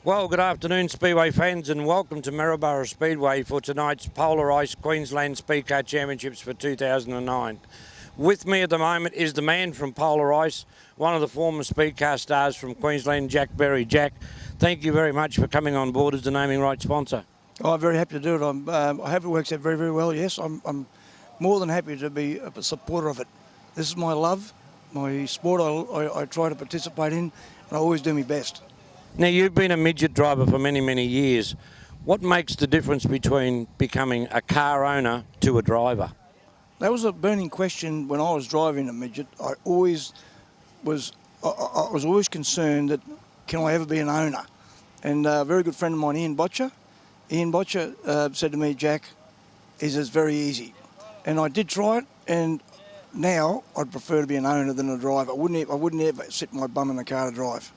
Well, good afternoon, Speedway fans, and welcome to Maryborough Speedway for tonight's polarised Queensland Speedcar Championships for 2009. With me at the moment is the man from polarised, one of the former Speedcar stars from Queensland, Jack Berry. Jack, thank you very much for coming on board as the naming rights sponsor. Oh, I'm very happy to do it. I hope it works out very, very well. Yes, I'm more than happy to be a supporter of it. This is my love, my sport. I try to participate in, and I always do my best. Now, you've been a midget driver for many, many years. What makes the difference between becoming a car owner to a driver? That was a burning question when I was driving a midget. I was always concerned that can I ever be an owner? And a very good friend of mine, Ian Botcher said to me, Jack, it's very easy. And I did try it, and now I'd prefer to be an owner than a driver. I wouldn't ever sit my bum in the car to drive.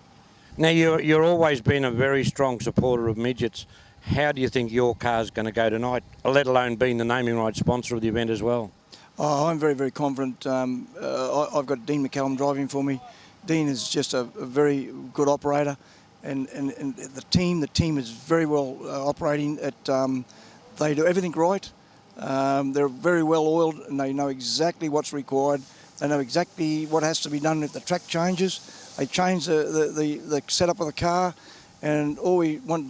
Now, you're always been a very strong supporter of midgets. How do you think your car's going to go tonight, let alone being the naming rights sponsor of the event as well? Oh, I'm very, very confident. I've got Dean McCallum driving for me. Dean is just a very good operator, and the team is very well operating. They do everything right. They're very well oiled, and they know exactly what's required. They know exactly what has to be done if the track changes. They change the setup of the car, and all we want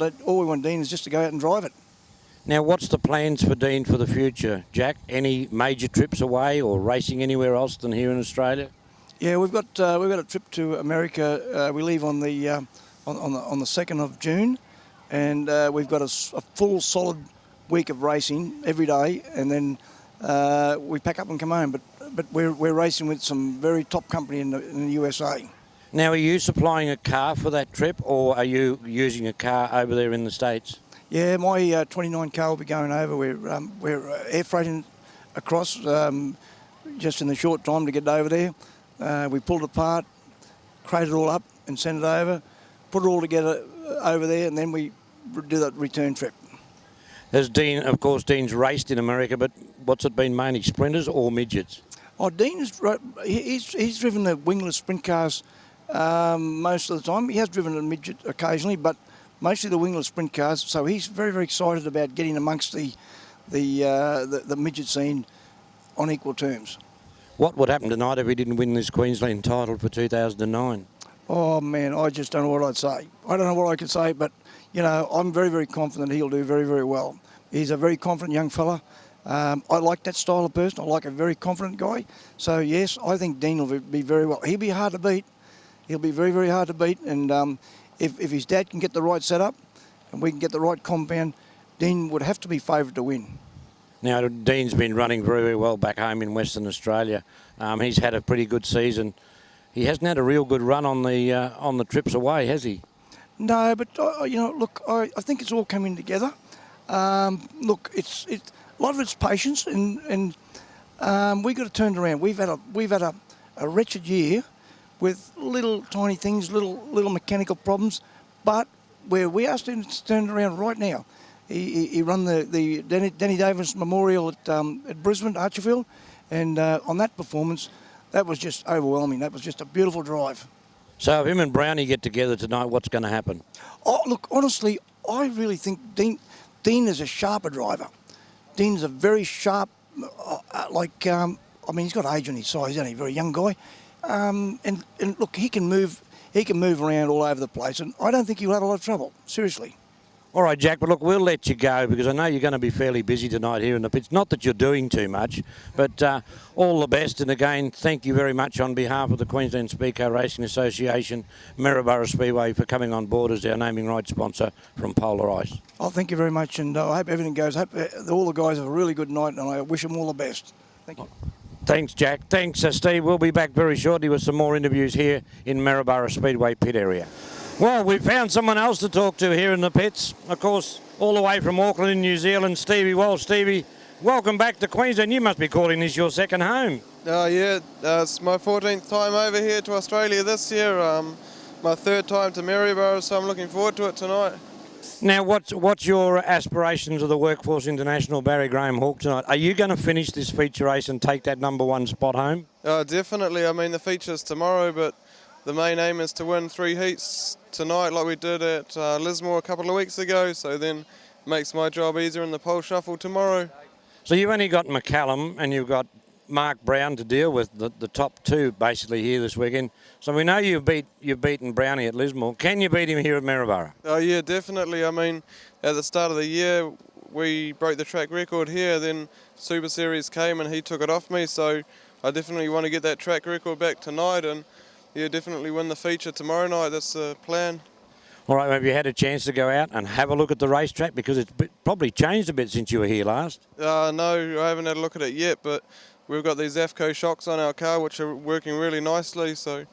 Dean is just to go out and drive it. Now, what's the plans for Dean for the future, Jack? Any major trips away or racing anywhere else than here in Australia? Yeah, we've got a trip to America. We leave on the 2nd of June, and we've got a full solid week of racing every day, and then we pack up and come home. But we're racing with some very top company in the USA. Now, are you supplying a car for that trip, or are you using a car over there in the States? Yeah, my 29 car will be going over. We're air freighting across just in the short time to get over there. We pulled it apart, crate it all up and send it over, put it all together over there, and then we do that return trip. Has Dean, of course, Dean's raced in America, but what's it been, mainly sprinters or midgets? Oh, Dean he's driven the wingless sprint cars most of the time. He has driven a midget occasionally, but mostly the wingless sprint cars. So he's very, very excited about getting amongst the midget scene on equal terms. What would happen tonight if he didn't win this Queensland title for 2009? Oh man, I just don't know what I'd say. I don't know what I could say, but you know, I'm very, very confident he'll do very, very well. He's a very confident young fella. I like that style of person. I like a very confident guy. So yes, I think Dean will be very well. He'll be hard to beat. He'll be very, very hard to beat. And if his dad can get the right setup and we can get the right compound, Dean would have to be favoured to win. Now, Dean's been running very, very well back home in Western Australia. He's had a pretty good season. He hasn't had a real good run on the trips away, has he? No, but you know, look, I think it's all coming together. Look, it's a lot of it's patience, and we've got to turn it around. We've had a wretched year with little tiny things, little mechanical problems, but where we are starting to turn it around right now. He run the Denny Davis Memorial at Brisbane, Archerfield, and on that performance, that was just overwhelming. That was just a beautiful drive. So if him and Brownie get together tonight, what's going to happen? Oh, look, honestly, I really think Dean is a sharper driver. Dean's a very sharp, I mean, he's got age on his side. He's only a very young guy. And look, he can move around all over the place, and I don't think he'll have a lot of trouble, seriously. All right, Jack, but look, we'll let you go because I know you're going to be fairly busy tonight here in the pits. Not that you're doing too much, but all the best. And again, thank you very much on behalf of the Queensland Speedcar Racing Association, Maryborough Speedway, for coming on board as our naming rights sponsor from Polarised. Oh, thank you very much, and I hope everything goes. I hope all the guys have a really good night, and I wish them all the best. Thank you. Thanks, Jack. Thanks, Steve. We'll be back very shortly with some more interviews here in Maryborough Speedway pit area. Well, we found someone else to talk to here in the pits. Of course, all the way from Auckland in New Zealand, Stevie Walsh. Stevie, welcome back to Queensland. You must be calling this your second home. Yeah, it's my 14th time over here to Australia this year. My third time to Maryborough, so I'm looking forward to it tonight. Now, what's your aspirations of the Workforce International Barry Graham Hawk tonight? Are you going to finish this feature race and take that #1 spot home? Definitely. I mean, the feature's tomorrow, but the main aim is to win 3 heats tonight like we did at Lismore a couple of weeks ago, so then makes my job easier in the pole shuffle tomorrow. So you've only got McCallum and you've got Mark Brown to deal with, the top two basically here this weekend. So we know you've beaten Brownie at Lismore. Can you beat him here at Maryborough? Oh yeah, definitely. I mean, at the start of the year we broke the track record here, then Super Series came and he took it off me, so I definitely want to get that track record back tonight and yeah, definitely win the feature tomorrow night. That's the plan. All right, have you had a chance to go out and have a look at the racetrack? Because it's probably changed a bit since you were here last. No, I haven't had a look at it yet, but we've got these AFCO shocks on our car which are working really nicely. So,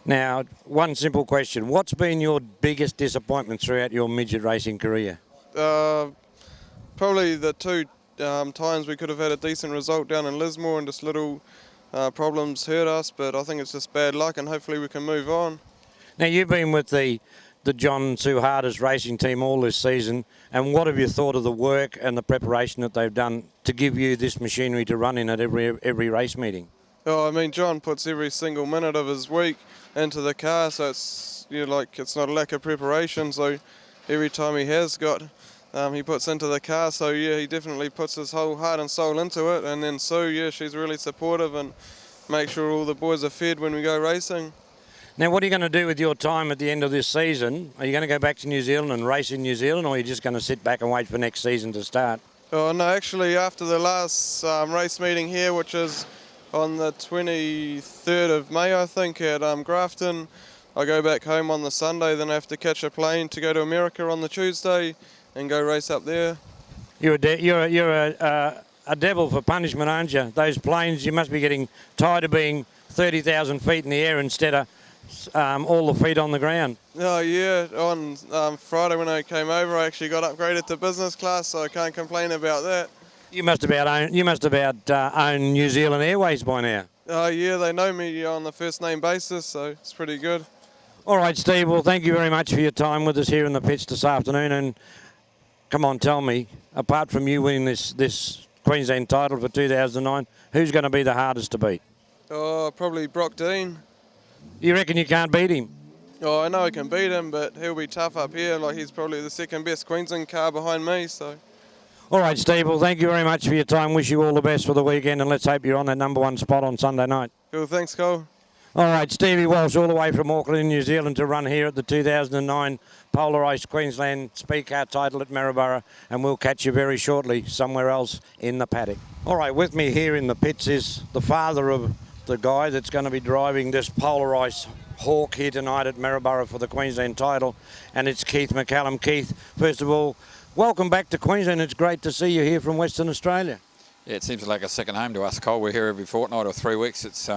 now, one simple question. What's been your biggest disappointment throughout your midget racing career? Probably the two times we could have had a decent result down in Lismore and just little problems hurt us, but I think it's just bad luck and hopefully we can move on. Now, you've been with the John Suhardas racing team all this season, and what have you thought of the work and the preparation that they've done to give you this machinery to run in at every race meeting? Oh, I mean, John puts every single minute of his week into the car, so it's it's not a lack of preparation. So every time he has got, he puts into the car. So yeah, he definitely puts his whole heart and soul into it. And then Sue, yeah, she's really supportive and makes sure all the boys are fed when we go racing. Now, what are you going to do with your time at the end of this season? Are you going to go back to New Zealand and race in New Zealand, or are you just going to sit back and wait for next season to start? Oh no, actually after the last race meeting here, which is on the 23rd of May, I think, at Grafton, I go back home on the Sunday, then I have to catch a plane to go to America on the Tuesday and go race up there. You're a devil for punishment, aren't you? Those planes, you must be getting tired of being 30,000 feet in the air instead of all the feet on the ground. Oh yeah, on Friday when I came over, I actually got upgraded to business class, so I can't complain about that. You must about own New Zealand Airways by now. Oh yeah, they know me on the first name basis, so it's pretty good. All right, Steve. Well, thank you very much for your time with us here in the pits this afternoon. And come on, tell me, apart from you winning this Queensland title for 2009, who's going to be the hardest to beat? Oh, probably Brock Dean. You reckon you can't beat him? Oh, I know I can beat him, but he'll be tough up here. Like, he's probably the second best Queensland car behind me, so. All right, Steve. Well, thank you very much for your time. Wish you all the best for the weekend, and let's hope you're on that #1 spot on Sunday night. Cool, thanks, Cole. All right, Stevie Walsh, all the way from Auckland in New Zealand to run here at the 2009 Polarised Queensland Speedcar title at Maryborough, and we'll catch you very shortly somewhere else in the paddock. All right, with me here in the pits is the father of the guy that's going to be driving this Polarised Hawk here tonight at Maryborough for the Queensland title, and it's Keith McCallum. Keith, first of all, welcome back to Queensland. It's great to see you here from Western Australia. Yeah, it seems like a second home to us, Cole. We're here every fortnight or 3 weeks. It's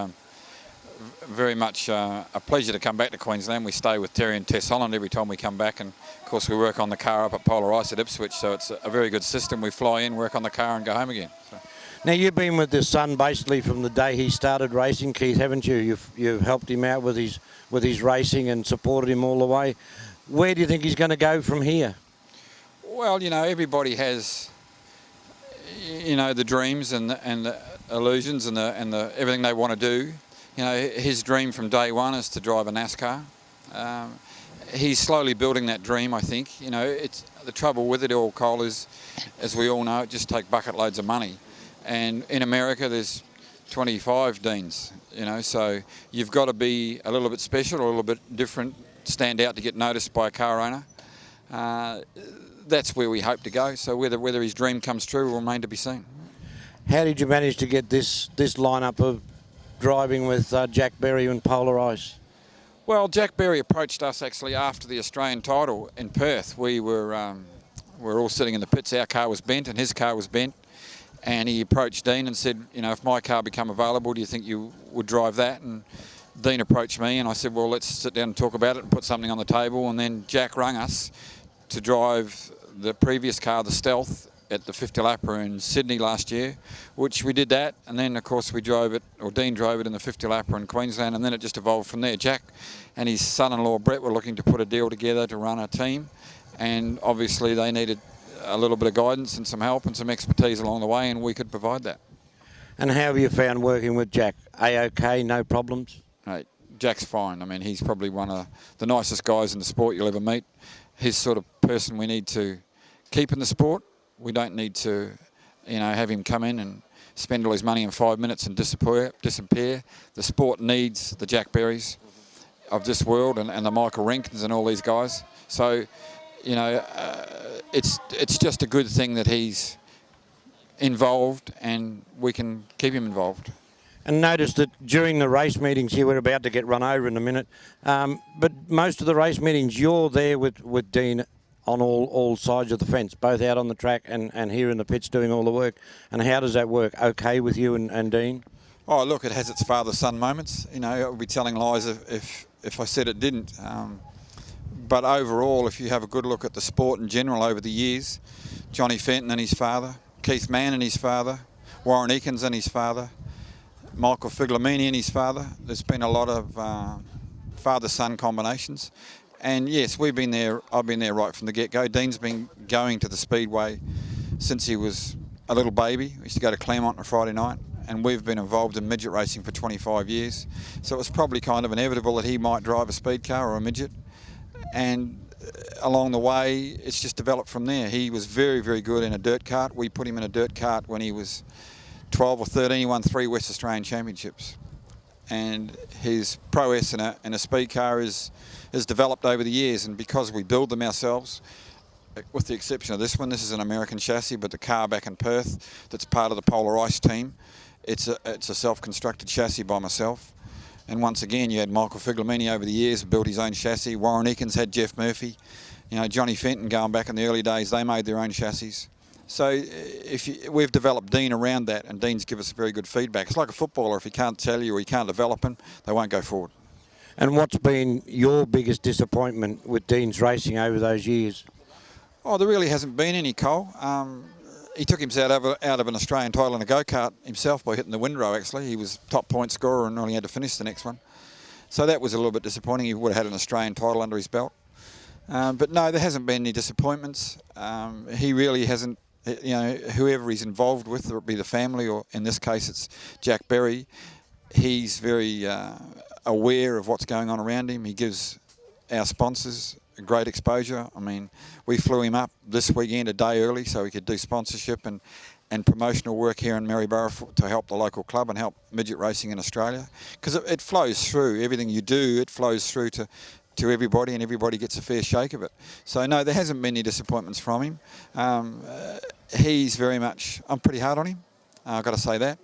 very much a pleasure to come back to Queensland. We stay with Terry and Tess Holland every time we come back, and of course we work on the car up at Polar Ice at Ipswich, so it's a very good system. We fly in, work on the car and go home again. So. Now, you've been with this son basically from the day he started racing, Keith, haven't you? You've helped him out with his racing and supported him all the way. Where do you think he's going to go from here? Well, you know, everybody has, you know, the dreams and the illusions and the everything they want to do. You know, his dream from day one is to drive a NASCAR. He's slowly building that dream, I think. You know, it's the trouble with it all, Cole, is, as we all know, it just takes bucket loads of money. And in America, there's 25 Deans, you know, so you've got to be a little bit special, a little bit different, stand out to get noticed by a car owner. That's where we hope to go. So whether his dream comes true will remain to be seen. How did you manage to get this lineup of driving with Jack Berry and Polar Ice? Well, Jack Berry approached us actually after the Australian title in Perth. We were all sitting in the pits. Our car was bent and his car was bent. And he approached Dean and said, you know, if my car become available, do you think you would drive that? And Dean approached me and I said, well, let's sit down and talk about it and put something on the table. And then Jack rang us to drive the previous car, the Stealth, at the 50 lapper in Sydney last year, which we did that. And then, of course, we drove it, or Dean drove it in the 50 lapper in Queensland, and then it just evolved from there. Jack and his son-in-law, Brett, were looking to put a deal together to run a team. And obviously they needed a little bit of guidance and some help and some expertise along the way, and we could provide that. And how have you found working with Jack? A-OK, no problems? Right. Jack's fine. I mean, he's probably one of the nicest guys in the sport you'll ever meet. He's the sort of person we need to keep in the sport. We don't need to, have him come in and spend all his money in 5 minutes and disappear. The sport needs the Jack Berries of this world and the Michael Renkins and all these guys. So, it's just a good thing that he's involved and we can keep him involved. And notice that during the race meetings here, we're about to get run over in a minute, but most of the race meetings you're there with Dean on all sides of the fence, both out on the track and here in the pits doing all the work. And how does that work? Okay with you and Dean? Oh, look, it has its father-son moments. I would be telling lies if I said it didn't. But overall, if you have a good look at the sport in general over the years, Johnny Fenton and his father, Keith Mann and his father, Warren Eakins and his father, Michael Figlamini and his father. There's been a lot of father-son combinations. And yes, we've been there. I've been there right from the get-go. Dean's been going to the Speedway since he was a little baby. We used to go to Claremont on a Friday night, and we've been involved in midget racing for 25 years. So it was probably kind of inevitable that he might drive a speed car or a midget. And along the way, it's just developed from there. He was very, very good in a dirt kart. We put him in a dirt kart when he was 12 or 13. He won 3 West Australian Championships. And his prowess in a speed car is developed over the years, and because we build them ourselves, with the exception of this one, this is an American chassis, but the car back in Perth that's part of the Polar Ice team, it's a self-constructed chassis by myself. And once again, you had Michael Figlamini over the years, built his own chassis. Warren Eakins had Jeff Murphy. Johnny Fenton going back in the early days, they made their own chassis. So we've developed Dean around that, and Dean's give us very good feedback. It's like a footballer. If he can't tell you or he can't develop him, they won't go forward. And what's been your biggest disappointment with Dean's racing over those years? Oh, there really hasn't been any, Cole. He took himself out of an Australian title in a go-kart himself by hitting the windrow, actually. He was top point scorer and only had to finish the next one. So that was a little bit disappointing. He would have had an Australian title under his belt. But no, there hasn't been any disappointments. He really hasn't, whoever he's involved with, whether it be the family or in this case it's Jack Berry, he's very aware of what's going on around him. He gives our sponsors a great exposure. I mean, we flew him up this weekend a day early so he could do sponsorship and promotional work here in Maryborough to help the local club and help midget racing in Australia. Because it flows through. Everything you do, it flows through to everybody, and everybody gets a fair shake of it. So no, there hasn't been any disappointments from him. He's very much, I'm pretty hard on him, I've got to say that.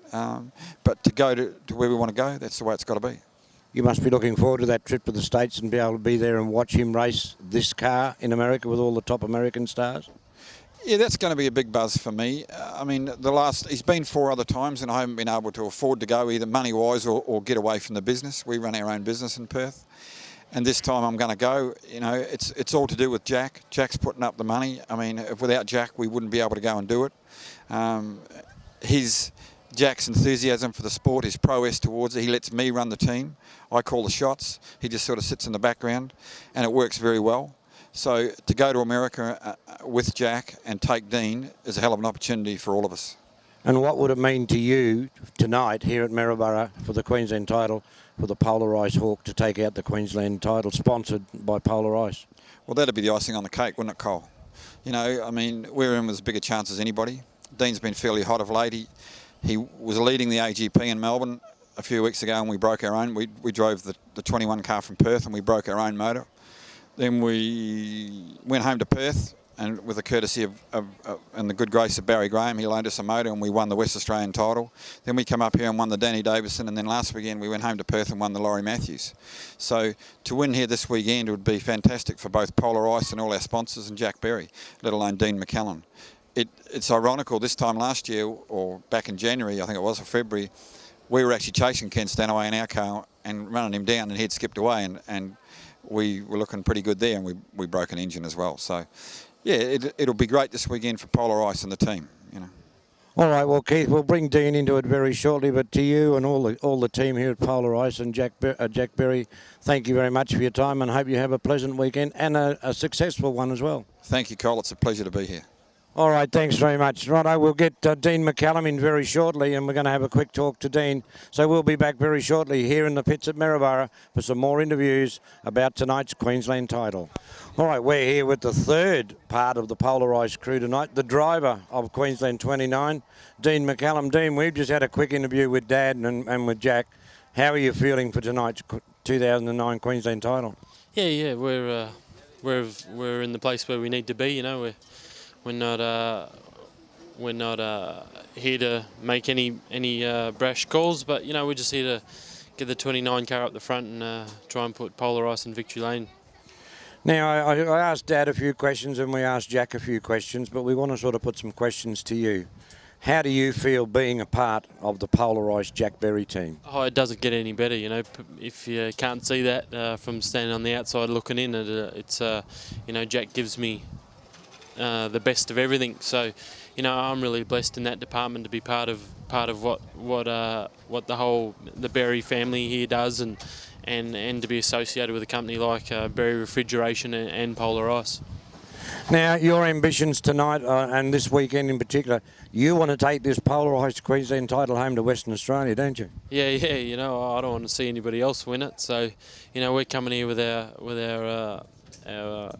But to go to where we want to go, that's the way it's got to be. You must be looking forward to that trip to the States and be able to be there and watch him race this car in America with all the top American stars. Yeah, that's going to be a big buzz for me. I mean, he's been 4 other times and I haven't been able to afford to go either money-wise or get away from the business. We run our own business in Perth. And this time I'm going to go. It's all to do with Jack. Jack's putting up the money. I mean, without Jack, we wouldn't be able to go and do it. Jack's enthusiasm for the sport, his prowess towards it, he lets me run the team. I call the shots. He just sort of sits in the background, and it works very well. So to go to America with Jack and take Dean is a hell of an opportunity for all of us. And what would it mean to you tonight here at Maryborough for the Queensland title, for the Polar Ice Hawk to take out the Queensland title, sponsored by Polar Ice? Well, that'd be the icing on the cake, wouldn't it, Cole? I mean, we're in with as big a chance as anybody. Dean's been fairly hot of late. He was leading the AGP in Melbourne a few weeks ago, and we broke our own. We drove the 21 car from Perth, and we broke our own motor. Then we went home to Perth, and with the courtesy of and the good grace of Barry Graham, he loaned us a motor, and we won the West Australian title. Then we come up here and won the Danny Davison, and then last weekend we went home to Perth and won the Laurie Matthews. So to win here this weekend would be fantastic for both Polar Ice and all our sponsors and Jack Berry, let alone Dean McCallum. It's ironical, this time last year, or back in January, I think it was, or February, we were actually chasing Ken Stanaway in our car and running him down, and he'd skipped away, and we were looking pretty good there, and we broke an engine as well. So, yeah, it'll be great this weekend for Polar Ice and the team, All right, well, Keith, we'll bring Dean into it very shortly, but to you and all the team here at Polar Ice and Jack Berry, thank you very much for your time, and hope you have a pleasant weekend and a successful one as well. Thank you, Cole. It's a pleasure to be here. All right, thanks very much. Righto, we'll get Dean McCallum in very shortly, and we're going to have a quick talk to Dean. So we'll be back very shortly here in the pits at Maryborough for some more interviews about tonight's Queensland title. All right, we're here with the third part of the polarised crew tonight, the driver of Queensland 29, Dean McCallum. Dean, we've just had a quick interview with Dad and with Jack. How are you feeling for tonight's 2009 Queensland title? Yeah, we're in the place where we need to be. You know, we're not here to make any brash calls, but you know, we're just here to get the 29 car up the front and try and put Polar Ice in victory lane. Now, I asked Dad a few questions and we asked Jack a few questions, but we want to sort of put some questions to you. How do you feel being a part of the polarised Jack Berry team? Oh, it doesn't get any better, you know. If you can't see that from standing on the outside looking in, it's you know, Jack gives me the best of everything. So, you know, I'm really blessed in that department to be part of what the Berry family here does, and to be associated with a company like Berry Refrigeration and Polar Ice. Now, your ambitions tonight and this weekend in particular, you want to take this polarised Queensland title home to Western Australia, don't you? Yeah. You know, I don't want to see anybody else win it. So, you know, we're coming here with our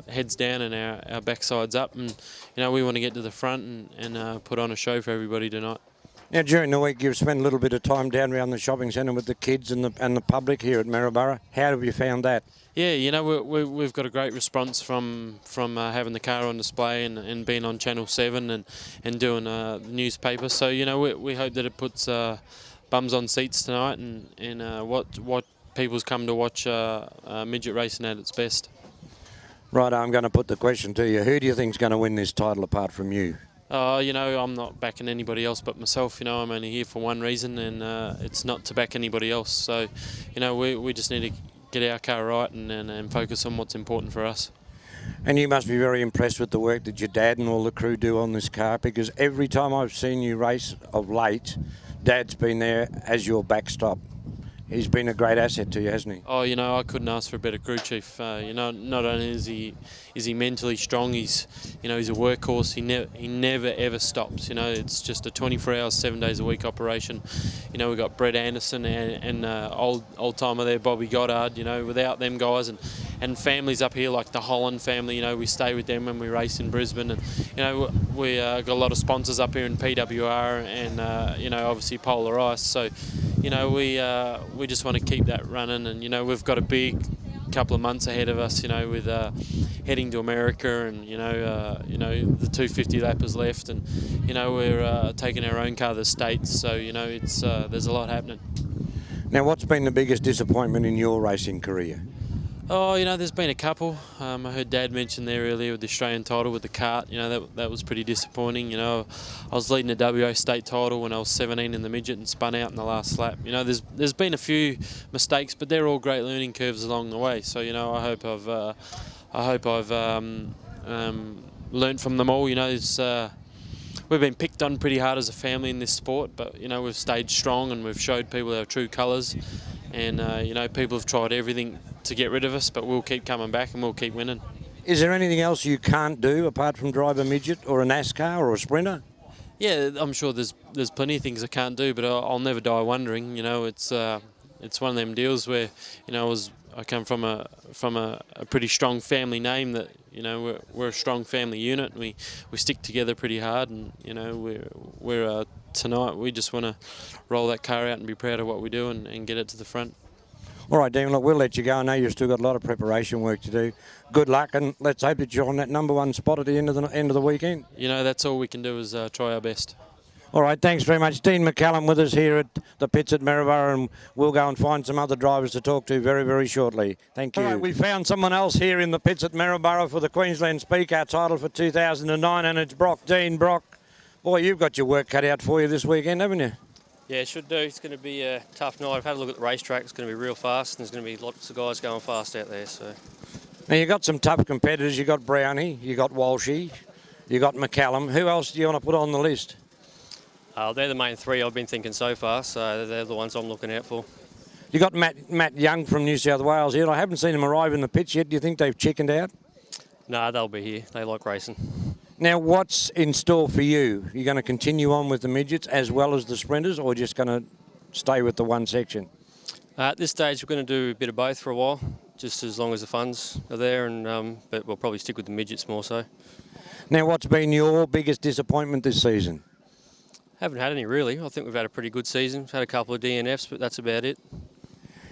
heads down and our backsides up, and you know, we want to get to the front and put on a show for everybody tonight. Now, during the week, you've spent a little bit of time down around the shopping centre with the kids and the public here at Maryborough. How have you found that? Yeah, you know, we've got a great response from having the car on display and being on Channel 7 and doing the newspaper. So, you know, we hope that it puts bums on seats tonight and what people's come to watch midget racing at its best. Right, I'm going to put the question to you. Who do you think's going to win this title apart from you? You know, I'm not backing anybody else but myself. You know, I'm only here for one reason, and it's not to back anybody else. So, you know, we just need to get our car right and focus on what's important for us. And you must be very impressed with the work that your dad and all the crew do on this car, because every time I've seen you race of late, Dad's been there as your backstop. He's been a great asset to you, hasn't he? Oh, you know, I couldn't ask for a better crew chief. You know, not only is he mentally strong, he's a workhorse. He never ever stops. You know, it's just a 24 hours, 7 days a week operation. You know, we've got Brett Anderson and old timer there, Bobby Goddard. You know, without them guys and families up here like the Holland family, you know, we stay with them when we race in Brisbane, and you know, we got a lot of sponsors up here in PWR and you know, obviously Polar Ice. So, you know, we just want to keep that running, and you know, we've got a big couple of months ahead of us. You know, with heading to America, and you know, the 250 lappers left, and you know, we're taking our own car to the States. So you know, it's there's a lot happening. Now, what's been the biggest disappointment in your racing career? Oh, you know, there's been a couple. I heard Dad mention there earlier with the Australian title with the kart. You know, that was pretty disappointing. You know, I was leading the WA state title when I was 17 in the midget and spun out in the last lap. You know, there's been a few mistakes, but they're all great learning curves along the way. So you know, I hope I've learned from them all. You know, we've been picked on pretty hard as a family in this sport, but you know, we've stayed strong and we've showed people our true colours. And you know, people have tried everything to get rid of us, but we'll keep coming back and we'll keep winning. Is there anything else you can't do apart from drive a midget or a NASCAR or a sprinter? Yeah, I'm sure there's plenty of things I can't do, but I'll never die wondering. You know, it's one of them deals where, you know, I come from a pretty strong family name that, you know, we're a strong family unit. And we stick together pretty hard, and you know, we're tonight we just want to roll that car out and be proud of what we do and get it to the front. All right, Dean, look, we'll let you go. I know you've still got a lot of preparation work to do. Good luck, and let's hope that you're on that #1 spot at the end of the weekend. You know, that's all we can do is try our best. All right, thanks very much. Dean McCallum with us here at the pits at Maryborough, and we'll go and find some other drivers to talk to very, very shortly. Thank you. All right, we found someone else here in the pits at Maryborough for the Queensland Speedcar title for 2009, and it's Brock. Dean, Brock, boy, you've got your work cut out for you this weekend, haven't you? Yeah, it should do. It's going to be a tough night. I've had a look at the racetrack. It's going to be real fast, and there's going to be lots of guys going fast out there. So, now, you've got some tough competitors. You've got Brownie, you've got Walshy, you've got McCallum. Who else do you want to put on the list? they're the main three I've been thinking so far, so they're the ones I'm looking out for. You got Matt Young from New South Wales here. I haven't seen him arrive in the pits yet. Do you think they've chickened out? No, they'll be here. They like racing. Now, what's in store for you? You're going to continue on with the midgets as well as the sprinters, or just going to stay with the one section? At this stage, we're going to do a bit of both for a while, just as long as the funds are there, and but we'll probably stick with the midgets more so. Now, what's been your biggest disappointment this season? Haven't had any really. I think we've had a pretty good season. We've had a couple of DNFs, but that's about it.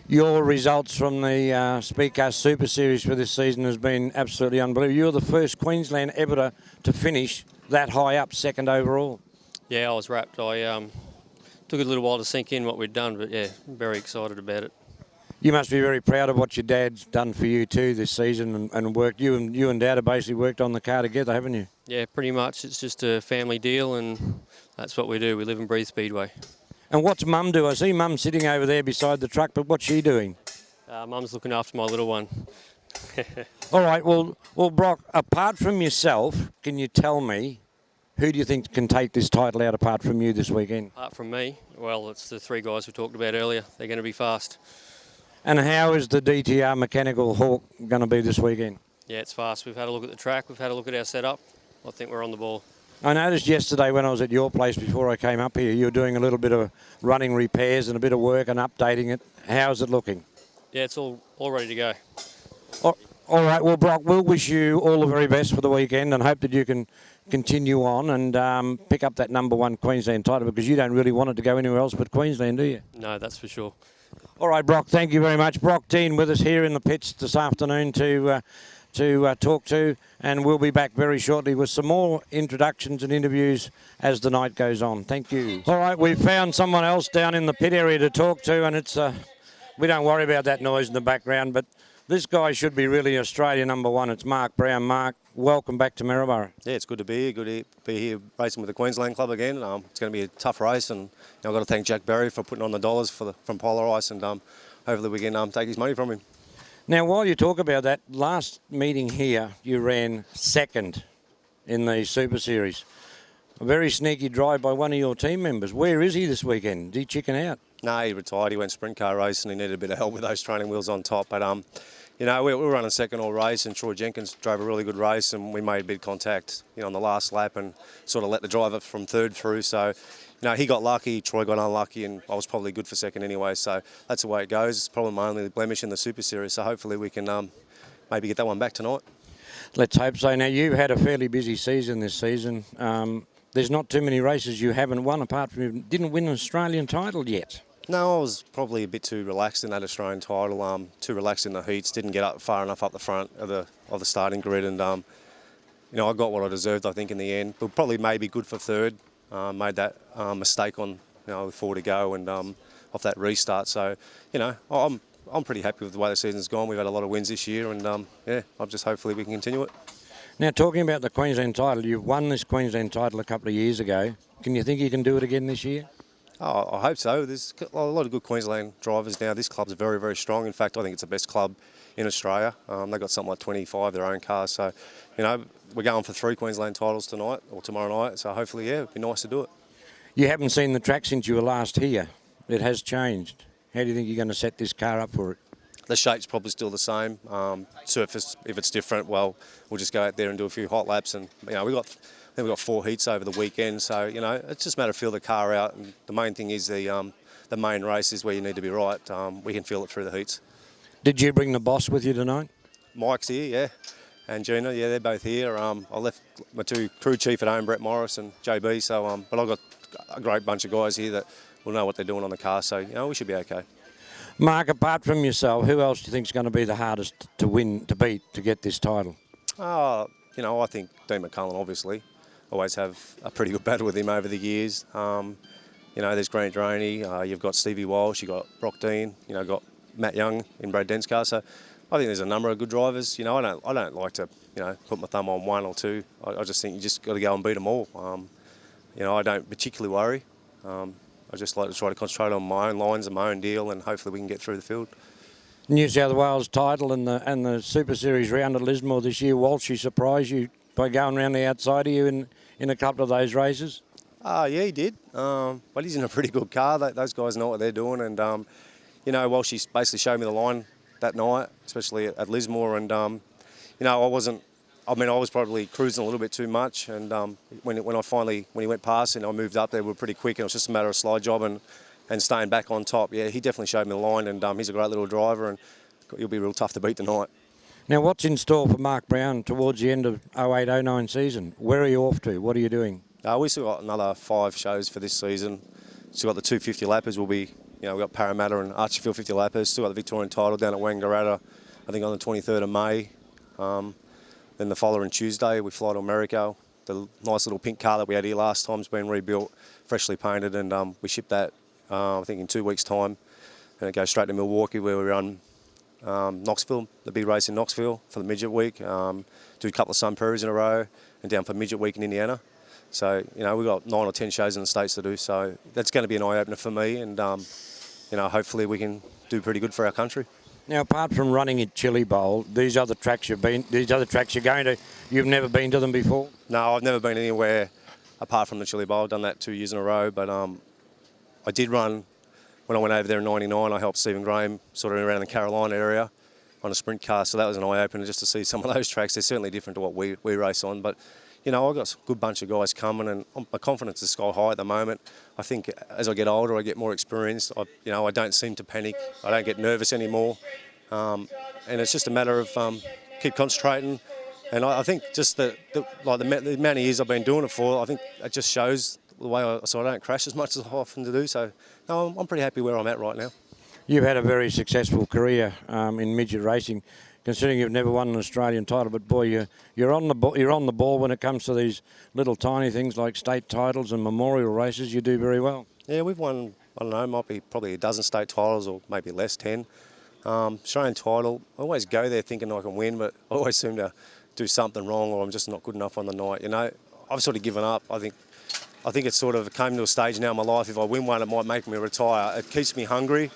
Your results from the Speedcar Super Series for this season has been absolutely unbelievable. You're the first Queensland ever to finish that high up, second overall. Yeah, I was wrapped. I took a little while to sink in what we'd done, but yeah, very excited about it. You must be very proud of what your dad's done for you too this season and worked. You and Dad have basically worked on the car together, haven't you? Yeah, pretty much. It's just a family deal, and that's what we do. We live and breathe Speedway. And what's Mum do? I see Mum sitting over there beside the truck, but what's she doing? Mum's looking after my little one. All right, well, Brock, apart from yourself, can you tell me who do you think can take this title out apart from you this weekend? Apart from me, well, it's the three guys we talked about earlier. They're going to be fast. And how is the DTR Mechanical Hawk going to be this weekend? Yeah, it's fast. We've had a look at the track. We've had a look at our setup. I think we're on the ball. I noticed yesterday when I was at your place before I came up here, you were doing a little bit of running repairs and a bit of work and updating it. How's it looking? Yeah, it's all ready to go. All right, well, Brock, we'll wish you all the very best for the weekend and hope that you can continue on and pick up that #1 Queensland title, because you don't really want it to go anywhere else but Queensland, do you? No, that's for sure. All right, Brock, thank you very much. Brock Dean with us here in the pits this afternoon to talk to, and we'll be back very shortly with some more introductions and interviews as the night goes on. Thank you. All right, we've found someone else down in the pit area to talk to, and it's we don't worry about that noise in the background, but this guy should be really Australia #1. It's Mark Brown. Mark, welcome back to Maryborough. Yeah, it's good to be here. Good to be here racing with the Queensland Club again. It's going to be a tough race, and I've got to thank Jack Berry for putting on the dollars from Polar Ice, and hopefully we can take his money from him. Now, while you talk about that, last meeting here, you ran second in the Super Series. A very sneaky drive by one of your team members. Where is he this weekend? Did he chicken out? No, he retired. He went sprint car racing. He needed a bit of help with those training wheels on top. But, we were running second all race, and Troy Jenkins drove a really good race, and we made a bit of contact, on the last lap and sort of let the driver from third through. So, he got lucky, Troy got unlucky, and I was probably good for second anyway. So that's the way it goes. It's probably my only blemish in the Super Series. So hopefully we can maybe get that one back tonight. Let's hope so. Now, you've had a fairly busy season this season. There's not too many races you haven't won, apart from you didn't win an Australian title yet. No, I was probably a bit too relaxed in that Australian title. Too relaxed in the heats. Didn't get up far enough up the front of the starting grid, and I got what I deserved. I think in the end, but probably maybe good for third. Made that mistake on with 4 to go and off that restart. So I'm pretty happy with the way the season's gone. We've had a lot of wins this year, and I'm just hopefully we can continue it. Now, talking about the Queensland title, you've won this Queensland title a couple of years ago. Can you think you can do it again this year? Oh, I hope so. There's a lot of good Queensland drivers now. This club's very, very strong. In fact, I think it's the best club in Australia. They've got something like 25 of their own cars. So, we're going for 3 Queensland titles tonight or tomorrow night. So hopefully, it'd be nice to do it. You haven't seen the track since you were last here. It has changed. How do you think you're going to set this car up for it? The shape's probably still the same. Surface, if it's different, well, we'll just go out there and do a few hot laps. And, we've got 4 heats over the weekend, so it's just a matter of feel the car out. And the main thing is the main race is where you need to be right. We can feel it through the heats. Did you bring the boss with you tonight? Mike's here, yeah, and Gina, yeah, they're both here. I left my 2 crew chief at home, Brett Morris and JB. So, but I've got a great bunch of guys here that will know what they're doing on the car. So we should be okay. Mark, apart from yourself, who else do you think is going to be the hardest to win, to beat, to get this title? I think Dean McCullen, obviously. Always have a pretty good battle with him over the years. There's Grant Droney, you've got Stevie Walsh, you've got Brock Dean, got Matt Young in Brad Dent's car. So I think there's a number of good drivers. I don't like to, put my thumb on 1 or 2. I just think you just got to go and beat them all. I don't particularly worry. I just like to try to concentrate on my own lines and my own deal, and hopefully we can get through the field. New South Wales title and the Super Series round at Lismore this year. Walshy surprised you by going around the outside of you in a couple of those races? Yeah, he did. But he's in a pretty good car. Those guys know what they're doing. And, Walshy basically showed me the line that night, especially at Lismore. And, I wasn't I mean, I was probably cruising a little bit too much, and when he went past and I moved up there, we were pretty quick, and it was just a matter of slide job and staying back on top. Yeah, he definitely showed me the line, and he's a great little driver, and he'll be real tough to beat tonight. Now, what's in store for Mark Brown towards the end of 08-09 season? Where are you off to? What are you doing? We still got another 5 shows for this season. Still got the 250 lappers. We've got Parramatta and Archerfield 50 lappers. Still got the Victorian title down at Wangaratta, I think on the 23rd of May. Then the following Tuesday, we fly to America. The nice little pink car that we had here last time's been rebuilt, freshly painted, and we ship that, I think, in 2 weeks' time. And it goes straight to Milwaukee, where we run Knoxville, the big race in Knoxville for the midget week. Do a couple of Sun Prairies in a row, and down for midget week in Indiana. So, we've got 9 or 10 shows in the States to do, so that's going to be an eye-opener for me, and, hopefully we can do pretty good for our country. Now, apart from running at Chili Bowl, these other tracks you're going to, you've never been to them before? No, I've never been anywhere apart from the Chili Bowl. I've done that 2 years in a row, but I did run, when I went over there in '99, I helped Stephen Graham sort of around the Carolina area on a sprint car, so that was an eye-opener just to see some of those tracks. They're certainly different to what we race on, but I've got a good bunch of guys coming, and my confidence is sky high at the moment. I think as I get older, I get more experienced. I don't seem to panic. I don't get nervous anymore, and it's just a matter of keep concentrating. And I think just the amount of years I've been doing it for, I think it just shows the way I don't crash as much as I often do. So no, I'm pretty happy where I'm at right now. You've had a very successful career in midget racing, considering you've never won an Australian title. But boy, you're on the ball when it comes to these little tiny things like state titles and memorial races. You do very well. Yeah, we've won, I don't know, might be probably a dozen state titles or maybe less, 10. Australian title, I always go there thinking I can win, but I always seem to do something wrong, or I'm just not good enough on the night. I've sort of given up. I think it's sort of came to a stage now in my life, if I win one, it might make me retire. It keeps me hungry.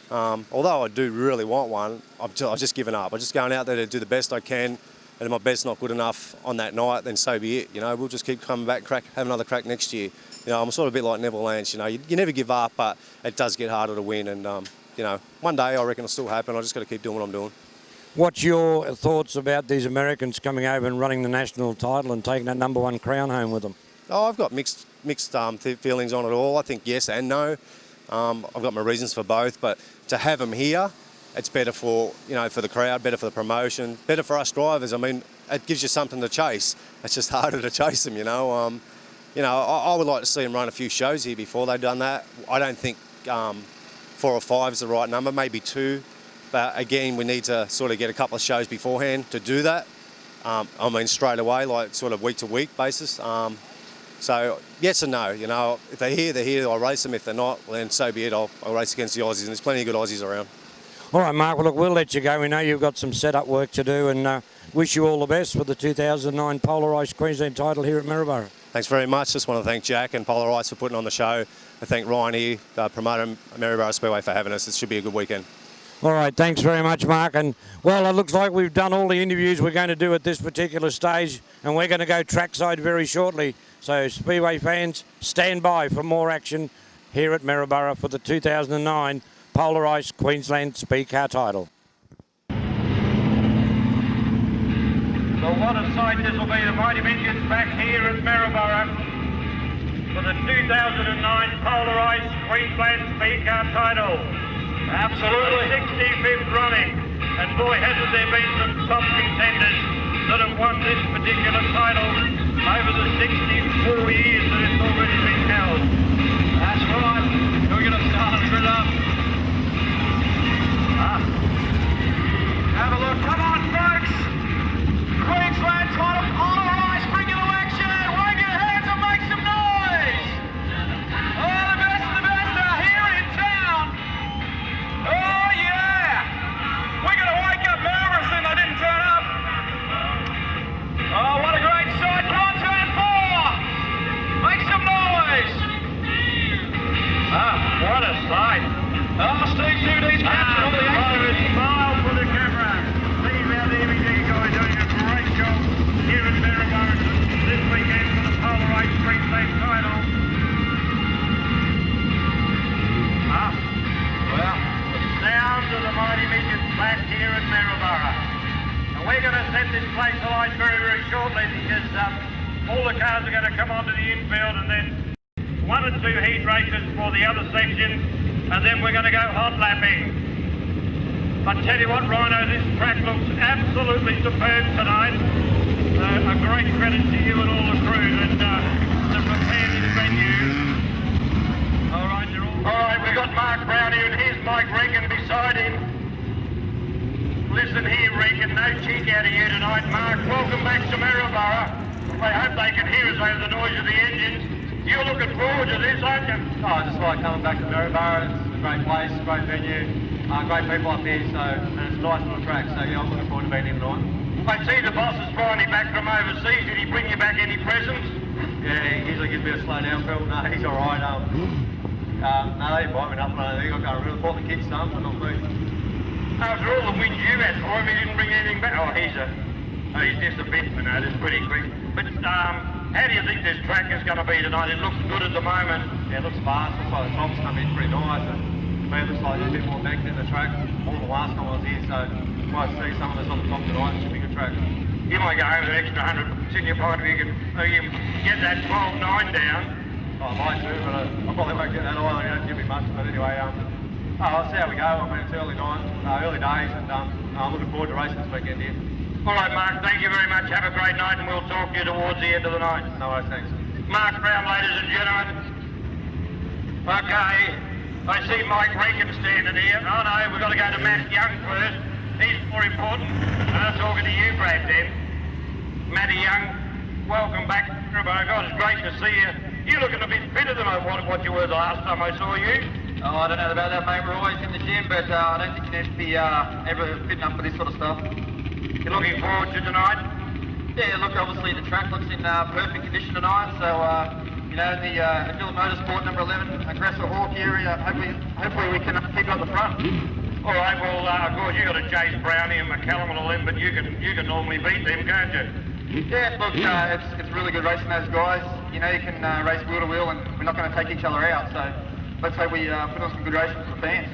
Although I do really want one, I've just given up. I'm just going out there to do the best I can, and if my best's not good enough on that night, then so be it. We'll just keep coming back, have another crack next year. I'm sort of a bit like Neville Lance. You never give up, but it does get harder to win. And one day I reckon it'll still happen. I just got to keep doing what I'm doing. What's your thoughts about these Americans coming over and running the national title and taking that #1 crown home with them? Oh, I've got mixed feelings on it all. I think yes and no. I've got my reasons for both, but to have them here, it's better for for the crowd, better for the promotion, better for us drivers. I mean, it gives you something to chase. It's just harder to chase them, I would like to see them run a few shows here before they've done that. I don't think 4 or 5 is the right number, maybe 2. But again, we need to sort of get a couple of shows beforehand to do that. Straight away, like sort of week to week basis. So yes and no, if they're here, I'll race them. If they're not, then so be it. I'll race against the Aussies, and there's plenty of good Aussies around. All right, Mark, well, look, we'll let you go. We know you've got some set-up work to do, and wish you all the best for the 2009 Polarised Queensland title here at Maryborough. Thanks very much. Just want to thank Jack and Polarised for putting on the show. I thank Ryan here, the promoter of Maryborough Speedway, for having us. It should be a good weekend. All right, thanks very much, Mark. And, well, it looks like we've done all the interviews we're going to do at this particular stage, and we're going to go trackside very shortly. So, Speedway fans, stand by for more action here at Maryborough for the 2009 Polarised Queensland Speedcar title. So what a sight this will be, the mighty midgets back here at Maryborough for the 2009 Polarised Queensland Speedcar title. Absolutely. The 65th running, and boy hasn't there been some top contenders that have won this particular title over the 64 years that it's already been held. That's right. We're going to start it up. Have a look. Come on, folks. Queensland title polarised. Bring it to action. Wave your hands and make some noise. Oh, the best are here in town. Oh, yeah. We're going to wake up Maryborough soon. They didn't turn up. Oh, what a great sight. All the cars are going to come onto the infield, and then 1 or 2 heat races for the other sections, and then we're going to go hot lapping. But tell you what, Rhino, this track looks absolutely superb tonight. A great credit to you and all the crew that prepared this venue. All right, we've got Mark Brown here, and here's Mike Regan beside him. Listen here, Regan, no cheek out of you tonight. Mark, welcome back to Maryborough. I hope they can hear us over the noise of the engines. You're looking forward to this, aren't you? Oh, I just like coming back to Maryborough. It's a great place, great venue, great people up here, and it's a nice little track, so yeah, I'm looking forward to being here tonight. I see the boss is finally back from overseas. Did he bring you back any presents? Yeah, he usually gives me a slow down, Phil. No, he's alright. No, they invite me nothing. I think I've got to really support the kids, son, but not me. After all the wins you had for him, he didn't bring anything back. He's just a bit, you know, that's pretty quick. But how do you think this track is going to be tonight? It looks good at the moment. Yeah, it looks fast. Looks like the top's come in pretty nice. And it looks like there's a bit more banked in the track more than the last time I was here, so you might see some of this on the top tonight. It should be a good track. You might go home with an extra 100 in your pocket if you can get that 12.9 down. Oh, I might too, but I probably won't get that oil. You don't give me much, but anyway, I'll see how we go. I mean, it's early days, and I'm looking forward to racing this weekend here. All right, Mark, thank you very much. Have a great night, and we'll talk to you towards the end of the night. No worries, thanks. Mark Brown, ladies and gentlemen. Okay, I see Mike Regan standing here. Oh no, we've got to go to Matt Young first. He's more important. Talking to you, Brad, then. Matty Young, welcome back. God, it's great to see you. You're looking a bit fitter than what you were the last time I saw you. Oh, I don't know about that, mate. We're always in the gym, but I don't think you need to be ever fitting up for this sort of stuff. You're looking forward to tonight? Yeah, look, obviously the track looks in perfect condition tonight, so, you know, the Adilla Motorsport number 11, Aggressor Hawk here, hopefully we can keep it up the front. All right, well, of course, you've got to chase Brownie and McCallum and all them, but you can normally beat them, can't you? Yeah, look, it's really good racing those guys. You know, you can race wheel to wheel, and we're not going to take each other out, so let's hope we put on some good racing for the fans.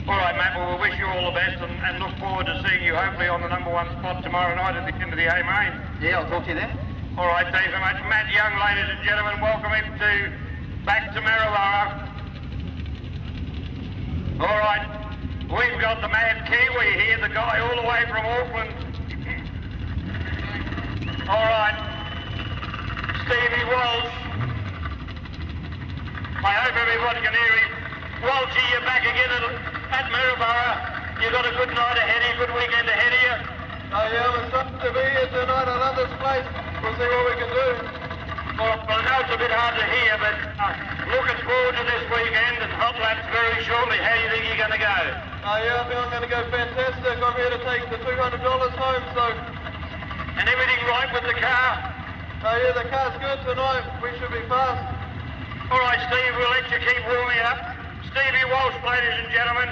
All right, Matt, well, we wish you all the best and look forward to seeing you hopefully on the number 1 spot tomorrow night at the end of the A main. Yeah, I'll talk to you then. All right, thanks so much. Matt Young, ladies and gentlemen, welcome him back to Maryborough. All right, we've got the mad Kiwi here, the guy all the way from Auckland. All right, Stevie Walsh. I hope everybody can hear him. Walshy, you're back again at Maryborough. You've got a good night ahead of you, good weekend ahead of you. Oh yeah, I'm excited to be here tonight. I love this place. We'll see what we can do. Well, I know it's a bit hard to hear, but looking forward to this weekend and hot laps very shortly. How do you think you're going to go? Oh yeah, I think I'm going to go fantastic. I'm here to take the $200 home, so... And everything right with the car? Oh yeah, the car's good tonight. We should be fast. All right, Steve, we'll let you keep warming up. Stevie Walsh, ladies and gentlemen.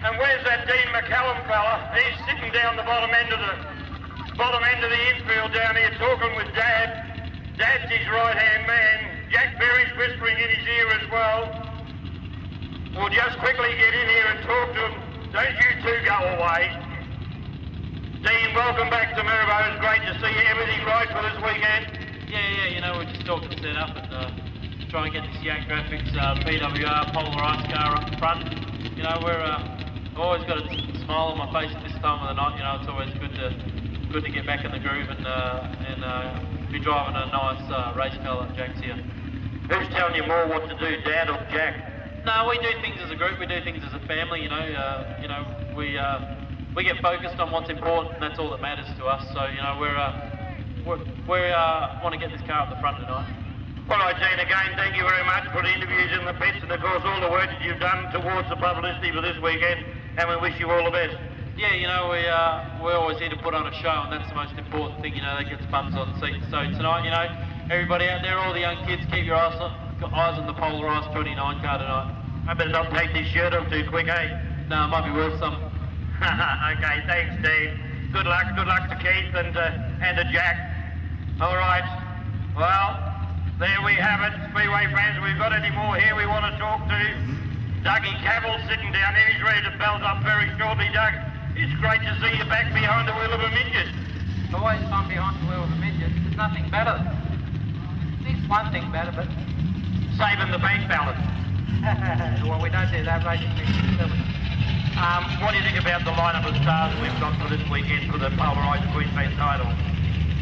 And where's that Dean McCallum fella? He's sitting down the bottom end of the infield down here talking with Dad. Dad's his right-hand man. Jack Berry's whispering in his ear as well. We'll just quickly get in here and talk to him. Don't you two go away. Dean, welcome back to Maryborough. It's great to see you. Everything right for this weekend? Yeah, you know, we're just talking set up and try and get this Yak Graphics PWR polarised car up front. You know, I've always got a smile on my face at this time of the night. You know, it's always good to get back in the groove and be driving a nice race car like Jack's here. Who's telling you more what to do, Dad or Jack? No, we do things as a group. We do things as a family. You know, we get focused on what's important, and that's all that matters to us. So, you know, we want to get this car up the front tonight. All right, Dean, again, thank you very much for the interviews in the pits and, of course, all the work that you've done towards the publicity for this weekend, and we wish you all the best. Yeah, you know, we're always here to put on a show, and that's the most important thing, you know, that gets bums on seats. So tonight, you know, everybody out there, all the young kids, keep your eyes on the polarised 29 car tonight. I better not take this shirt off too quick, eh? No, it might be worth some. Okay, thanks, Dean. Good luck to Keith and to Jack. All right, well, there we have it, Speedway fans. We've got any more here we want to talk to? Dougie Cavill's sitting down here. He's ready to belt up very shortly, Doug. It's great to see you back behind the wheel of a midget. It's always fun behind the wheel of a midget. There's nothing better. one thing better, but Saving the bank balance. well, we don't do that racing thing. What do you think about the lineup of stars we've got for this weekend for the polarised Queensland title?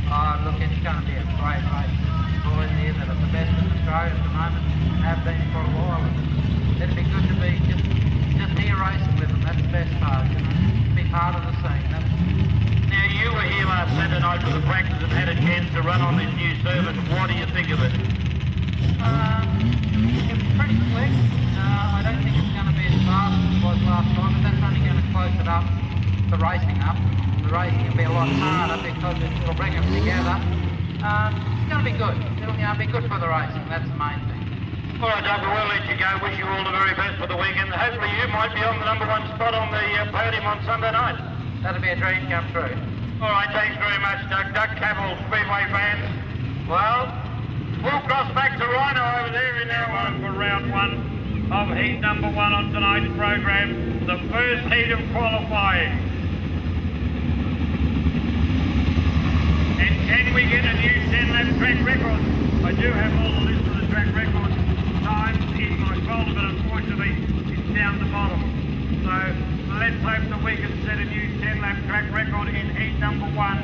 Oh, look, it's going to be a great race. Boys here that are the best in Australia at the moment, have been for a while. It'd be good to be just here racing with them. That's the best part, you know. Be part of the scene. Now, you were here last Saturday night for the practice and had a chance to run on this new service. What do you think of it? It was pretty quick. I don't think it's going to be as fast as it was last time, but that's only going to close it up, the racing up. The racing will be a lot harder because it'll bring them together. It's going to be good. It'll be good for the racing. That's the main thing. All right, Doug, we'll let you go. Wish you all the very best for the weekend. Hopefully you might be on the #1 spot on the podium on Sunday night. That'll be a dream come true. All right, thanks very much, Doug. Doug Cavill, Speedway fans. Well, we'll cross back to Rhino over there in our one for round 1 of heat #1 on tonight's program, the first heat of qualifying. And can we get a new 10-lap track record? I do have all the list of the track record times in my folder, but unfortunately it's down the bottom. So let's hope that we can set a new 10-lap track record in heat #1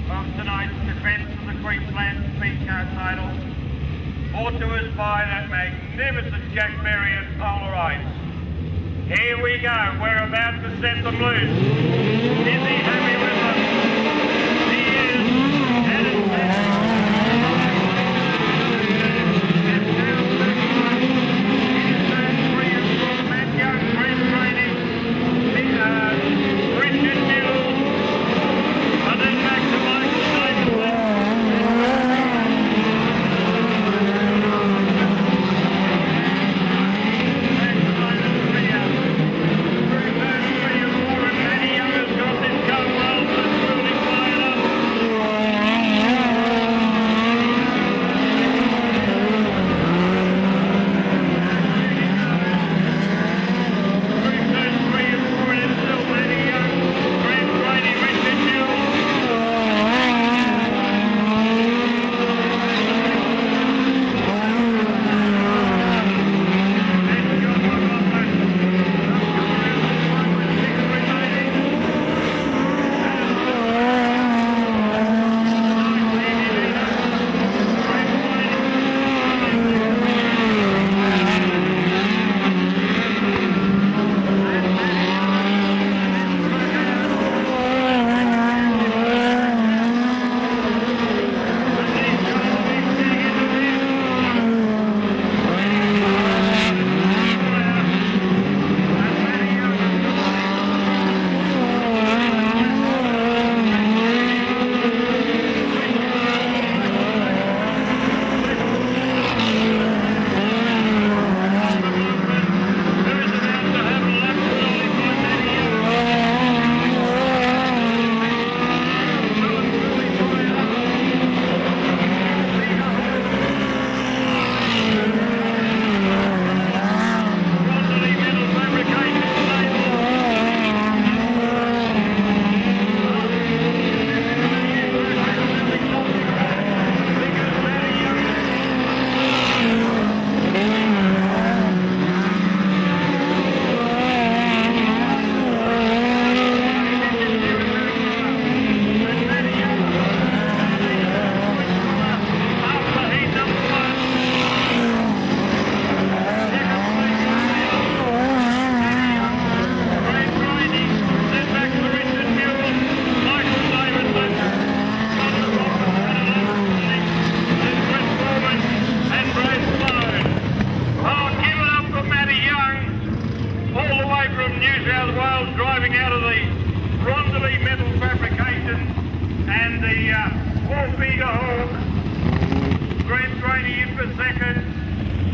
of tonight's defence of the Queensland Speedcar title. Brought to us by that magnificent Jack Berry and Polar Ice. Here we go, we're about to set them loose. Is he happy with them? He is. And it's Matt Young, Brent Brady, Richard Newell, and then back to Michael Davidson.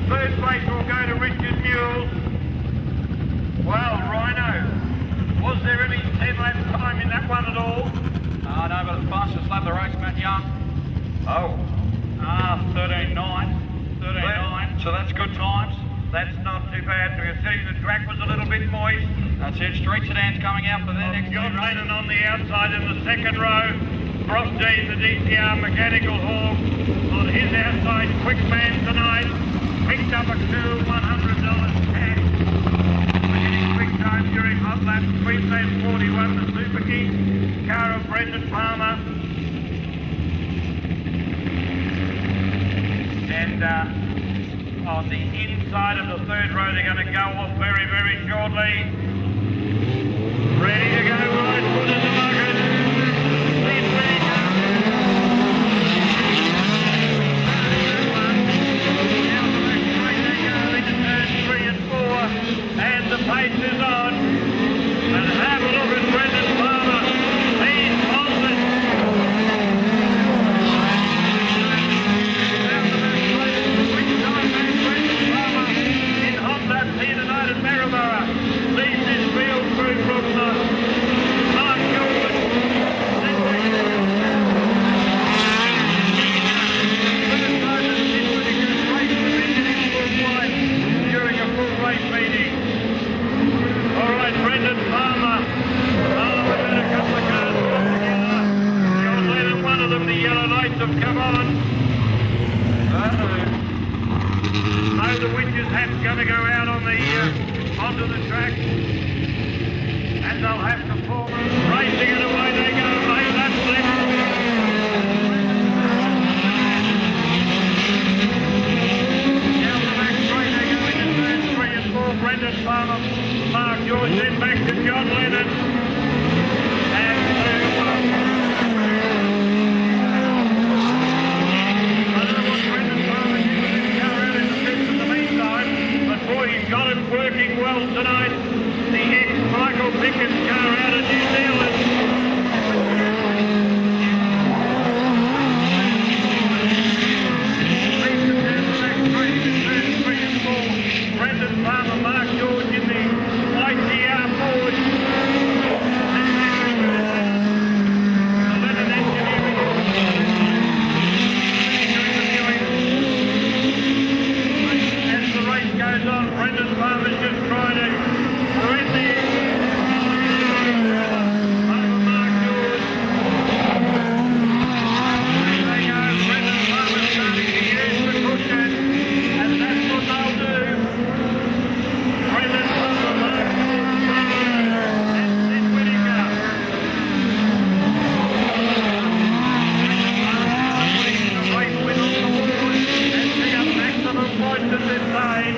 Third place will go to Richard Newell. Well, Rhino, was there any 10-lap time in that one at all? No, but the fastest lap of the race, Matt Young. Oh. 13.9. 13.9. So that's good times. That's not too bad. We were seeing the track was a little bit moist. That's it. Street Sedans coming out for their next John race. Lennon on the outside in the second row. Brock D, the DCR Mechanical Hawk, on his outside quick man tonight. Picked up a cool $100 cash. Getting quick time during hot lap. Queensland 41, the Super King. Car of Brendan Palmer. And on the inside of the third row, they're going to go off very, very shortly. Ready to go, right foot in the market. Lead ready to go. Now the back straight they go into turn 3 and 4. And the pace is on. And have a look at Brendan Palmer. He's on it. Down the back straight. Quick time man, Brendan Palmer. In hot laps here tonight at Maryborough. Leads his field through from Mark Gilbert. During a full race meeting. All right, Brendan Palmer. We've had a couple of cars come together. John Lennon, one of them, the yellow lights have come on. No, the winches hat's going to go out on the onto the track. And they'll have to form racing it away they go. Mate, that's left. Down the back straight they go into turn 3 and 4. Brendan Palmer, Mark George, then back to John Lennon. And I don't know what Brendan Palmer did with his car out in the pits in the meantime, but boy, he's got it working well tonight. The ex-Michael Pickett's car out of New Zealand. Leads the turn the back straight into turn 3 and 4. Brendan Palmer, Mark George in the ITR Ford. Lennon Engineering. As the race goes on, Brendan Palmer's just trying to thread the over Mark George. There they go. Brendan Palmer's starting to use the cushion, and that's what they'll do. Brendan Palmer, Mark George, and Sid Whittaker. Putting the race win on the board and pick up maximum points at this stage.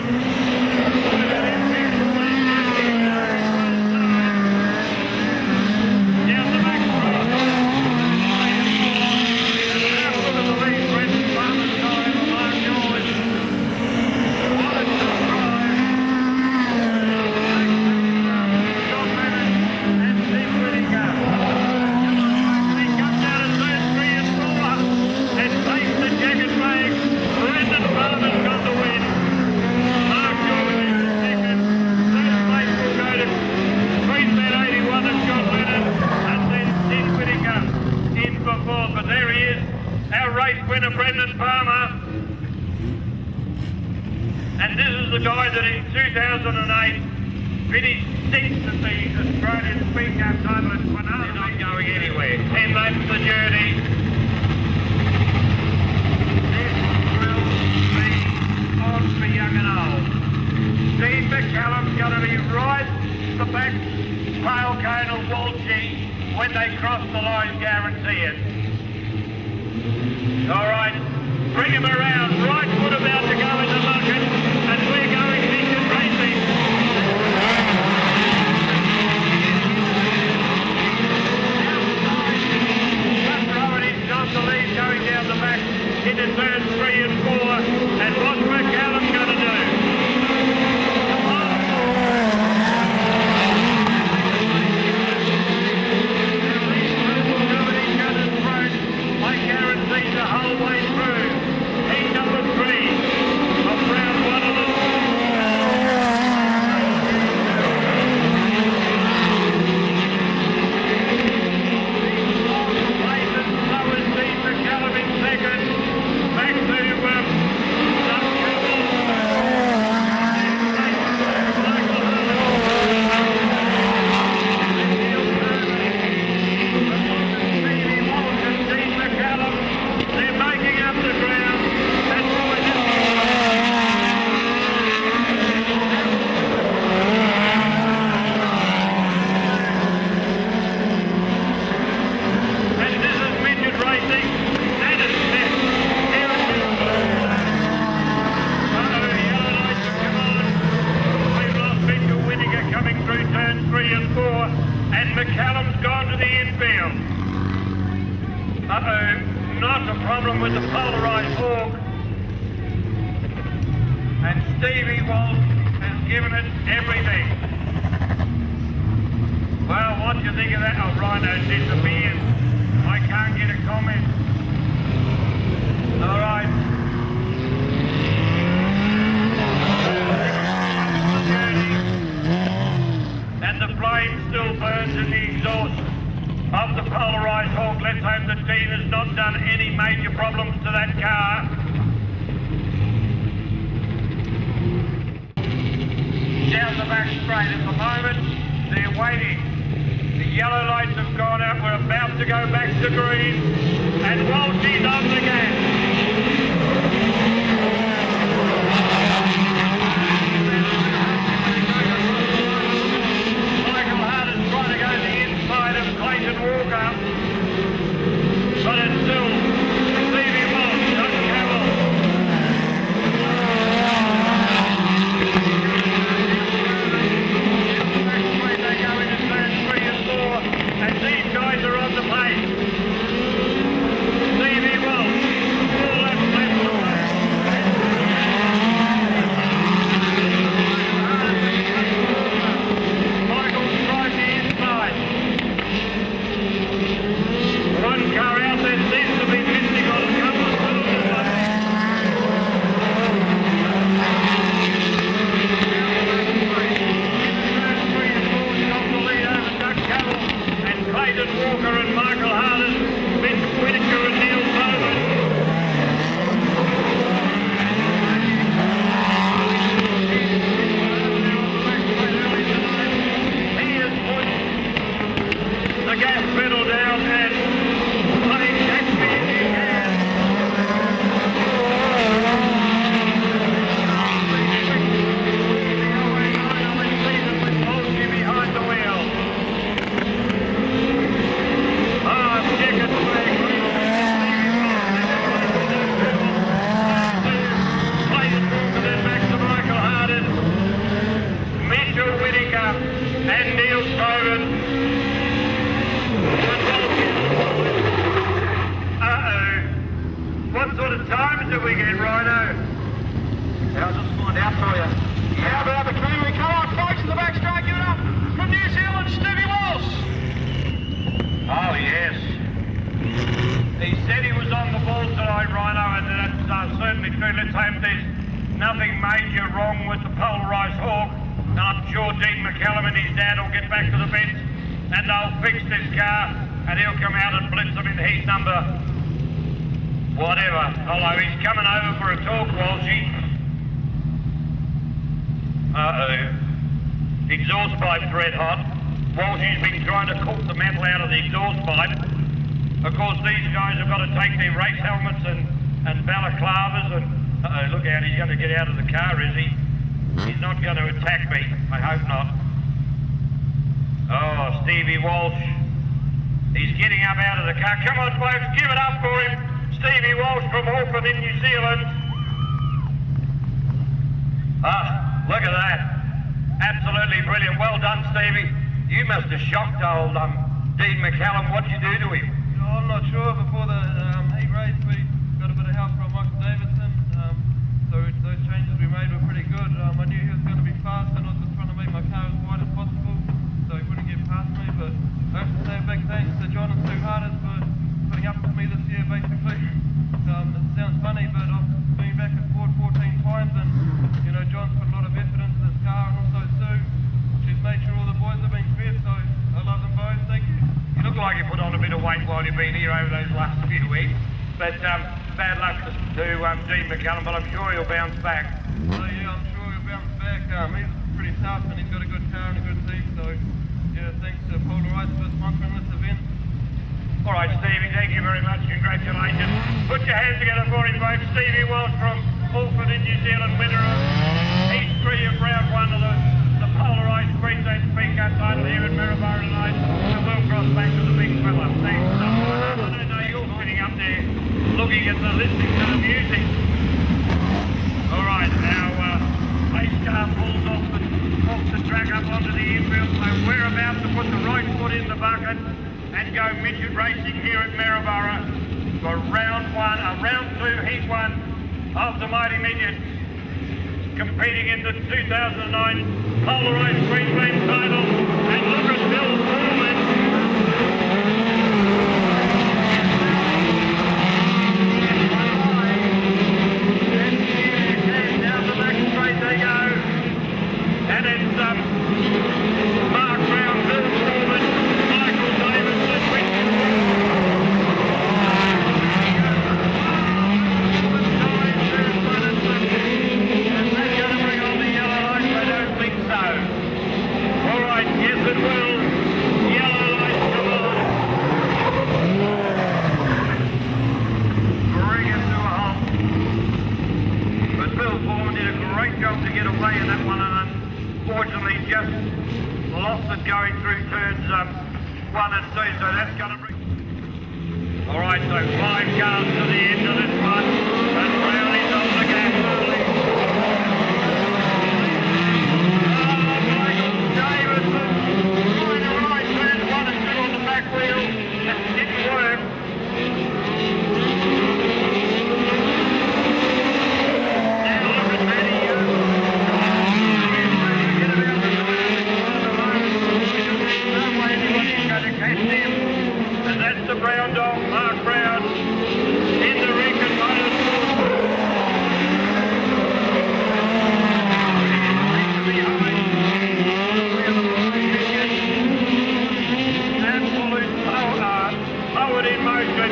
Down the back straight. And have a look at the lead. Brendan Palmer's car over Mark George. What a good drive. John Lennon and Sid Whittaker. He comes out of turn 3 and 4 and takes the jacket bag. Brendan Palmer's got the win. Mark George is the second. Third place will go to Queensland 81 and John Lennon, and then Sid Whittaker in for fourth. But there he is, our race winner, Brendan Palmer. And this is the guy that in 2008 finished 6th at the Australian Speedcar title at Queensland. They're not going anywhere. 10 laps the journey. This will be on for young and old. Dean McCallum's going to be right at the back tail cone of Walshy when they cross the line, guarantee it. All right, bring him around. Right foot about to go in the bucket, and we're going Mission Racing. Left row and he's on the lead going down the back into turn 3 and 4. And what's McCallum going to do? Come on. I guarantee the whole way through. Heat number 3 of round 1 of the so is Dean McCallum in second. Back to problem with the polarised hawk. And Stevie Walsh has given it everything. Well, what do you think of that? Oh, Rhino's disappeared. I can't get a comment. All right. And the flame still burns in the exhaust of the polarised hawk. Let's hope that Dean has not done any major problems to that car. Down the back straight at the moment, they're waiting. The yellow lights have gone out, we're about to go back to green, and Walshy's on the gas. Michael Harden's trying to go to the inside of Clayton Walker, but it's still Stevie Walsh, Doug Campbell. They go into turns 3 and 4, and these guys are on the pace. Stevie Walsh, all left to play. Michael's tried the inside. One car out there seems to be missing on a couple of cylinders. Clayton Walker and Michael Harden, Mitch Whitaker and Neil Bowman. He has put the gas pedal down and playing Gatsby in his hand. With Walshy behind the wheel. And Neil Strogan. Uh-oh. What sort of times did we get, Rhino? I'll just find out for you. How about the Kiwi? Come on, folks, in the back straight, give it up. From New Zealand, Stevie Walsh. Oh, yes. He said he was on the ball tonight, Rhino, and that's certainly true. Let's hope there's nothing major wrong with the polarised hawk. And I'm sure Dean McCallum and his dad will get back to the bench and they'll fix this car and he'll come out and blitz them in heat number whatever. Although he's coming over for a talk, Walshy. Uh-oh. Exhaust pipe's red hot. Walshy's been trying to cook the metal out of the exhaust pipe. Of course, these guys have got to take their race helmets and balaclavas and... Uh-oh, look out, he's going to get out of the car, is he? He's not going to attack me. I hope not. Oh, Stevie Walsh. He's getting up out of the car. Come on, folks, give it up for him. Stevie Walsh from Auckland in New Zealand. Ah, look at that. Absolutely brilliant. Well done, Stevie. You must have shocked old Dean McCallum. What'd you do to him? I'm not sure. Before the heat race, we got a bit of help from Michael Davidson. So those changes we made were pretty good. I knew he was going to be fast and I was just trying to make my car as wide as possible so he wouldn't get past me. But I have to say a big thanks to John and Sue Harders for putting up with me this year, basically. It sounds funny, but I've been back at Ford 14 times and, you know, John's put a lot of effort into this car and also Sue. She's made sure all the boys have been fed, so I love them both. Thank you. You look like you put on a bit of weight while you've been here over those last few weeks. But bad luck to Dean McCallum, but I'm sure he'll bounce back. So yeah, I'm sure he'll bounce back. He's pretty tough and he's got a good car and a good team. So yeah, thanks to Polarised for sponsoring this event. All right, Stevie, thank you very much. Congratulations. Put your hands together for him, folks. Stevie Walsh from Auckland in New Zealand, winner of Heat 3 of round 1 of the Polarised Queensland Speedcar title here at Maryborough tonight. And we'll cross back to the big fella. Thanks. I don't know, you're sitting up there looking at listening to the music. All right, now pace car pulls off the track up onto the infield, so we're about to put the right foot in the bucket and go midget racing here at Maryborough for round two, heat one of the Mighty Midgets, competing in the 2009 Polarised Queensland title. And look at Bill Foreman. And down the back straight they go. And it's Mark Brown, Bill Foreman, Michael Davidson, to get away in that one, and unfortunately just lost it going through turns 1 and 2, so that's going to bring... Alright, so 5 cars to the end of this one, and Brownie's on the gas early. Michael Davidson, trying to right turn 1 and 2 on the back wheel, that didn't work. And that's the Brown dog, Mark Brown, in the ring and absolute powered in motion.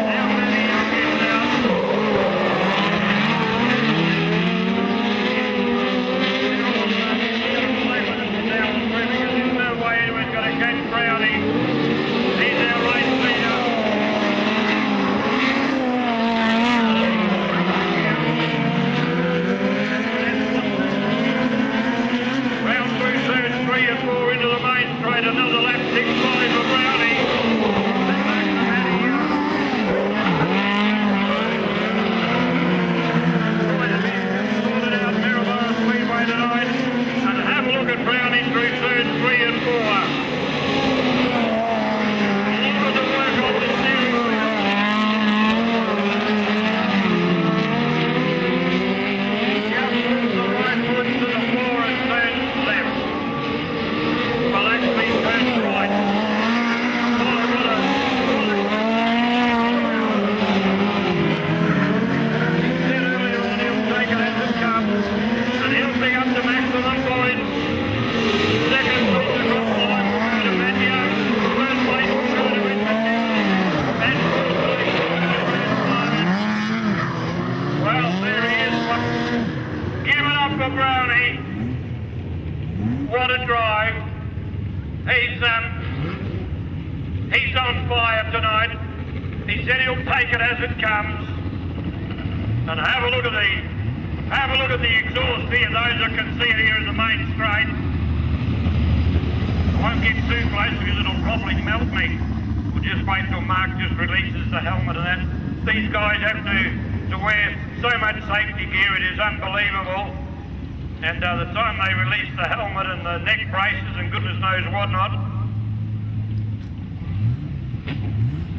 How many are here now? There's no way anyone's going to catch Brownie. He's our race leader. Round through turns 3 and 4 into the main straight. Another lap 6-5 for Brownie. Sorted out Maryborough Speedway tonight. And have a look at Brownie through turns 3 and 4. Look at the work on the steering wheel. Just puts the right foot to the floor and turns left. Well, actually turns right. Said earlier on he'll take it as it comes. And he'll pick up the maximum points. Second place across the line will go to Matthew. Third place will go to Richard. And fourth place will go to Chris Simon. Well, there he is. Give it up for Brownie. What a drive. He's on fire tonight. He said he'll take it as it comes. And have a look at the exhaust here. Those that can see it here in the main straight. I won't get too close because it'll probably melt me. We'll just wait till Mark just releases the helmet and that. These guys have to wear so much safety gear, it is unbelievable. And the time they release the helmet and the neck braces and goodness knows what not.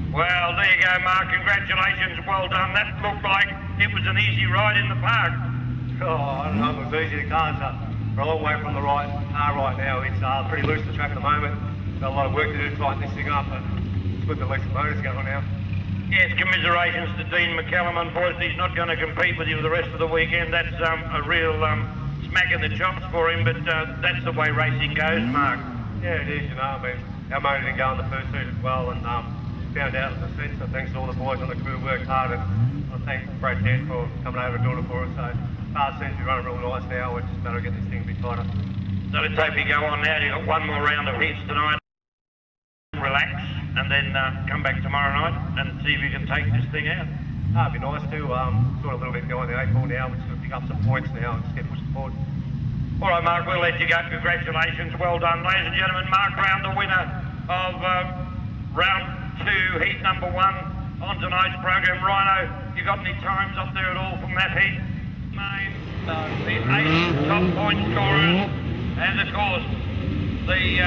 Well, there you go, Mark. Congratulations. Well done. That looked like it was an easy ride in the park. Oh, I don't know if it was easy. The cars are a long way from the car right now. It's pretty loose, the track at the moment. Got a lot of work to do to tighten this thing up, but it's good that at least the motor's going now. Yes, commiserations to Dean McCallum. Unfortunately, he's not going to compete with you the rest of the weekend. That's a real smack in the chops for him, but that's the way racing goes, Mark. Yeah, it is, you know. I mean, our motor didn't go in the first seat as well, and found out in the seat, so thanks to all the boys on the crew who worked hard, and I thank Brad Dent for coming over and doing it for us. So car seems to be running real nice now. It's just a matter of getting this thing a bit tighter. So let's hope you go on now. You've got one more round of hits tonight. Relax, and then come back tomorrow night and see if you can take this thing out. It'd be nice to. Sort of a little bit behind the 8 ball now. We're just going to pick up some points now and just get pushed forward. All right, Mark, we'll let you go. Congratulations. Well done. Ladies and gentlemen, Mark Brown, the winner of round 2, heat number 1 on tonight's program. Rhino, you got any times up there at all from that heat? Main, the 8 top point scorers, and of course the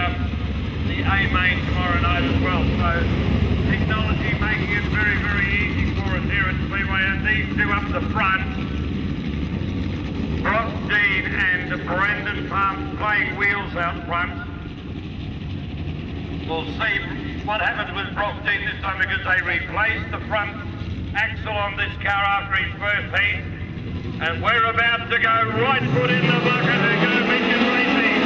A main tomorrow night as well. So technology making it very, very easy for us here at Speedway. And these two up the front, Brock Dean and Brendan Palm playing wheels out front. We'll see what happens with Brock Dean this time because they replaced the front axle on this car after his first heat. And we're about to go right foot in the bucket and go Midget Racing.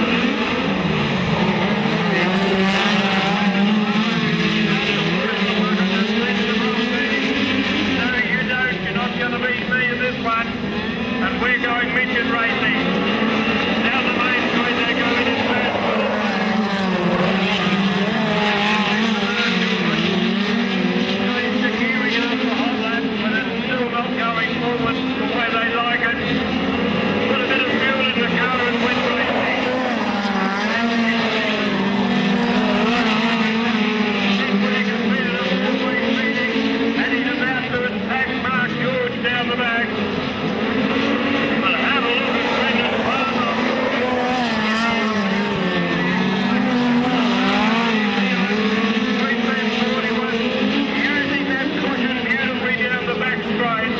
No, you don't. You're not going to beat me in this one. And we're going Midget Racing. Down the main straight, they're going in first. Securing up the whole lap, but it's still not going forward the way they like it. Put a bit of fuel in the car and win racing. And he's about to attack Mark George down the back. But have a look at Brendan Palmer. Queensland 41, using that cushion beautifully down the back straight.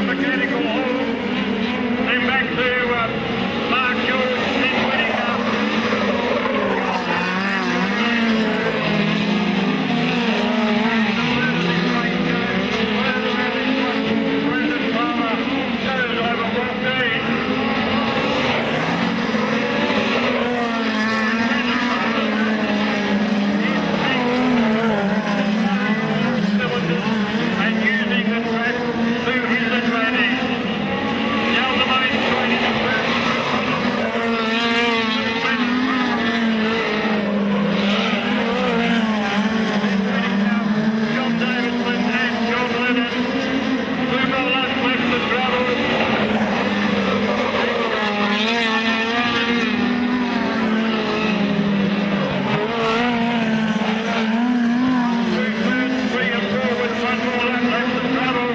Mechanical hole. Then back to Mark George, then winning up. Brendan Palmer goes over Brock Dean. And using the track to his advantage. Down the main straight in the first. John Davidson and John Lennon. Two more laps left to travel. Three and four with one more lap left to travel.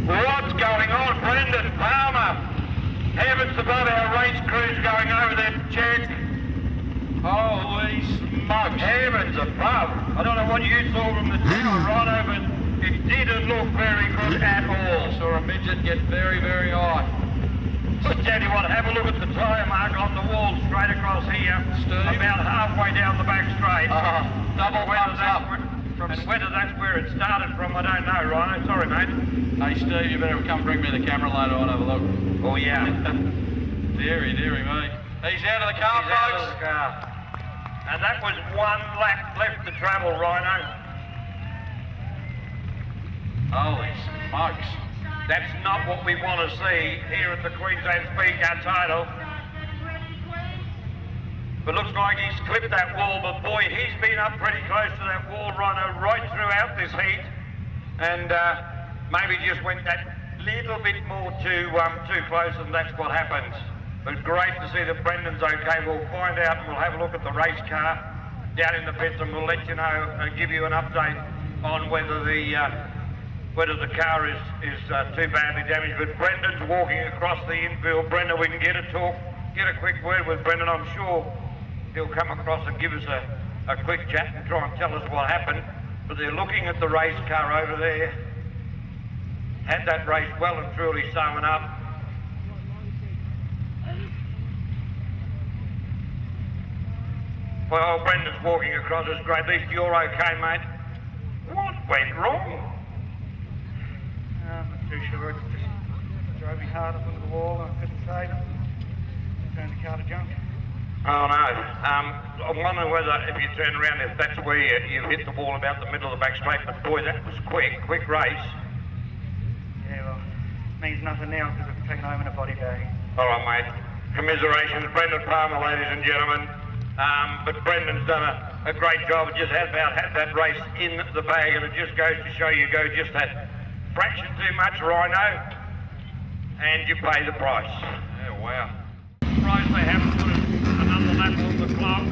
What's going on? Brendan Palmer. Heavens above, our race crew's going over there to check. Holy smokes. Heavens above. I don't know what you saw from the tower right over. It didn't look very good at all. Saw a midget get very, very high. I tell you what, have a look at the tyre mark on the wall straight across here. Steve. About halfway down the back straight. Double thumbs up. And whether that's where it started from, I don't know, Rhino. Sorry, mate. Hey, Steve, you better come bring me the camera later on, have a look. Oh, yeah. Deary, deary me. He's out of the car, He's out of folks. the car. And that was one lap left to travel, Rhino. Holy smokes. That's not what we want to see here at the Queensland Speedcar title. But looks like he's clipped that wall, but boy, he's been up pretty close to that wall, Rhino, right throughout this heat. And maybe just went that little bit more too close, and that's what happens. But great to see that Brendan's okay. We'll find out and we'll have a look at the race car down in the pits, and we'll let you know, give you an update on whether the car is too badly damaged. But Brendan's walking across the infield. Brendan, we can get a quick word with Brendan. I'm sure he'll come across and give us a quick chat and try and tell us what happened. But they're looking at the race car over there. Had that race well and truly sewn up. Well, Brendan's walking across. It's great. At least you're okay, mate. What went wrong? I'm not too sure. It just drove me hard up into the wall and I couldn't save it. Turned the car to junk. Oh no. I'm wondering whether if you turn around, if that's where you hit the wall about the middle of the back straight. But boy, that was quick race. Yeah, well, it means nothing now because I've taken home in a body bag. All right, mate. Commiserations, Brendan Palmer, ladies and gentlemen. But Brendan's done a a great job. It just had that race in the bag, and it just goes to show you go just that fraction too much, Rhino, and you pay the price. Oh, wow. Surprised they haven't put another lap on the clock.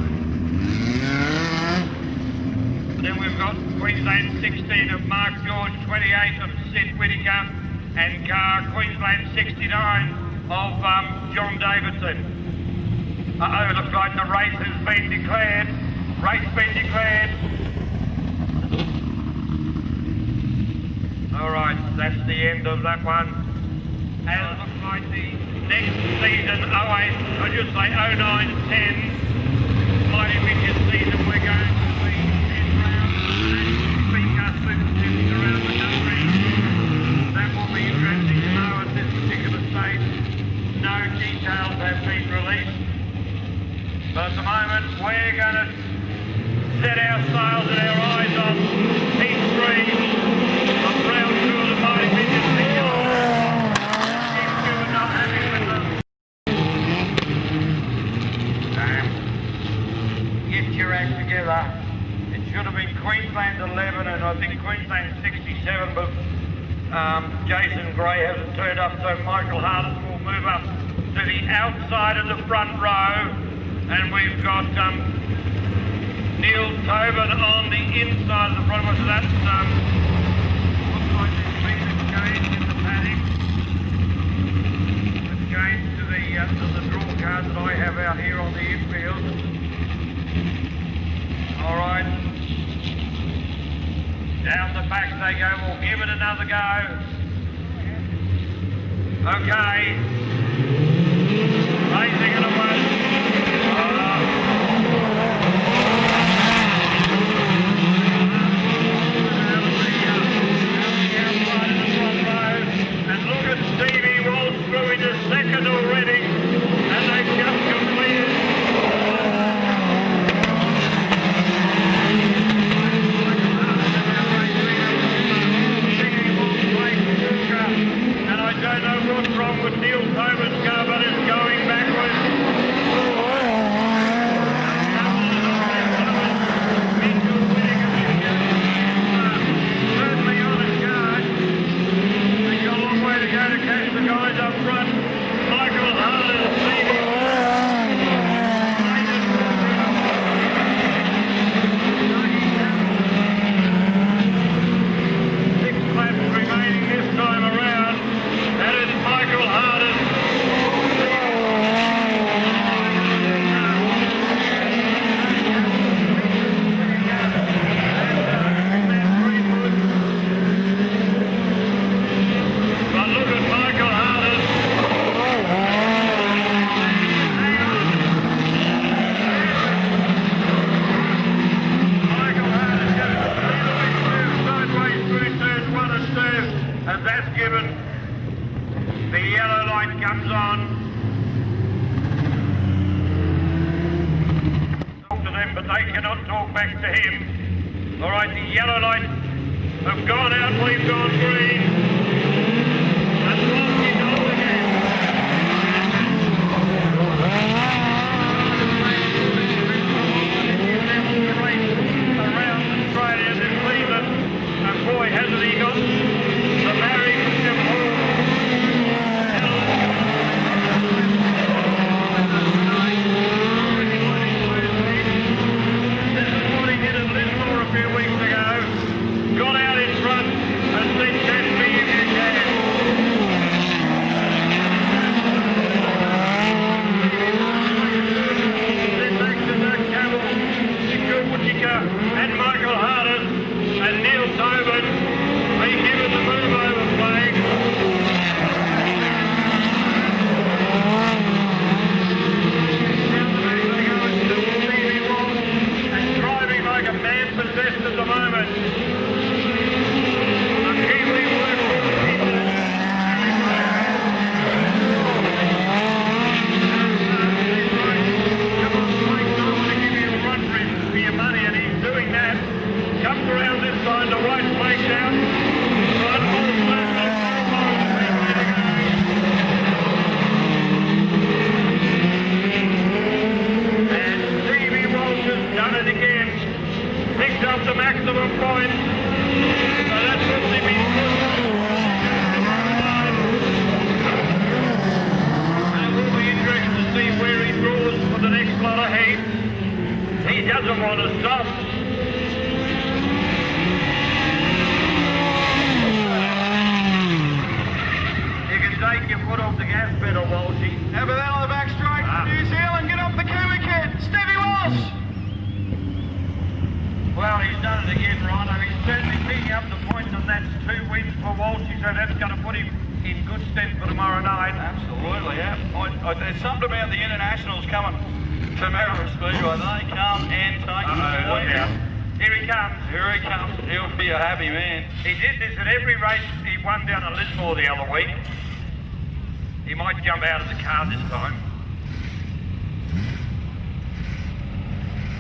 Then we've got Queensland 16 of Mark George, 28 of Sid Whittaker, and Queensland 69 of John Davidson. Looks like the race has been declared. Race been declared. All right, that's the end of that one. And it looks like the next season, 08, I just say 09-10, Mighty Midget season, we're going to be 10 rounds and Speedcar Super Series around the country. That will be interesting to know at this particular stage. No details have been released. But at the moment, we're going to set our sails and our eyes on Heat 3 of round 2 of the Mighty Midget season. Not happy with them. Get your act together. It should have been Queensland 11 and I think Queensland 67, but Jason Gray hasn't turned up, so Michael Hardis will move up to the outside of the front row. And we've got Neil Tobin on the inside of the front row. So that's looks like there's been a change in the paddock. A change to the draw card that I have out here on the infield. All right. Down the back they go. We'll give it another go. Okay. Racing it away. And look at Stevie Walsh through into second already, and they've just completed. And I don't know what's wrong with Neil Tobin's car, but it's going backwards. Certainly on his guard. He's got a long way to go to catch the guys up front. Michael Hardis leading. Six laps remaining this time around. That is Michael Hardis. But look at Michael Hardis. Michael Hardis goes sideways through turns 1 and 2, and that's given. The yellow light comes on. Talk to them, but they cannot talk back to him. All right, the yellow lights have gone out, we've gone green. And Lofty's on again. Around Australia this season, and boy, hasn't he got the marriage of This is what he did at Lismore a few weeks ago. Got out in front and then you take your foot off the gas pedal, Walshy. How about that on the back straight? New Zealand, get up the Kiwi kid. Stevie Walsh. Well, he's done it again, Rhino. He's certainly picking up the points, and that's 2 wins for Walshy, so that's going to put him in good stead for tomorrow night. Absolutely, yeah. There's something about the internationals coming to Maryborough Speedway. They come and take the Look out. Here he comes. Here he comes. He'll be a happy man. He did this at every race he won down at Lismore the other week. He might jump out of the car this time.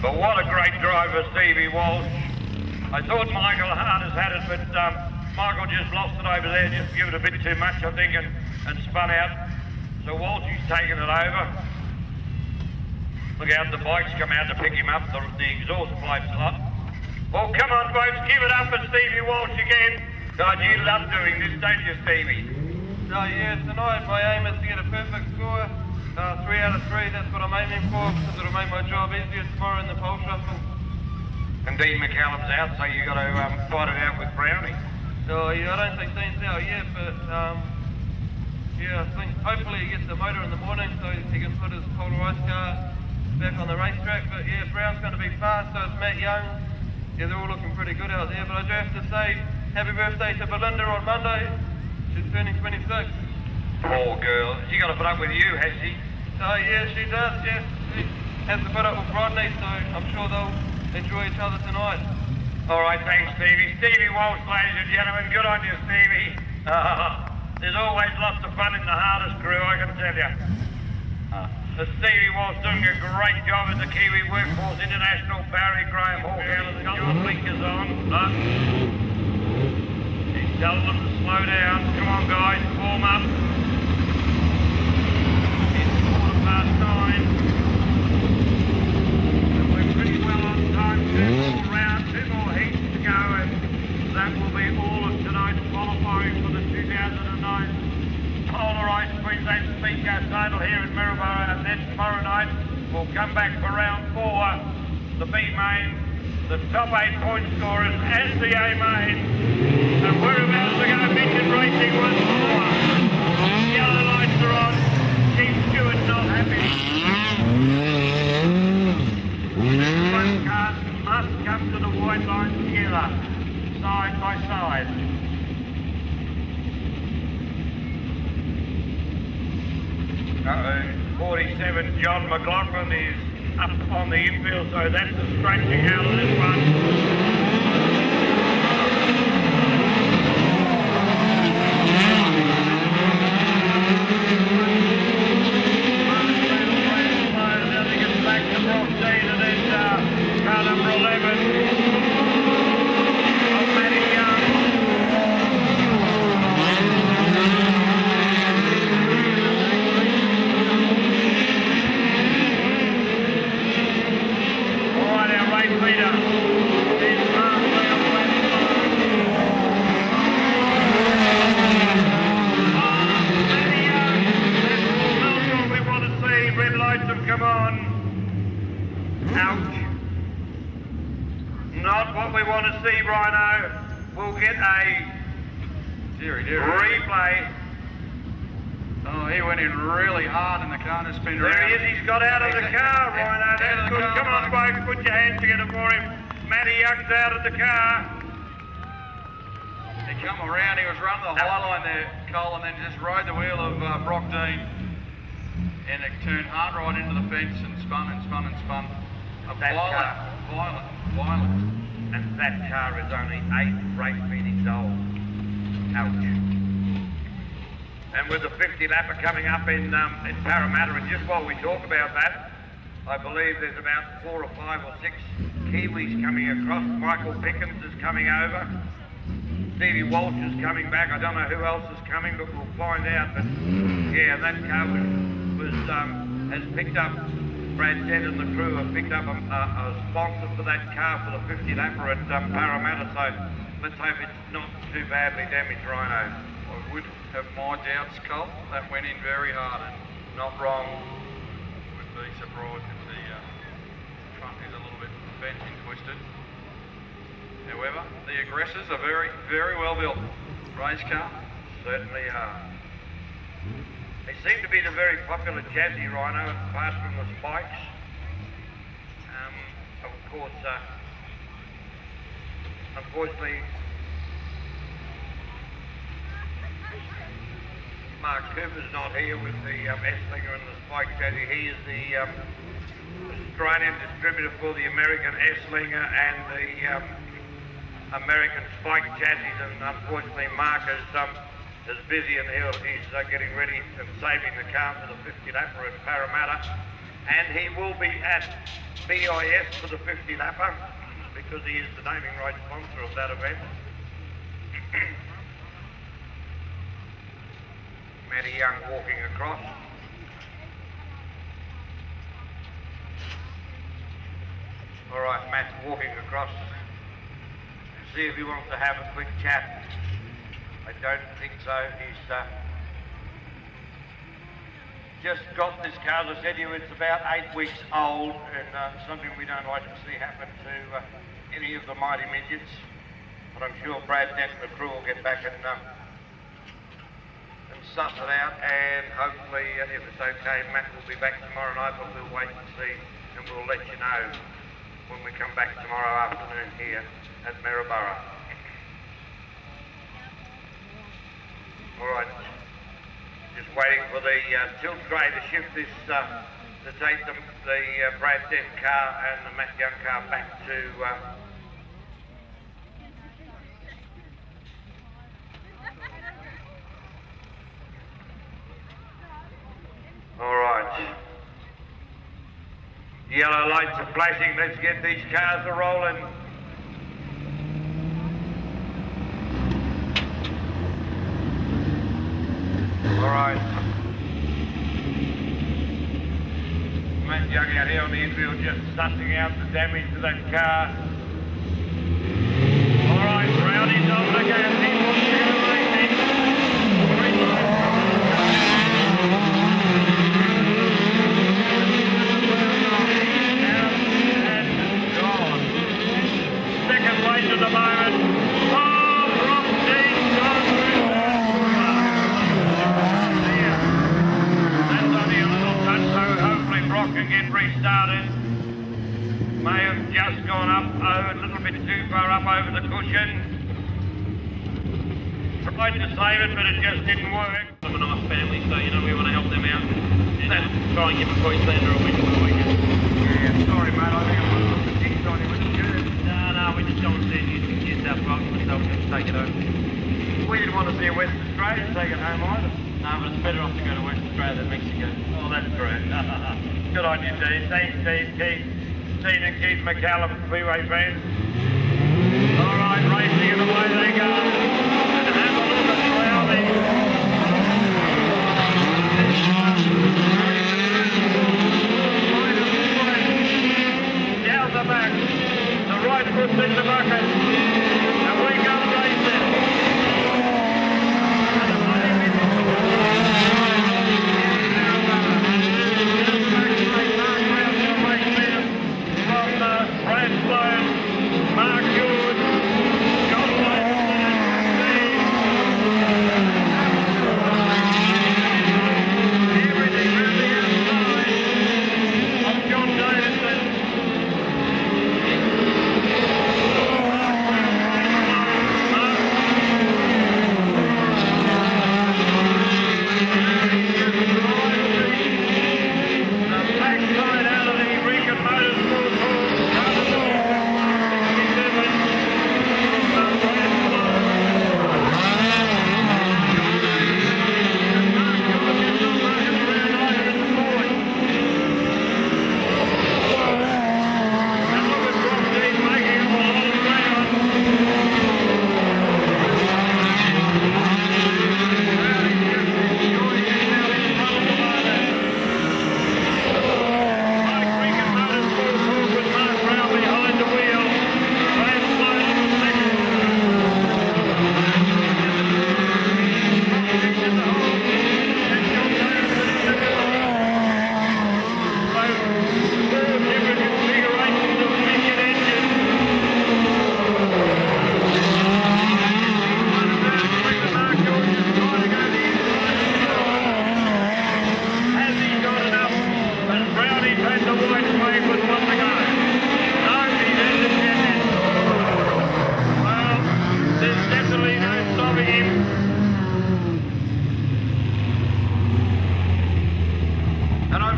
But what a great driver Stevie Walsh. I thought Michael Hart has had it, but Michael just lost it over there, just give it a bit too much, I think, and spun out. So Walshy's taken it over. Look out, the bikes come out to pick him up, the exhaust pipes lot. Well, come on, folks, give it up for Stevie Walsh again. God, you love doing this, don't you, Stevie? Yeah, tonight my aim is to get a perfect score. 3 out of 3, that's what I'm aiming for, because it'll make my job easier tomorrow in the pole shuffle. And Dean McCallum's out, so you got to fight it out with Brownie. So, yeah, I don't think Dean's out yet, but, yeah, I think hopefully he gets the motor in the morning so he can put his polarised car back on the racetrack. But, yeah, Brown's going to be fast, so it's Matt Young. Yeah, they're all looking pretty good out there, but I do have to say happy birthday to Belinda on Monday. She's turning 26. Poor girl. She got to put up with you, has she? Yeah, she does, yeah. She has to put up with Rodney, so I'm sure they'll enjoy each other tonight. All right, thanks, Stevie. Stevie Walsh, ladies and gentlemen. Good on you, Stevie. There's always lots of fun in the hardest crew, I can tell you. Stevie Walsh doing a great job at the Kiwi Workforce International. Barry Graham Hawk out of the John blinkers on. He's telling them to slow down. Come on, guys, form up. It's 9:15. And we're pretty well on time. 2 more rounds, 2 more heats to go, and that will be all of tonight's qualifying for the 2009 Polarised Queensland Speedcar title here at Maryborough, and then tomorrow night we'll come back for round 4, the B main, the top 8 point scorers and the A main, and we're about to go midget racing once more. Yellow lights are on. Chief Stewart's not happy. Both cars must come to the white line together, side by side. 47, John McLaughlin is up on the infield, so that's the scratching out of this one. Car number 11 of Matty Young. Come on. Ouch. Not what we want to see, Rhino. We'll get a replay. Oh, he went in really hard and the car just spun around. There he is. He's got out of the car, Rhino. That's good. Come on, folks. Put your hands together for him. Matty Young's out of the car. He come around. He was running the high line there, Cole, and then just rode the wheel of Brock Dean. And it turned hard right into the fence and spun and spun and spun. Violent. And that car is only 8 race meetings old. Ouch. And with the 50 lapper coming up in Parramatta, and just while we talk about that, I believe there's about 4 or 5 or 6 Kiwis coming across. Michael Pickens is coming over. Stevie Walsh is coming back. I don't know who else is coming, but we'll find out. But yeah, that car has picked up, Brad Dent and the crew have picked up a sponsor for that car for the 50 lapper at Parramatta, so let's hope it's not too badly damaged, Rhino. I would have my doubts, Cole. That went in very hard and not wrong. Would be surprised if the front is a little bit bent and twisted. However, the aggressors are very, very well built. Race car. Certainly are. They seem to be the very popular chassis rhino, apart from the spikes. Of course, unfortunately, Mark Cooper's not here with the S-Slinger and the spike chassis. He is the Australian distributor for the American S-Slinger and the American spike chassis, and unfortunately Mark is busy and he's getting ready and saving the car for the 50 lapper at Parramatta, and he will be at BIS for the 50 lapper because he is the naming rights sponsor of that event. Matty Young walking across. All right, Matt's walking across to see if he wants to have a quick chat. I don't think so. He's just got this car. As I said to you, it's about 8 weeks old, and something we don't like to see happen to any of the mighty midgets. But I'm sure Brad Dent and the crew will get back and suss it out, and hopefully, if it's okay, Matt will be back tomorrow night, but we'll wait and see, and we'll let you know when we come back tomorrow afternoon here at Maryborough. All right, just waiting for the tilt tray to shift this, to take the Brad Dent car and the Matt Young car back to all right. Yellow lights are flashing. Let's get these cars a-rolling. All right. Matt Young out here on the infield just sussing out the damage to that car. All right, Brownie's on the gas. He wants to go racing. Green light. Second place at the moment. Oh, Brock Dean's gone through that. That's only a little touch, so hopefully Brock can get restarted. May have just gone up a little bit too far up over the cushion. Tried to save it, but it just didn't work. I'm a nice family, so we want to help them out and try and give a Queenslander a win for the weekend. Yeah, sorry mate, I think I'm going to put the jinx on you with the good. No, we just don't want to see New South Wales myself and take it home. We didn't want to see West Australia take it home either. No, but it's better off to go to West Australia than Mexico. Oh, that's correct. Good on you, Dean. Thanks, Steve, Keith. Dean and Keith McCallum, Speedway fans. All right, racing and away they go. And have a look at Crowley. Down the back. The right foot's in the bucket. And we go racing. And the money Brad Sloan, Mark Heward, John White,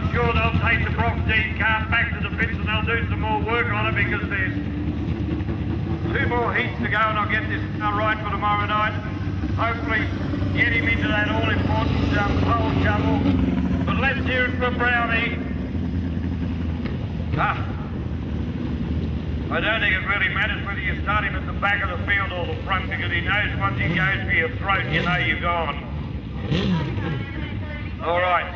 I'm sure they'll take the Brock Dean car back to the pits and they'll do some more work on it because there's 2 more heats to go and I'll get this car right for tomorrow night. Hopefully get him into that all-important pole shovel. But let's hear it from Brownie. I don't think it really matters whether you start him at the back of the field or the front because he knows once he goes for your throat, you know you're gone. All right.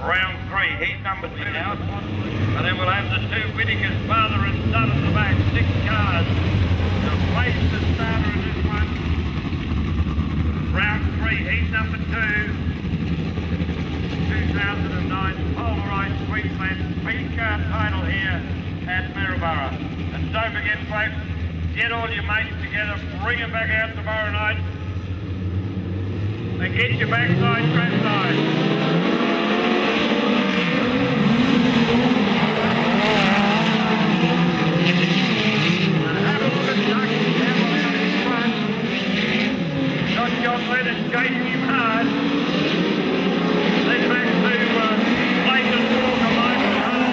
Round 3, heat number 2 now. And then we'll have the 2 Whittakers, father and son at the back, 6 cars. To place the starter in this one. Round 3, heat number 2. 2009 Polarised Queensland Speedcar title here at Maryborough. And don't forget, folks, get all your mates together, bring them back out tomorrow night, and get your backside trackside. And have a look at Doug Campbell out in front. Got John Lennon chasing him hard. Then back to Clayton Walker, Michael Hart.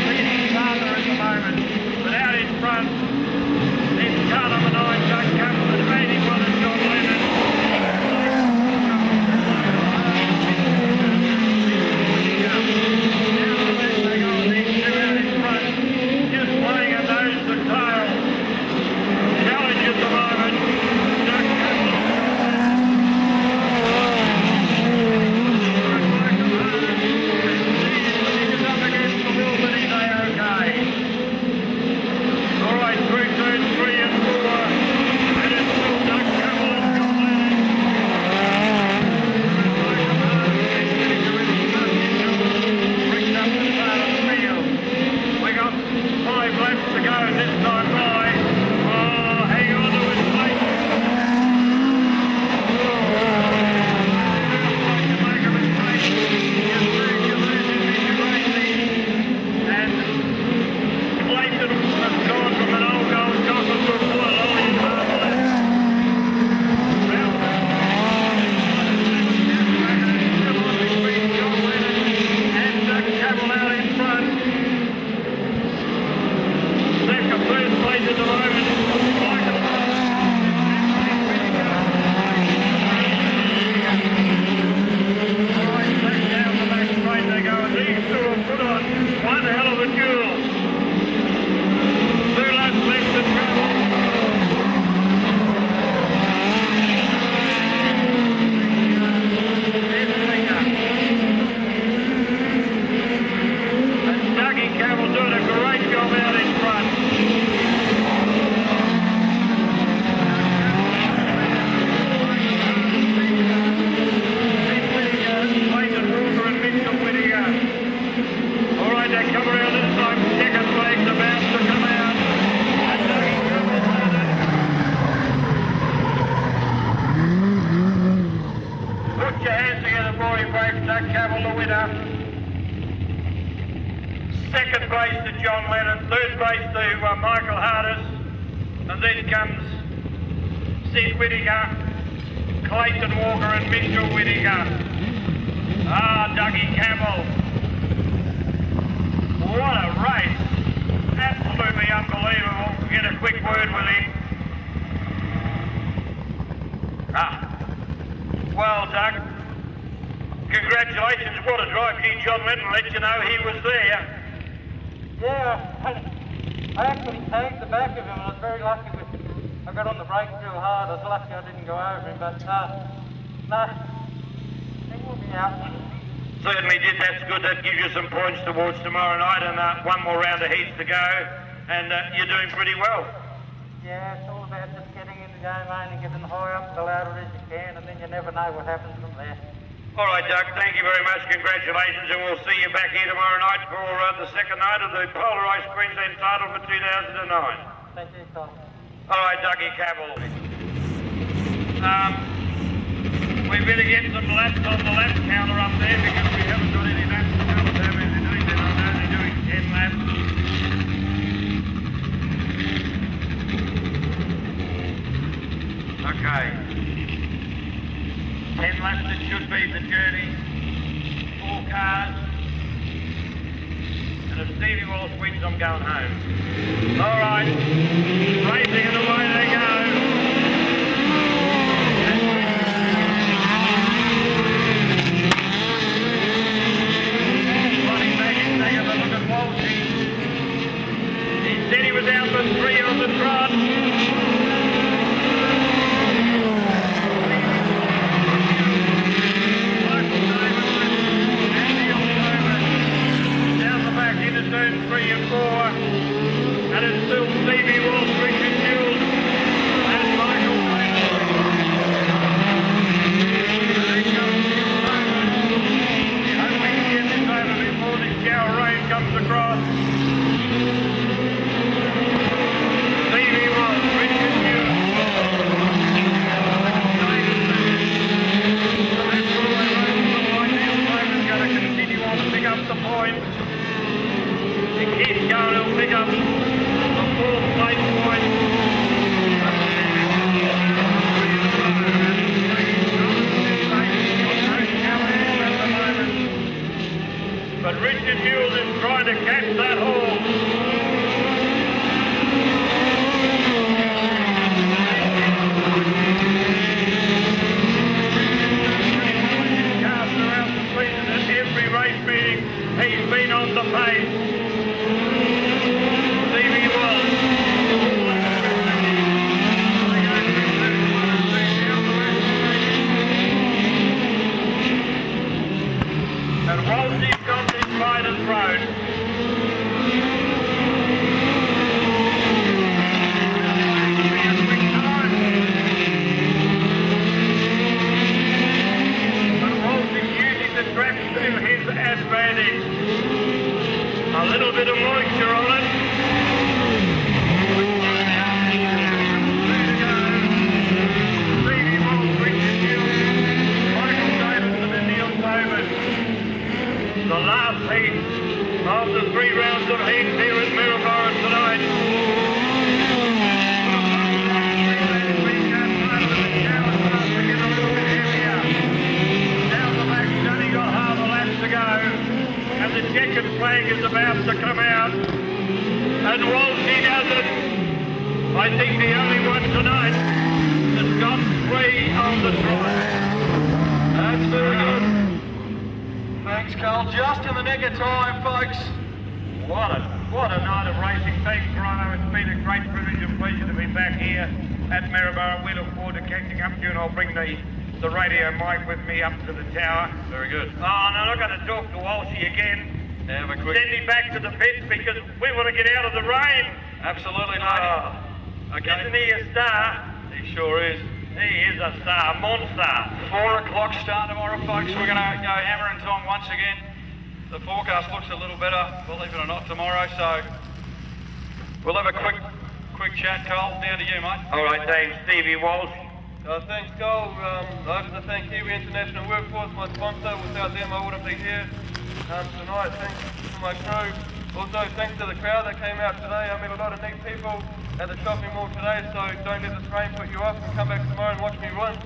Leading father at the moment, but out in front, it's car number 9, Doug Campbell, and 81 and John Lennon. Down the left they go, these 2 out in front, just playing a nose to tail. Challenge at the moment. Doug Campbell. He's up against the wall, but he's okay. All right, through turn 3 and 4. And it's still Doug Campbell and John Lennon. Brings up the start of the field. We got 5 laps to go this time by. Oh, hang on to it, mate. You make a mistake. You lose in your racing. And Clayton has gone from an old gold gossip to a full lolly in marvelous. John Lennon and Doug Campbell out in front. Second, first place at the moment. Michael Hart. All right, back down the back straight they go. And these 2 have put on one hell of a duel. 2 laps left to travel. And Dougie Campbell doing a great job out in front. Clayton Walker and Mitchell Whittier. All right, they come around this time. Second leg's about to come out. And Dougie Campbell's on it. Put your hands together for him, folks. Doug Campbell, the winner. Second place to John Lennon. Third place to Michael Hardis. And then comes Sid Whittaker, Clayton Walker and Mitchell Whittaker. Dougie Campbell. What a race. Absolutely unbelievable. We'll get a quick word with him. Well, Doug, congratulations. What a drive. John Lennon let you know he was there. Yeah, I actually tagged the back of him and I was very lucky with I got on the brakes real hard. I was lucky I didn't go over him, but no, he will be out. Certainly did. That's good. That gives you some points towards tomorrow night and 1 more round of heats to go. And you're doing pretty well. Yeah, it's all about just getting in the game lane and getting high up the louder as you can, and then you never know what happens from there. All right, Doug, thank you very much. Congratulations, and we'll see you back here tomorrow night for the second night of the Polarised Queensland title for 2009. Thank you, Tom. All right, Dougie Campbell. We better get some laps on the lap counter up there because we haven't got any laps to tell us how many they're doing. They're only doing 10 laps. Okay. 10 laps it should be the journey. 4 cars. And if Stevie Walsh wins, I'm going home. All right. Racing and away they go. Bloody Megan, take a look at Walshy. He said he was out for 3 on the trot. Turn 3 and 4, and it's still Stevie Walsh, Richard Hughes, and Michael Taylor. Hope we can get this over before the shower rain comes across. Stevie Walsh, Richard Hughes. Taylor's going to continue on to pick up the points. The kid's going to pick up the 4th place point. But Richard Hughes is trying to catch that horse. Cars around the season at every race meeting he's been on the pace. And Walshy's got this Riders Road. But Walshy's using the track to his advantage. A little bit of moisture on it. Stevie Walsh, Richard Hughes, Michael Davis and Neil Davis. The last heat of the 3 rounds of heats here at Maryborough tonight. Down the back, he's only got half a lap to go, and the checkered flag is about to come out. And Walshy does it. I think the only one tonight that's got 3 on the trot. That's very good. Thanks, Carl. Just in the nick of time, folks. What a night of racing. Thanks, Rhino. It's been a great privilege and pleasure to be back here at Maryborough. We look forward to catching up to you, and I'll bring the radio mic with me up to the tower. Very good. Oh, and I'm not going to talk to Walshy again. Have a quick... Send me back to the pits because we want to get out of the rain. Absolutely, mate. Okay. Isn't he a star? He sure is. He is a star, monster. 4 o'clock start tomorrow, folks. We're going to go hammer and tong once again. The forecast looks a little better, believe it or not, tomorrow. So we'll have a quick chat, Cole. Down to you, mate. All right, thanks, Stevie Walsh. Thanks, Cole. I'd like to thank Kiwi International Workforce, my sponsor. Without them, I wouldn't be here tonight. Thanks to my crew. Also, thanks to the crowd that came out today. I met a lot of neat people at the shopping mall today, so don't let this rain put you off and come back tomorrow and watch me run.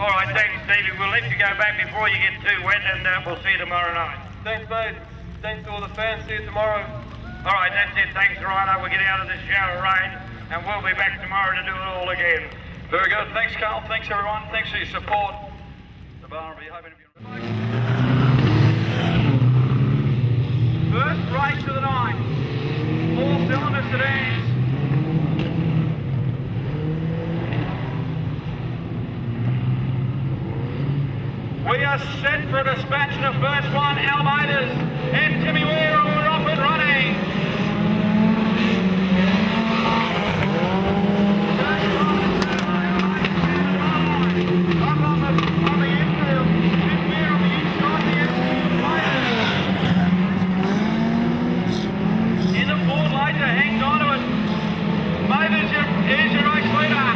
All right, thanks, Stevie. We'll let you go back before you get too wet, and we'll see you tomorrow night. Thanks, mate. Thanks to all the fans. See you tomorrow. All right, that's it. Thanks, Rhino. We'll get out of this shower rain, and we'll be back tomorrow to do it all again. Very good. Thanks, Carl. Thanks, everyone. Thanks for your support. The bar will be hoping to be... First race of the night. 4 Cylinder Sedans. We are set for a dispatch in the first one. Almeidas and Timmy Weir are off and running. Up on the infield. Timmy Weir on the inside, the Almeidas. In the Ford later, hangs on to it. Mavis is your race leader.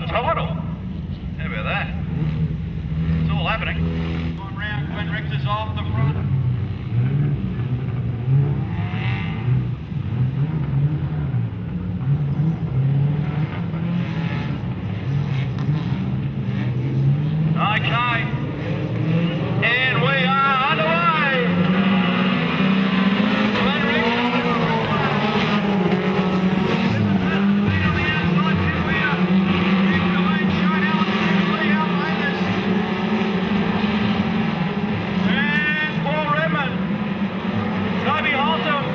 title. How about that? It's all happening. One round, Glenn Richter's off the front. Okay. And we are underway. Glenn Richter. And Paul Redmond. Toby Haltom.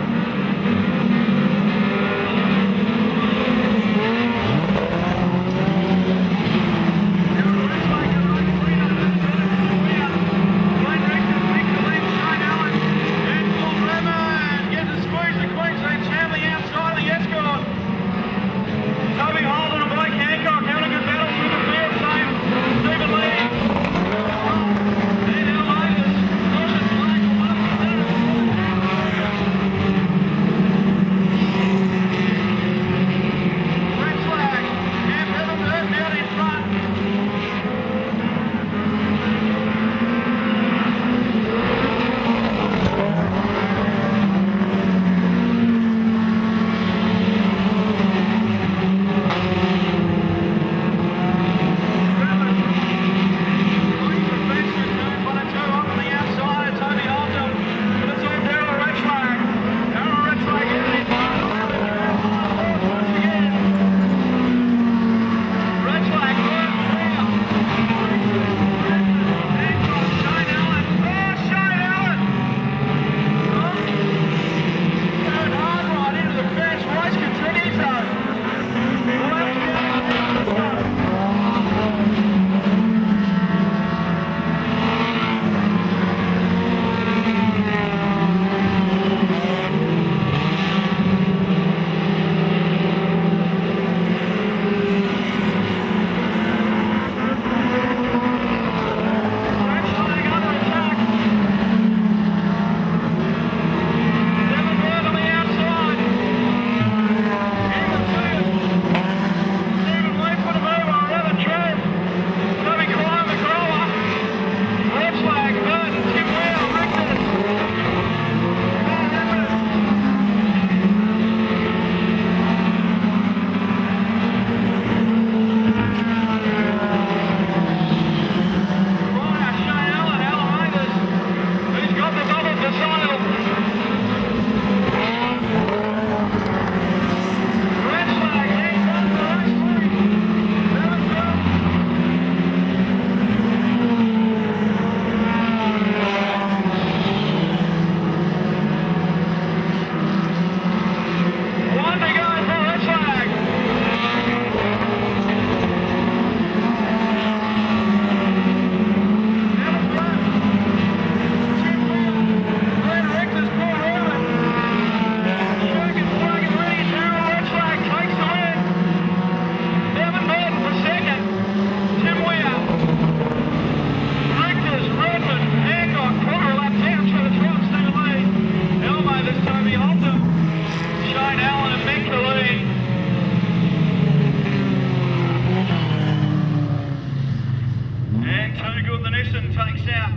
Takes out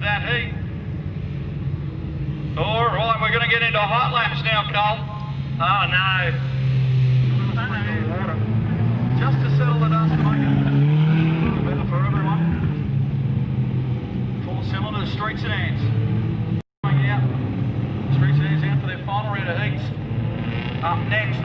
that heat. All right, we're going to get into hot laps now, Cole. Oh no. Water. Just to settle the dust, make it a little better for everyone. 4-cylinder street sedans. Going out. Street sedans out for their final round of heats. Up next.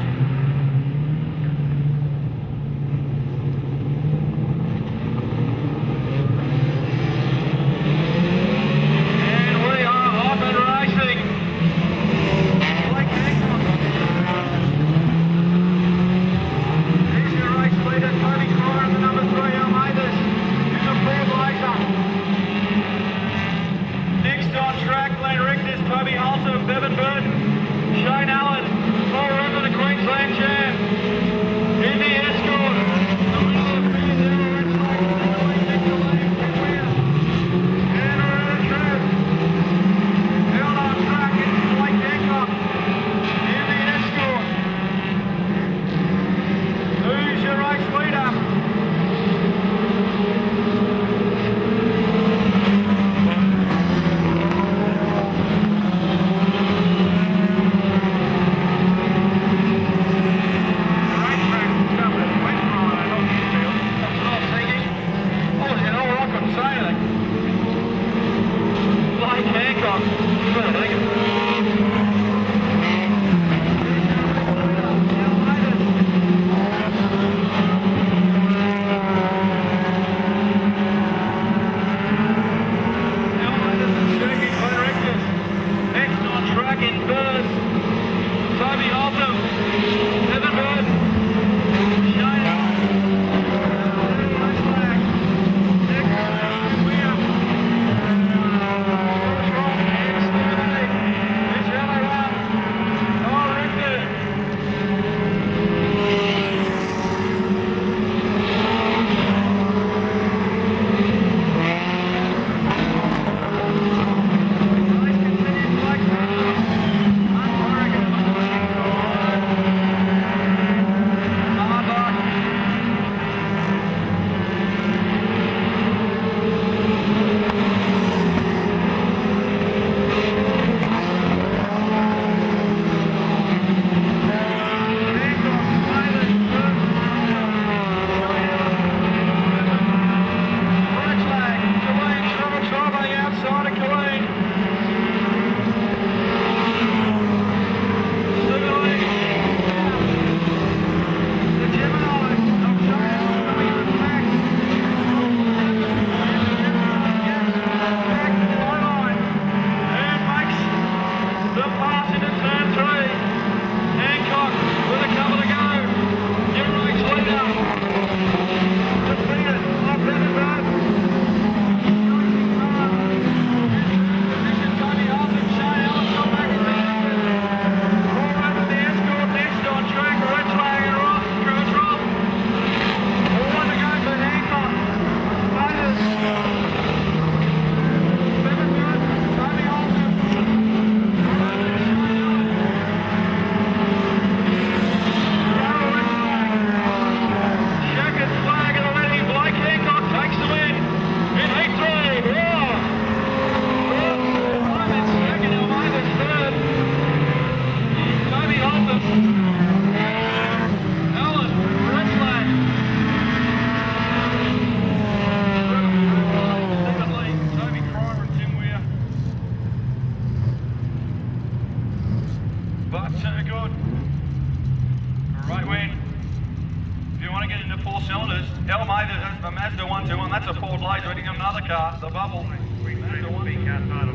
El Mathers has the Mazda 121. That's a Ford Laser. We're getting another car, the Bubble. Queensland Speedcar title.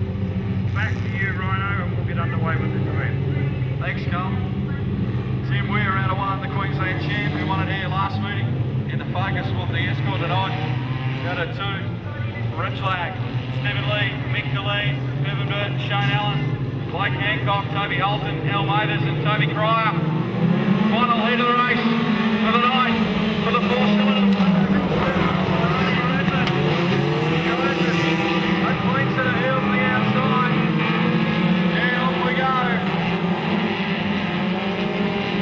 Back to you, Rhino, and we'll get underway with this event. Thanks, Carl. Tim Weir out of one, the Queensland champ. We won it here last meeting in the focus of the escort tonight. Out of two, Rich Lag, Stephen Lee, Mick Deline, Bevan Burton, Shane Allen, Blake Hancock, Toby Holton, El Mathers and Toby Cryer. Final heat of the race for the night for the four-cylinder. Points at a hill on the outside. And off we go.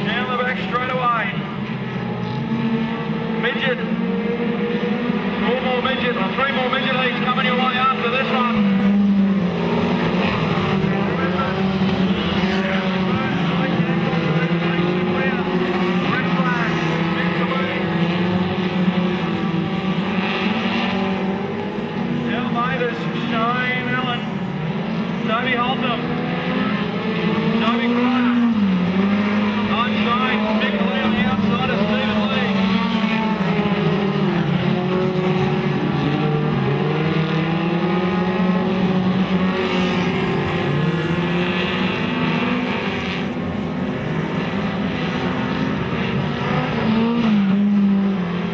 Down the back straight away. Midget. Four more midget, or three more midget leads coming your way after this one. Shane Allen, Toby Holtham, Toby Cryer, on Shane, Mick Lee on the outside of Stephen Lee.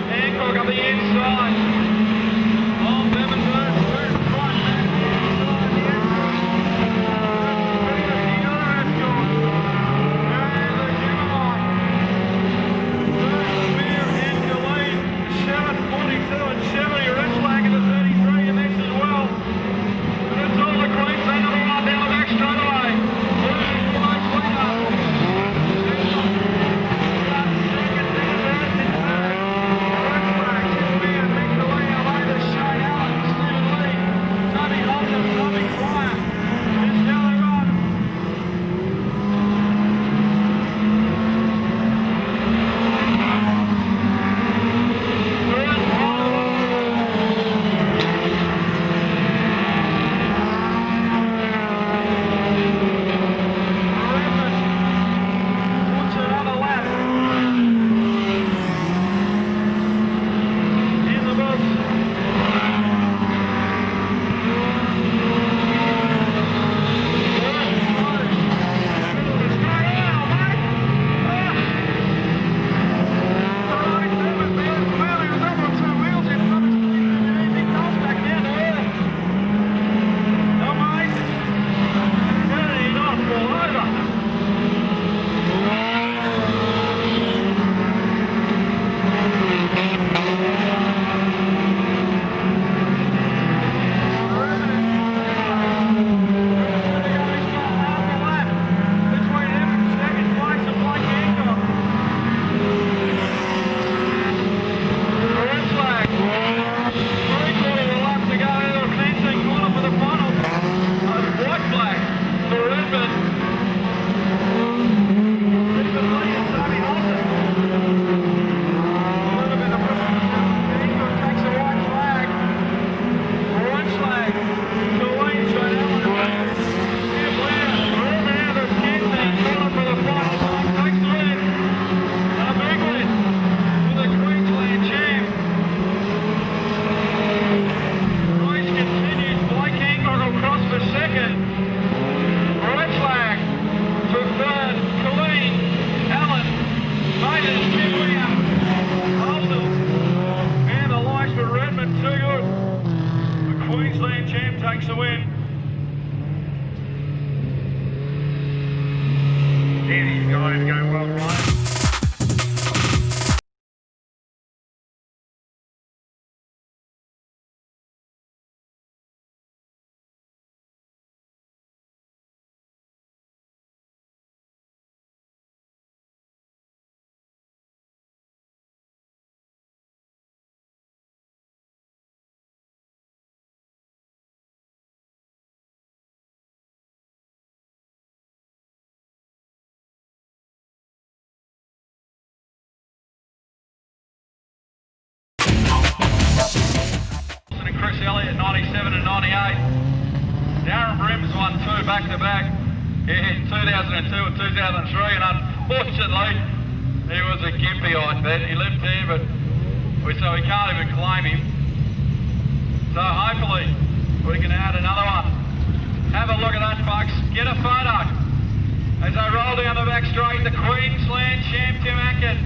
Hancock on the inside. Oh, Bevan Burns. Queensland champ takes the win. There you go, it's going well, Ryan. And Chris Elliott, 97 and 98. Darren Brims won two back-to-back in 2002 and 2003, and unfortunately he was a gimpy, I bet. He lived here, but So we can't even claim him. So hopefully we can add another one. Have a look at that, folks. Get a photo. As they roll down the back straight, the Queensland champ Tim Atkin.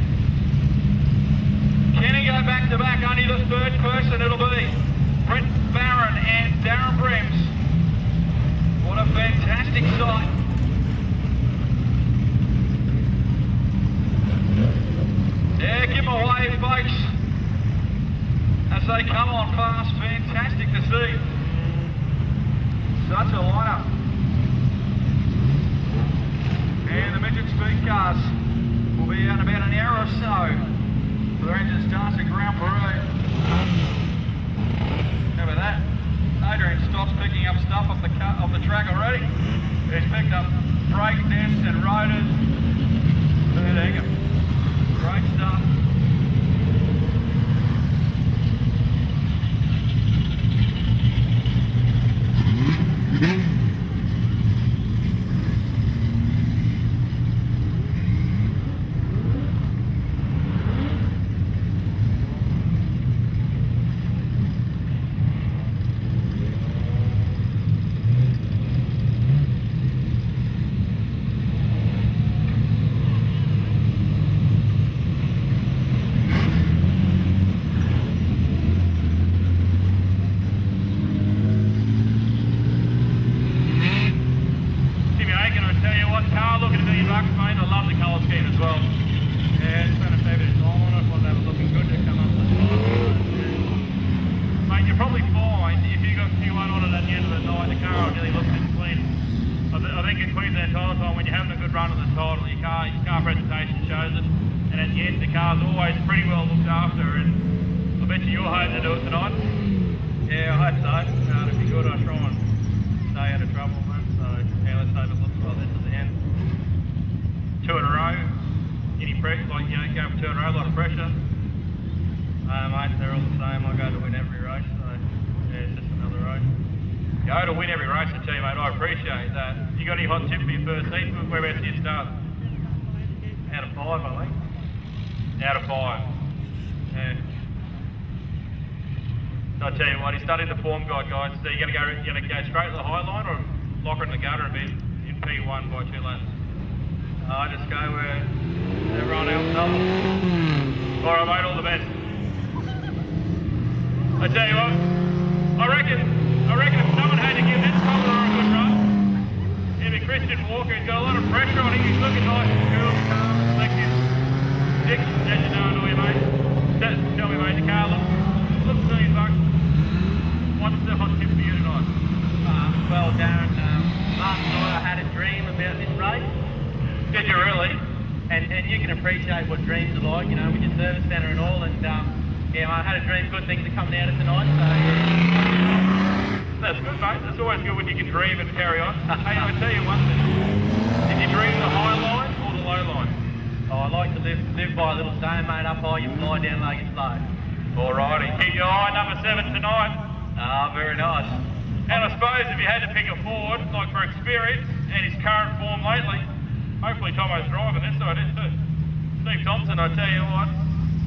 Can he go back to back? Only the third person it'll be. Brent Barron and Darren Brims. What a fantastic sight. Yeah, give them a wave, folks. As they come on fast, fantastic to see. Such a lineup. And the midget speedcars will be out in about an hour or so for their engine starts at Grand Parade. How about that? Adrian stops picking up stuff off the track already. He's picked up brake discs and rotors. There you go. Great stuff. Study the form guide, guys. So you're gonna go straight to the high line or lock her in the gutter and be in P1 by 2 laps? I just go where everyone else does. All right, mate. All the best. I tell you what, I reckon if someone had to give this Commodore a good run, it'd be Christian Walker. He's got a lot of pressure on him. He's looking nice and cool, calm, reflective. Dick, as you know, annoy you, mate. Tell me, mate, the car looks $1 million. What's the hot tip for you tonight? Well, Darren, last night I had a dream about this race. Did you really? And you can appreciate what dreams are like, you know, with your service centre and all. And yeah, I had a dream good things are coming out of tonight. So yeah. That's good, mate. That's always good when you can dream and carry on. Hey, I'll tell you one thing. Did you dream the high line or the low line? Oh, I like to live by a little saying, mate. Up high, you fly, down low, you slow. Alrighty. Keep your eye on number 7 tonight. Very nice. And I suppose if you had to pick a forward, like for experience and his current form lately, hopefully Tomo's driving this side is too. Steve Thompson, I tell you what,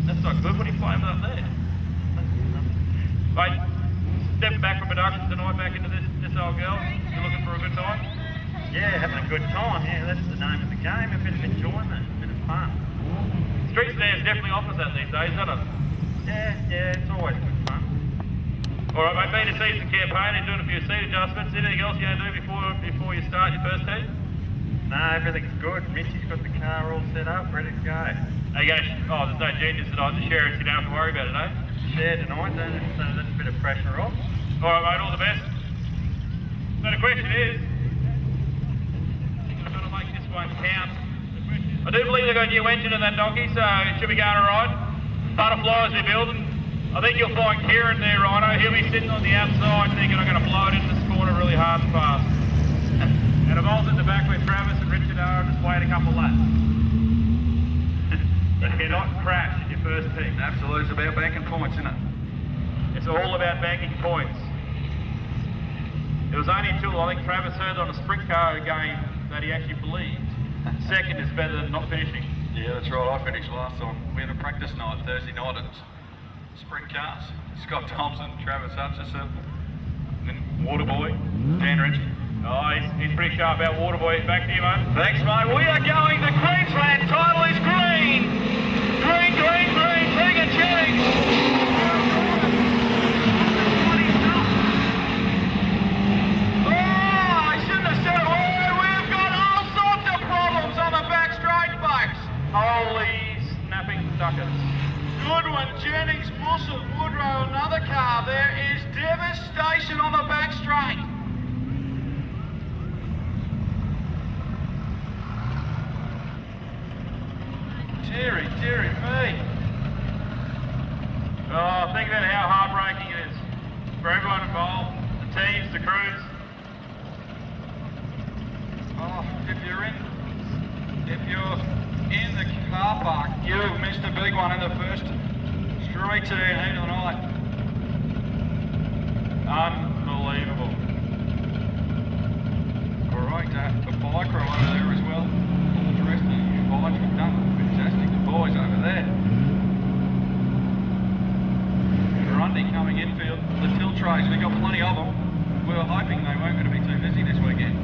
that's not good when he flames up there. Mate, stepping back from production tonight, back into this old girl. You looking for a good time? Yeah, having a good time. Yeah, that's the name of the game. A bit of enjoyment, a bit of fun. Street stands definitely offers that these days, doesn't it? Yeah, it's always good fun. All right, mate, been a season campaign and doing a few seat adjustments. Anything else you going to do before you start your first heat? No, everything's good. Mitchie's got the car all set up, ready to go. Are you going to, there's no genius tonight. The sheriff, you don't have to worry about it, eh? Share tonight, don't it? So that's a bit of pressure off. All right, mate, all the best. So the question is, I'm going to make this one count. I do believe they've got a new engine in that donkey, so it should be going all right. Butterflies they're building. I think you'll find Kieran there, Rhino. He'll be sitting on the outside thinking I'm going to blow it into this corner really hard and fast. And Evolve's in the back where Travis and Richard are and just wait a couple laps. You cannot crash in your first heat. Absolutely, it's about banking points, isn't it? It's all about banking points. It was only until I think Travis heard on a sprint car game that he actually believed second is better than not finishing. Yeah, that's right. I finished last time. We had a practice night Thursday night at sprint cars. Scott Thompson, Travis Hutchison, and Waterboy, Dan Ritchie. Oh, he's pretty sharp about Waterboy. Back to you, mate. Thanks, mate. We are going. The Queensland title is green. Green, green, green. Tegan Jennings. Oh, I shouldn't have said a word. We've got all sorts of problems on the back straight, folks. Holy snapping duckers. Good one, Jennings, Mossad, Woodrow, another car. There is devastation on the back straight. Deary me. Oh, think about how heartbreaking it is for everyone involved, the teams, the crews. Oh, if you're in the car park, you've missed a big one in the first straight to the heat of the night. Unbelievable. Great to bike crew over there as well. All the rest of the bikes have done fantastic. The boys over there. Grundy coming infield. The tilt trays, we got plenty of them. We were hoping they weren't going to be too busy this weekend.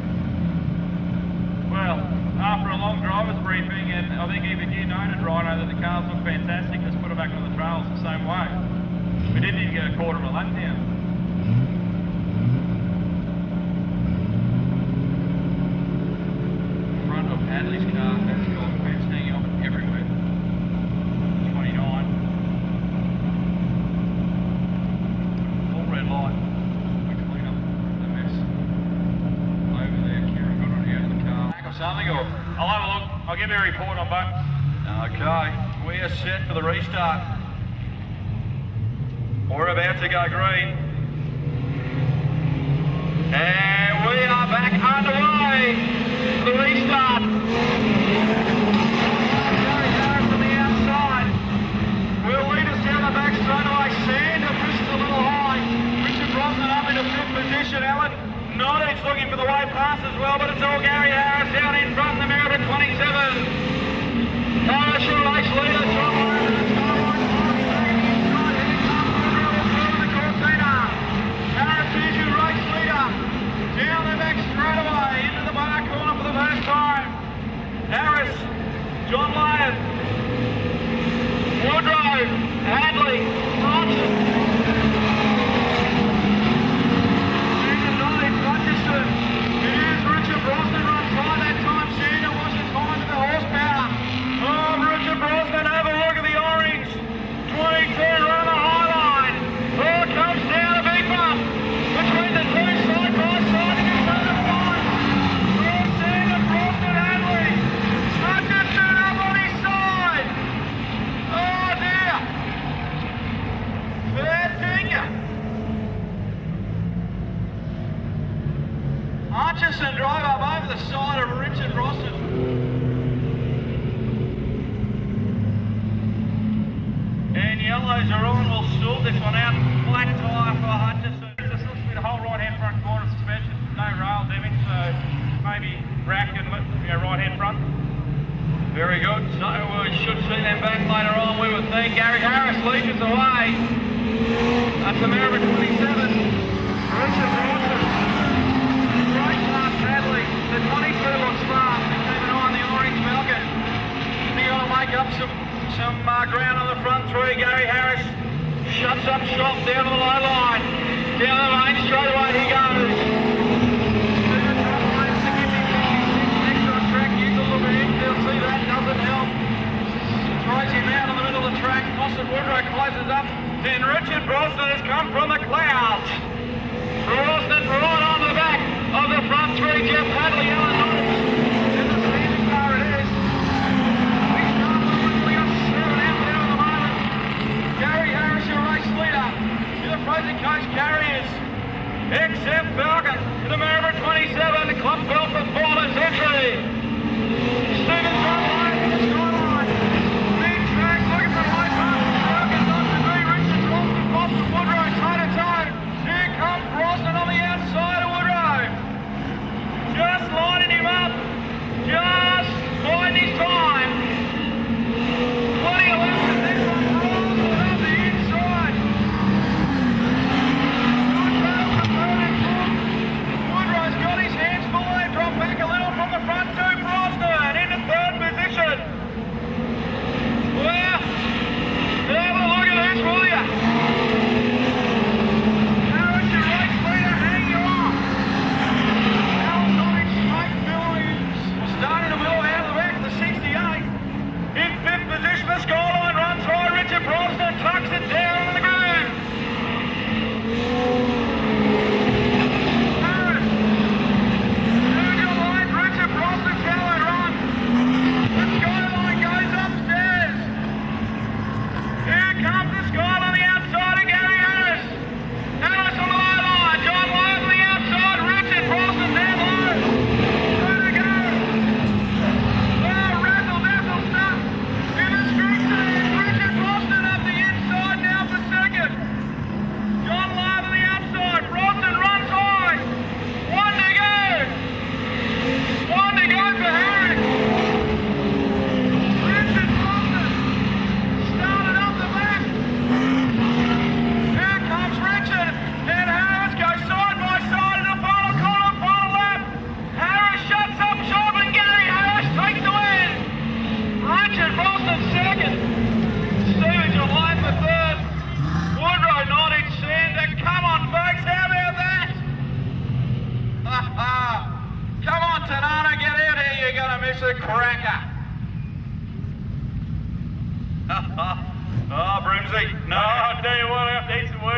Well, after a long driver's briefing, and I think even you noted, Rhino, that the cars look fantastic, let's put them back on the trails the same way. We didn't even get a quarter of a lap down. Front of Hadley's car has got fence hanging off it everywhere. 29. Full red light. We clean up the mess over there. Kieran got on out of the car. Back or something, or? I'll have a look. I'll give you a report on both. Okay, we are set for the restart. We're about to go green. And we are back underway for the restart. Gary Harris on the outside will lead us down the back straight away. Sander pushes a little high. Richard Brosnan up into fifth position. Alan Nottage looking for the way past as well, but it's all Gary Harris down in front in the mirror to 27. Irish race leader, John Lyon, the skyline. Here comes Woodrow through the Cortina. Harris is your race leader. Down the back straightaway into the bar corner for the first time. Harris, John Lyon, Woodrow, Hadley, Thompson. Sedan Nottage, Hutchison. It is Richard Brosnan runs high that time. Sedan wasn't time to the horsepower. Oh, Richard Brosnan, have a look at the orange. 22 around the high line. Oh, comes down a big bump between the two side by side and it's over the line. Oh, Sedan, Brosnan, Hadley. Hutchison up on his side. Oh, dear. Fair finger. Hutchison drove up over the side of Richard Brosnan. And yellows are on, we'll sort this one out. Black tyre for Hutchison. This looks to be the whole right-hand front corner suspension. No rail damage, so maybe rack and right-hand front. Very good. So we should see them back later on, we would think. Gary Harris leads us away. That's the Maryborough 27. Richard Brosnan. Right past Hadley. The 22 looks fast. Keep an eye on the orange Falcon. He's going to make up some ground on the front three. Gary Harris shuts up shop down to the low line. Down the lane straight away he goes. Next on track, use a little bit infield. See that doesn't help. Throws him out in the middle of the track. Mossad Woodrow closes up. Then Richard Brosnan has come from the clouds. Brosnan right on the back of the front three. Jeff Hadley, Alan Nottage. There's a speeding car it is. Gary Harris, your race leader. To the present coach carriers. XF Falcon to the Maryborough 27. The club belt for Ballers entry. Stephen John Lyon to the skyline. Big track looking for high pass. Falcon not to be. Richard Brosnan, Woodrow toe to toe. Here comes Brosnan on the outside.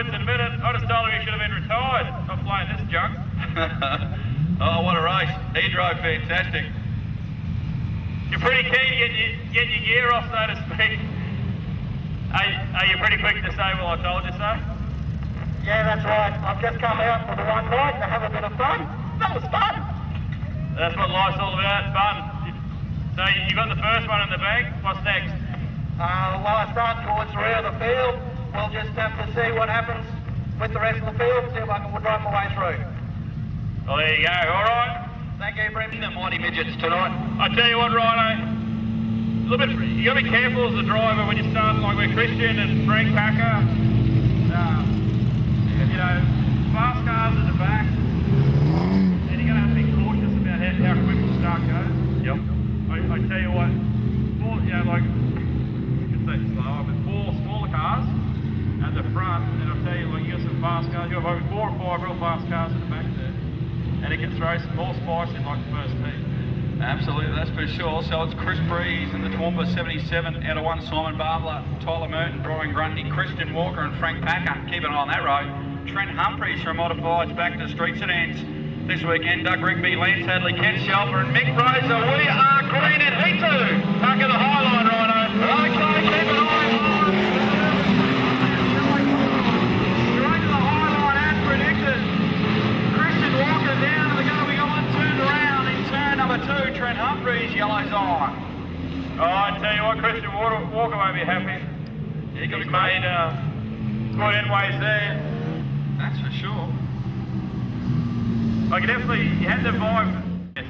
words in a minute. I just told him he should have been retired, not playing this junk. Oh, what a race. He drove fantastic. You're pretty keen to get your gear off, so to speak. Are you pretty quick to say, well, I told you so? Yeah, that's right. I've just come out for the one night to have a bit of fun. That was fun. That's what life's all about, fun. So you got the first one in the bag. What's next? Well, I start towards the rear of the field. We'll just have to see what happens with the rest of the field, see if I can drive my way through. Well, there you go. All right. Thank you, Brendan. The mighty midgets tonight. I tell you what, Rhino, a little bit, you got to be careful as a driver when you start like with Christian and Frank Packer. You know, fast cars at the back, and you're going to have to be cautious about how quick the start goes. Yep. I tell you what, like, I should say slower, but 4 smaller cars at the front, and I'll tell you, like, you got some fast cars, you got over 4 or 5 real fast cars at the back there, and it can throw some more spice in like the first heat. Absolutely, that's for sure. So it's Chris Breeze in the Toowoomba 77 out of 1, Simon Barbler, Tyler Merton, Brian Grundy, Christian Walker and Frank Packer. Keep an eye on that road. Trent Humphreys from Modifieds back to Street Sedans. This weekend, Doug Rigby, Lance Hadley, Ken Shelfer and Mick Rosa. We are green in heat 2. Tuck in the high line, Rhino. Okay, keep an eye on. Straight to the high line as predicted. Christian Walker down and they're going to be on, turned around in turn number 2. Trent Humphreys, yellows on. Oh, I tell you what, Christian Walker won't be happy. He's made good inways there. That's for sure. I can definitely, you had the vibe. Yes.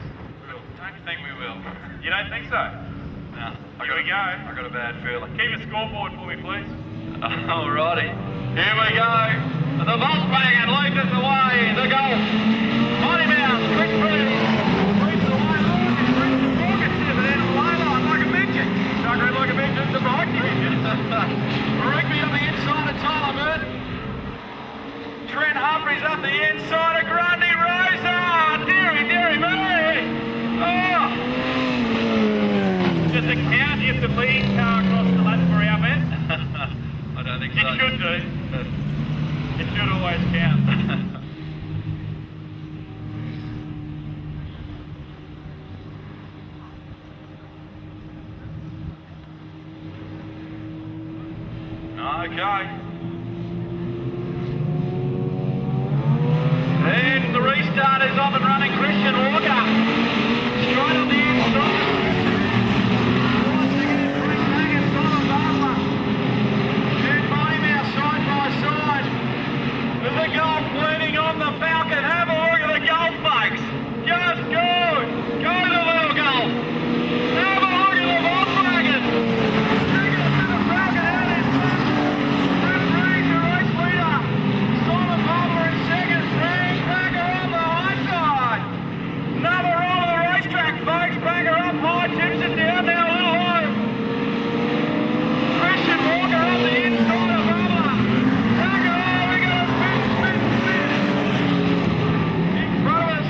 Don't think we will. You don't think so? No. Here we go. I got a bad feeling. Keep a scoreboard for me, please. Alrighty. Here we go. The Volkswagen leads us away. The Golf. Mighty Mouse, Chris Breeze. Leads the way. Look, it's Christian Walker stepping in on the line like a midget. Tucker like a midget, the bike midget. Rigby on the inside of Tyler Merton. Trent Humphreys up the inside of Grundy Rosa. Deary me. Oh. Does it count if the lead car across the lap for our bet? I don't think so. It should do. It should always count. Okay. And the restart is off and running. Christian Walker straight on the inside. Once again, Frank Packer, Simon Barbler. And Mighty Mouse side by side. There's a Golf leaning on the Falcon. Have a look at the Golf, folks. Just good. Go to the little Golf. Have a look at the Volkswagen. Take it to the Falcon out in front. Chris Breeze, your race leader. Simon Barbler in second. Frank Packer on the high side. Another roll of the racetrack, folks. Packer up high, Timpson down now a little low. Christian Walker up the inside of Barbler. Packer, oh, we got a spin. In front of us.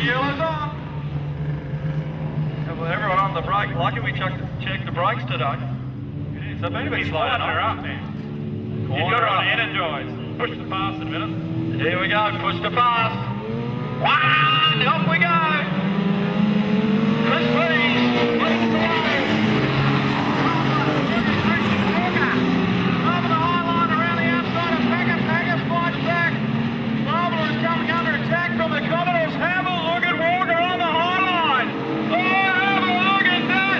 Yellow's on. Well, everyone on the brake. Lucky we checked the brakes today. So been a bit slow Her up, man. You've got her on energise. Push the pass in a minute. Here we go, push to pass. One, off we go. Chris Breeze leads the way. Christian Walker over the high line around the outside of Packer. Packer fights back. Barbler is coming under attack from the Commodores. Have a look at Walker on the high line. Oh, have a look at that.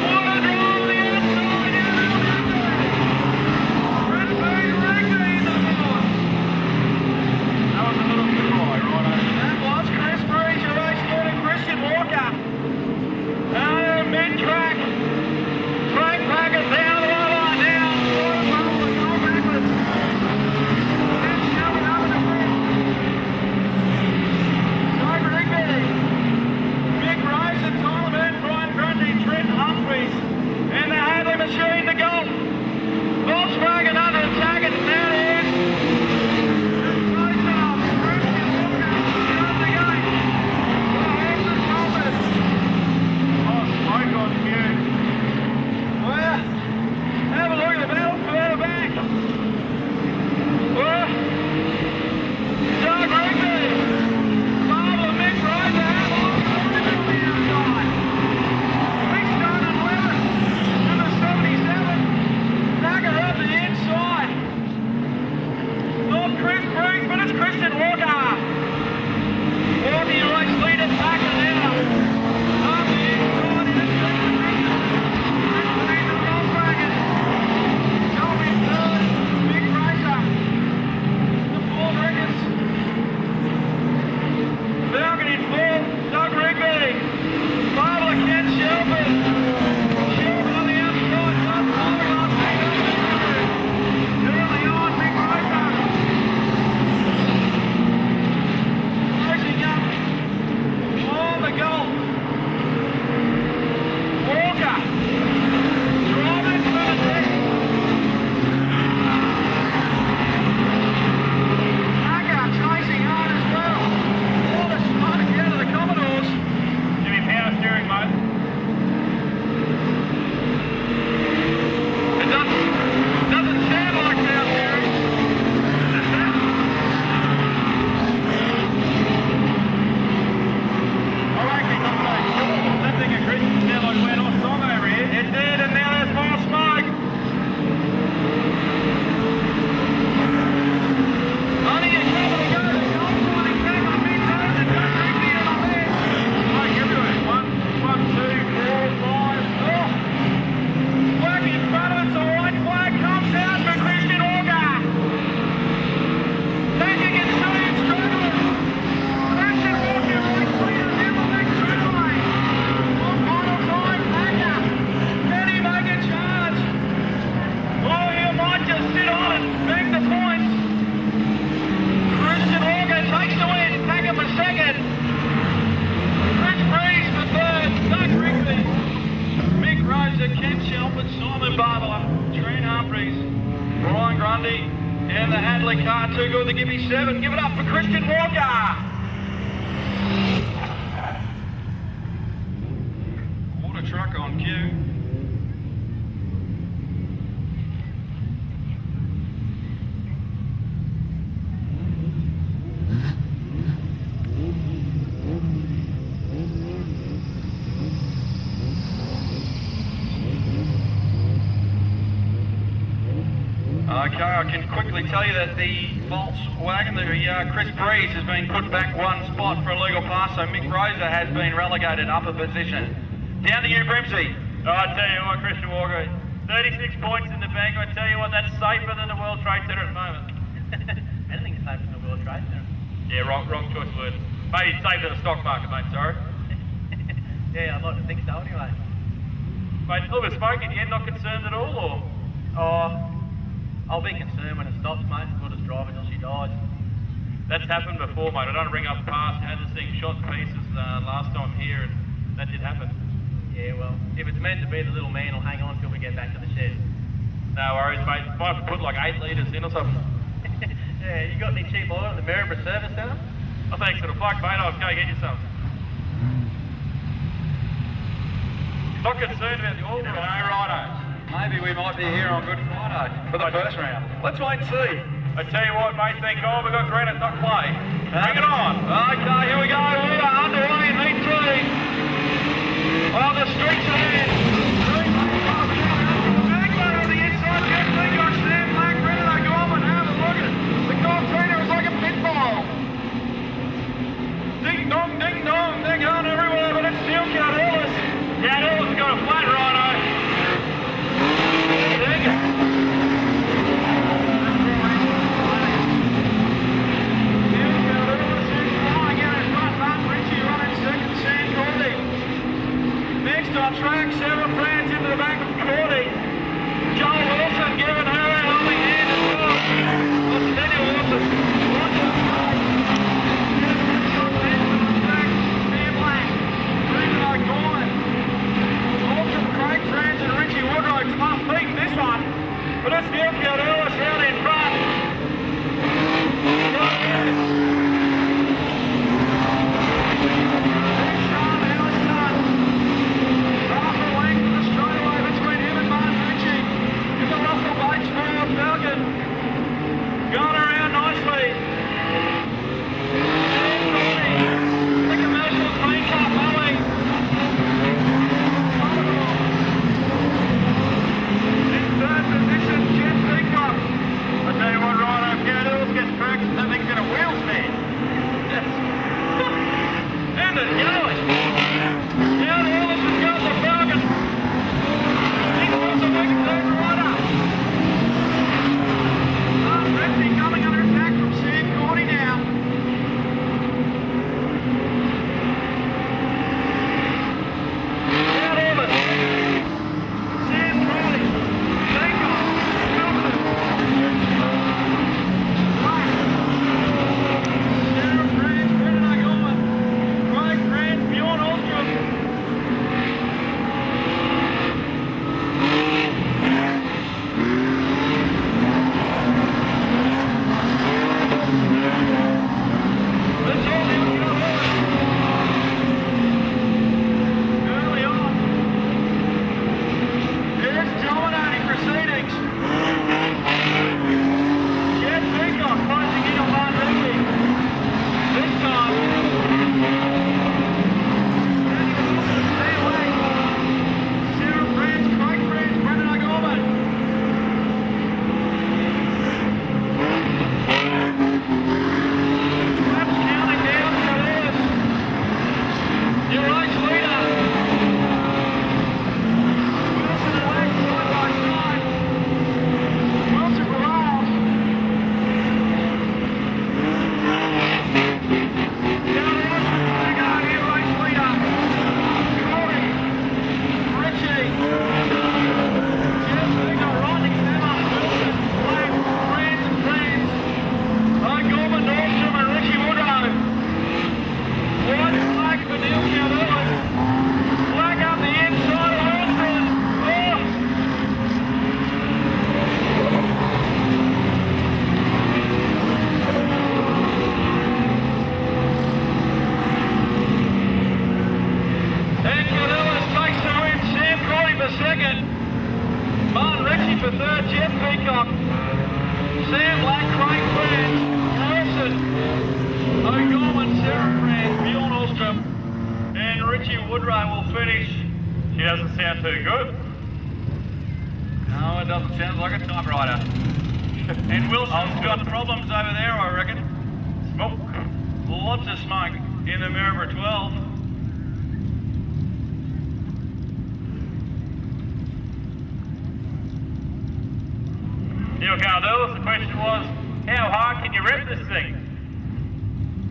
What a draw on the outside. Chris Breeze Rigby in the middle. That was a little too high, right? That was Chris Breeze, your Ryan Shelford, Simon Barbara, Trent Humphries, Brian Grundy, and the Hadley car, too good to give me 7. Give it up for Christian Walker. Water truck on cue. Okay, I can quickly tell you that the Volkswagen, Chris Breeze, has been put back 1 spot for a legal pass, so Mick Rosa has been relegated up a position. Down to you, Brimsey. I tell you what, Christian Walker, 36 points in the bank. I tell you what, that's safer than the World Trade Center at the moment. Anything's safer than the World Trade Center. Yeah, wrong choice of word. Maybe it's safer than the stock market, mate, sorry. Yeah, I'd like to think so anyway. Mate, a little bit of smoke in the end, not concerned at all, or? Oh, I'll be concerned when it stops, mate. We'll just drive until she dies. That's happened before, mate. I don't bring up past. I had this thing shot to pieces last time here, and that did happen. Yeah, well, if it's meant to be, the little man will hang on till we get back to the shed. No worries, mate. Might have to put like 8 litres in or something. Yeah, you got any cheap oil at the Maryborough service centre? Oh, thanks for the plug, mate. I'll go get you some. Not concerned about the oil. No, righto. Maybe we might be here on Good Friday for the first round. Let's wait and see. I tell you what, mate, thank God we've got granite, not clay. Bring it on. Okay, here we go. We are underway in heat 3. On the streets ahead. Magma on the inside. Jeff Leacock, Sam Black, ready to go up and have a look at it. The Cortina is like a pitfall. Ding dong, they're going everywhere, but it's still Cat Ellis. Cat Ellis has got a flat rhino. Next on track, 7 Maryborough. And Richie Woodray will finish. She doesn't sound too good. No, it doesn't sound like a typewriter. And Wilson's got problems over there, I reckon. Smoke. Lots of smoke in the Maryborough 12. Neil Cardelis, the question was, how hard can you rep this thing?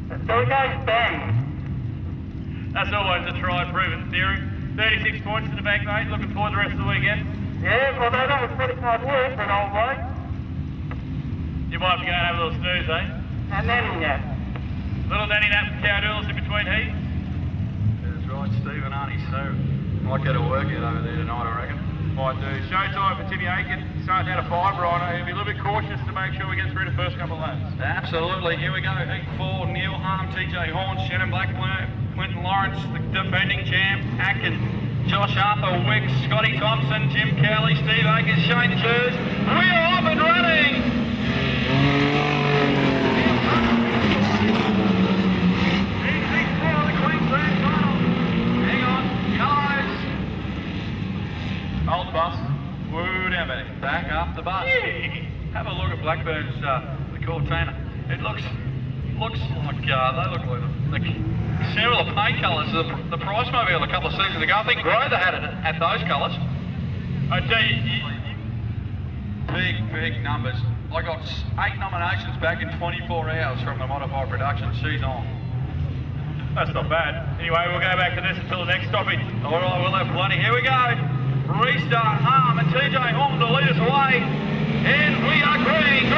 So it goes bang. That's always a tried proven theory. 36 points in the bank, mate. Looking forward to the rest of the weekend. Yeah, well, that was pretty hard work for an old bloke. You might have to go and have a little snooze, eh? And then, yeah. Little nanny nap for Cowdoodles in between heats. That's right, Stephen, aren't he? So, might get a workout over there tonight, I reckon. Might do. Showtime for Timmy Aiken. Starting out a 5-rider. He'll be a little bit cautious to make sure we get through the first couple of laps. Absolutely. Here we go. Heat 4, Neil Harm, TJ Horn, Shannon Blackburn, Quentin Lawrence, the defending champ, Atkin, Josh Arthur, Wicks, Scotty Thompson, Jim Kelly, Steve Akers, Shane Church. We are off and running! In Heat 4 of the Queensland final. Hang on, yellows. Hold the bus. Woo down, Benny. Back up the bus. Have a look at Blackburn's the Cortina. It looks like they look like similar paint colours to the Price Mobile a couple of seasons ago. I think Grother had it at those colours. I tell you, Big numbers. I got 8 nominations back in 24 hours from the Modified Production season. that's not bad. Anyway, we'll go back to this until the next topic. All right, we'll have plenty. Here we go. Restart, Harm and TJ Horn to lead us away. And we are green.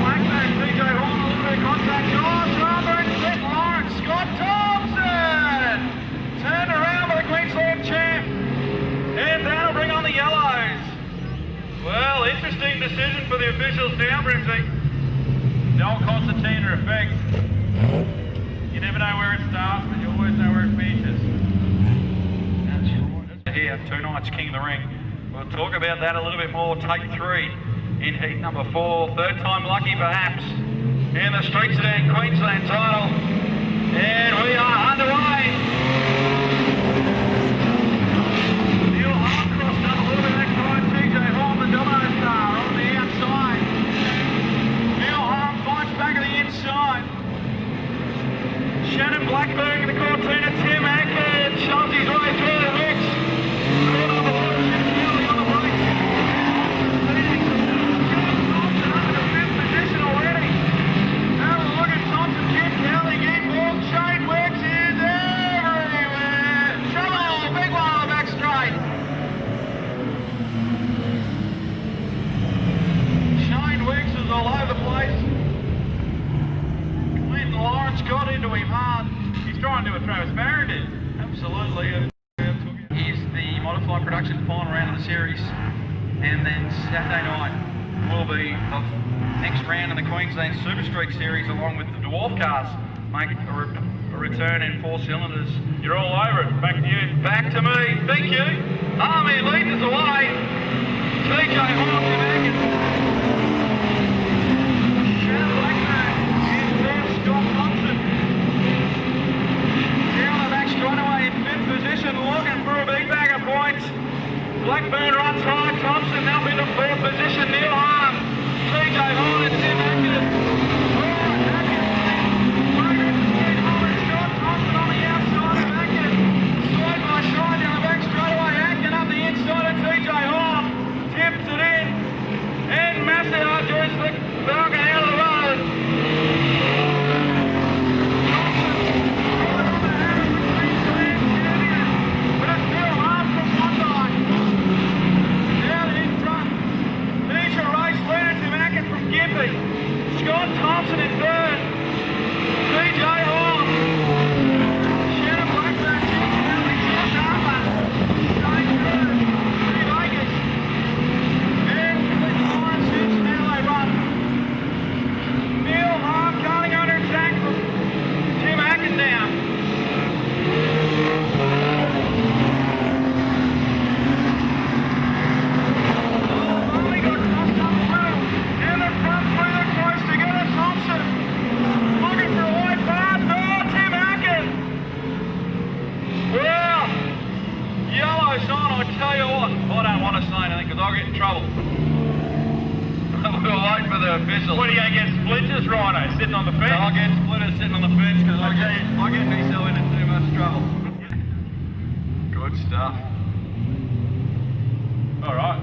Blackburn, TJ Horn, a little bit of contact. George Robert, Quentin Lawrence, Scott Thompson. Turned around by the Queensland champ. And that'll bring on the yellows. Well, interesting decision for the officials now, Brimsey. The old concertina effect. You never know where it starts, but you always know where it finishes. That's right. Here, 2 nights King of the Ring. We'll talk about that a little bit more. Take 3 in heat number 4. Third time lucky, perhaps. In the Street Sedan Queensland title. And we are underway. Neil Harm crossed up a little bit next time. TJ Horn, the domino star, on the outside. Neil Harm finds back at the inside. Shannon Blackburn in the Cortina, Tim Atkins shoves his way through the mix. Caught on the water, Jim Kelly on the brakes. Thompson up in the 5th position already. Have a look at Thompson, Jim Kelly, game ball. Shane Wicks is everywhere. Trouble, big one on the back straight. Shane Wicks is all over the place. Lawrence got into him hard. He's trying to do what Travis Barron did. Absolutely. Here's the Modified Production final round of the series. And then Saturday night will be the next round in the Queensland Super Street Series, along with the Dwarf cars make a return in 4 cylinders. You're all over it. Back to you. Back to me. Thank you. Army leads us away. TJ Horn to Megan. Shannon Blackburn is there. Scott Thompson. Down the back straightaway in 5th position, looking for a big bag of points. Blackburn runs high. Thompson up into 4th position. Neil Harm. TJ Horn and Tim Atkins. Scott Thompson on the outside of Atkins. Side by side down the back straightaway. Atkins up the inside of TJ Horn. Tips it in. And Massey Archer the Falcon out of the road. Thompson right on the head of the Queensland champion. But it's Neil Harm from one side. Down in front. Nisha Race leader Tim Atkins from Gympie. Scott on, I tell you what. I don't want to say anything because I'll get in trouble. We'll wait for the officials. What are you going to get splinters, Rhino, sitting on the fence? I'll get splitters sitting on the fence because I get myself into too much trouble. Good stuff. All right.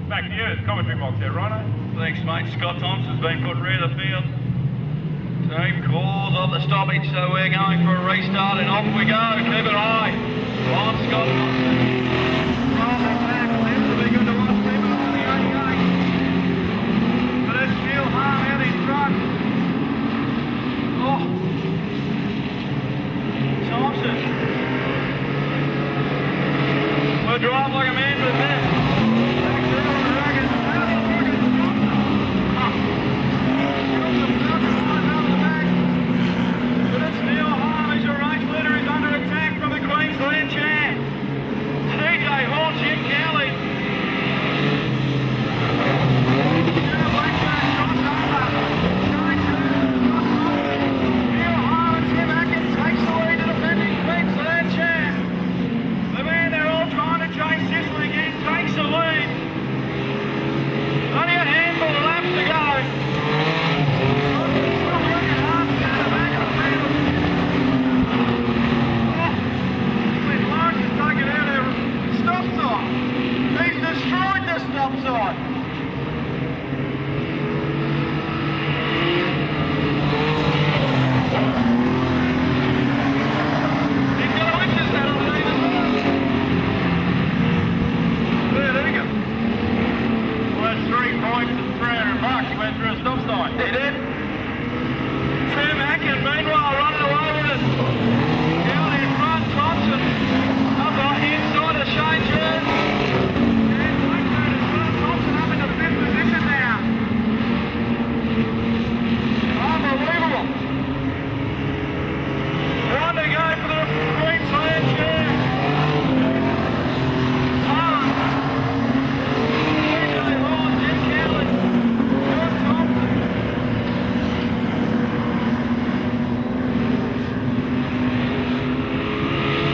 Back to you at the commentary box there, Rhino. Thanks, mate. Scott Thompson's been put rear of the field. Team calls off the stoppage, so we're going for a restart and off we go. Keep it high. On Scott Thompson. Rolling back, left to be good to watch. Keep it on the 88. But it's Neil Harm out in front. Oh. Thompson. We'll drive like a man for the best. Queensland champ, TJ Hall, Jim Kelly. Neil Harm and Tim Atkins takes the lead to defending Queensland champ. The man they're all trying to chase Sicily again takes the lead. Only a handful of laps to go. He's destroyed the stop sign. He's got a witness that on the lead as well. There we go. Well, that's 3 points and $300. He went through a stop sign. He did. Tim Atkins, meanwhile, running away with it. Down in front, Thompson. Up on inside of Shane Jones. Unbelievable. On to go for the Queensland champ. TJ Hall, Jim Kelly, John Thompson.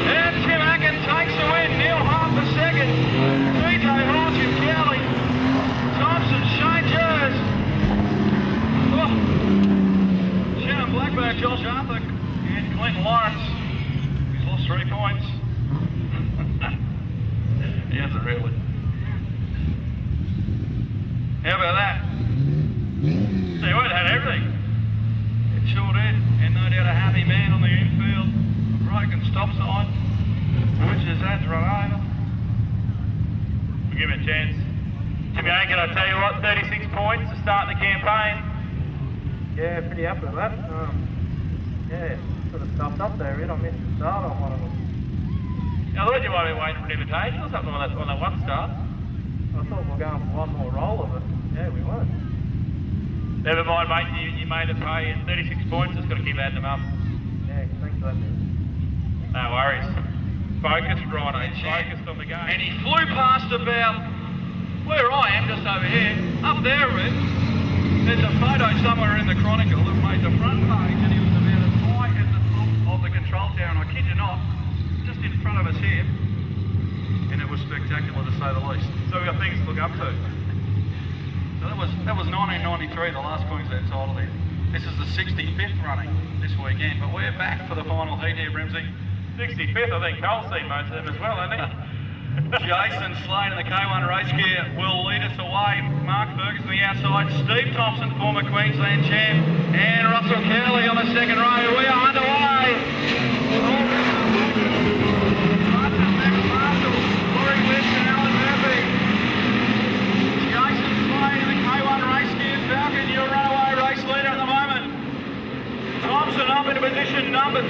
And Tim Atkins takes the win. Neil Harm for second. TJ Hall, Jim Kelly, Thompson, Shane Jones. Shannon Blackback, Josh Arthur, and Clint Lawrence. He's lost 3 points. He hasn't really. How about that? So you won't have everything. It sure did. And no doubt a happy man on the infield. Broken stop sign, which is that's run over. We'll give him a chance. Jimmy Aiken, I tell you what, 36 points to start the campaign. Yeah, pretty happy with that. Yeah, sort of stuffed up there, right? I missed the start on one of them. I thought you might be waiting for an invitation or something on that one start. I thought we were going for one more roll of it. Yeah, we weren't. Never mind, mate. You made it pay. 36 points. Just got to keep adding them up. Yeah, thanks for that. No worries. Focused, Rhino. Focused on the game. And he flew past about where I am, just over here. Up there, Rick. There's a photo somewhere in the Chronicle that made the front page, and he was about as high at the top of the control tower, and I kid you not, just in front of us here. And it was spectacular to say the least. So we've got things to look up to. So that was 1993, the last Queensland title here. This is the 65th running this weekend, but we're back for the final heat here, Brimsey. 65th, I think Cole's seen most of them as well, hasn't he? Jason Slade in the K1 race gear will lead us away. Mark Ferguson on the outside. Steve Thompson, former Queensland champ. And Russell Kelly on the second row. We are underway. Corey West and Alan Murphy. Jason Slade in the K1 race gear. Falcon, your runaway race leader at the moment. Thompson up into position number 2.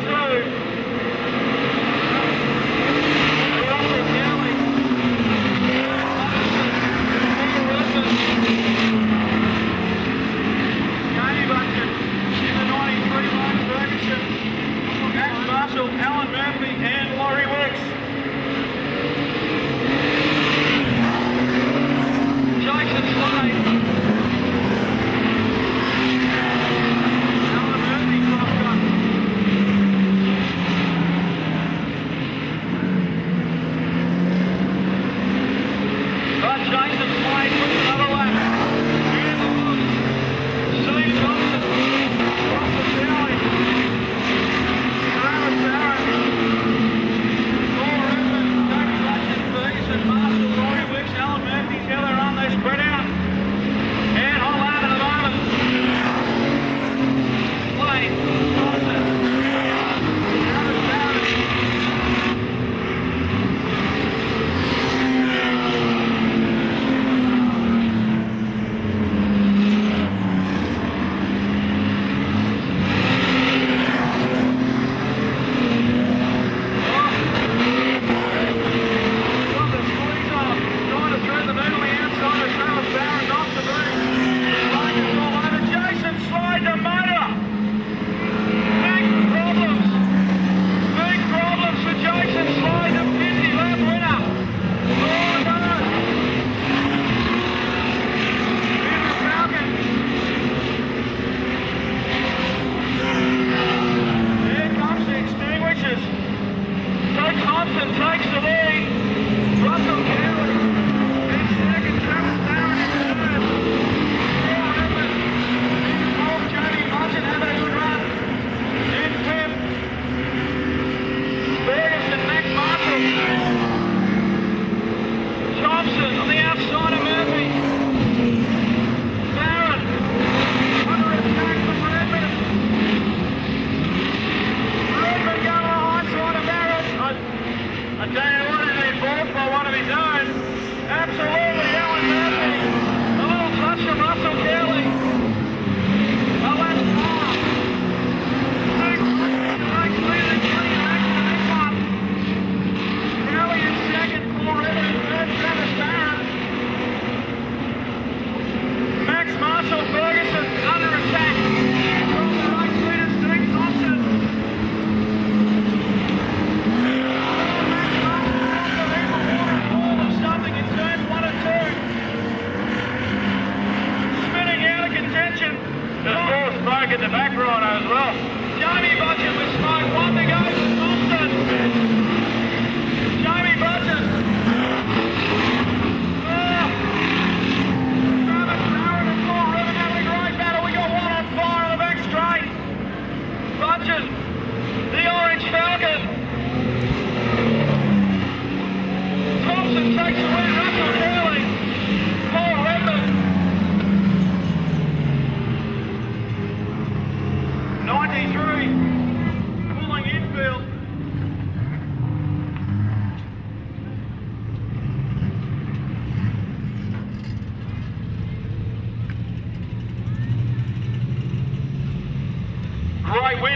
Russell Kelly. Jamie Butcher in the 93 Mark Ferguson. Max Marshall,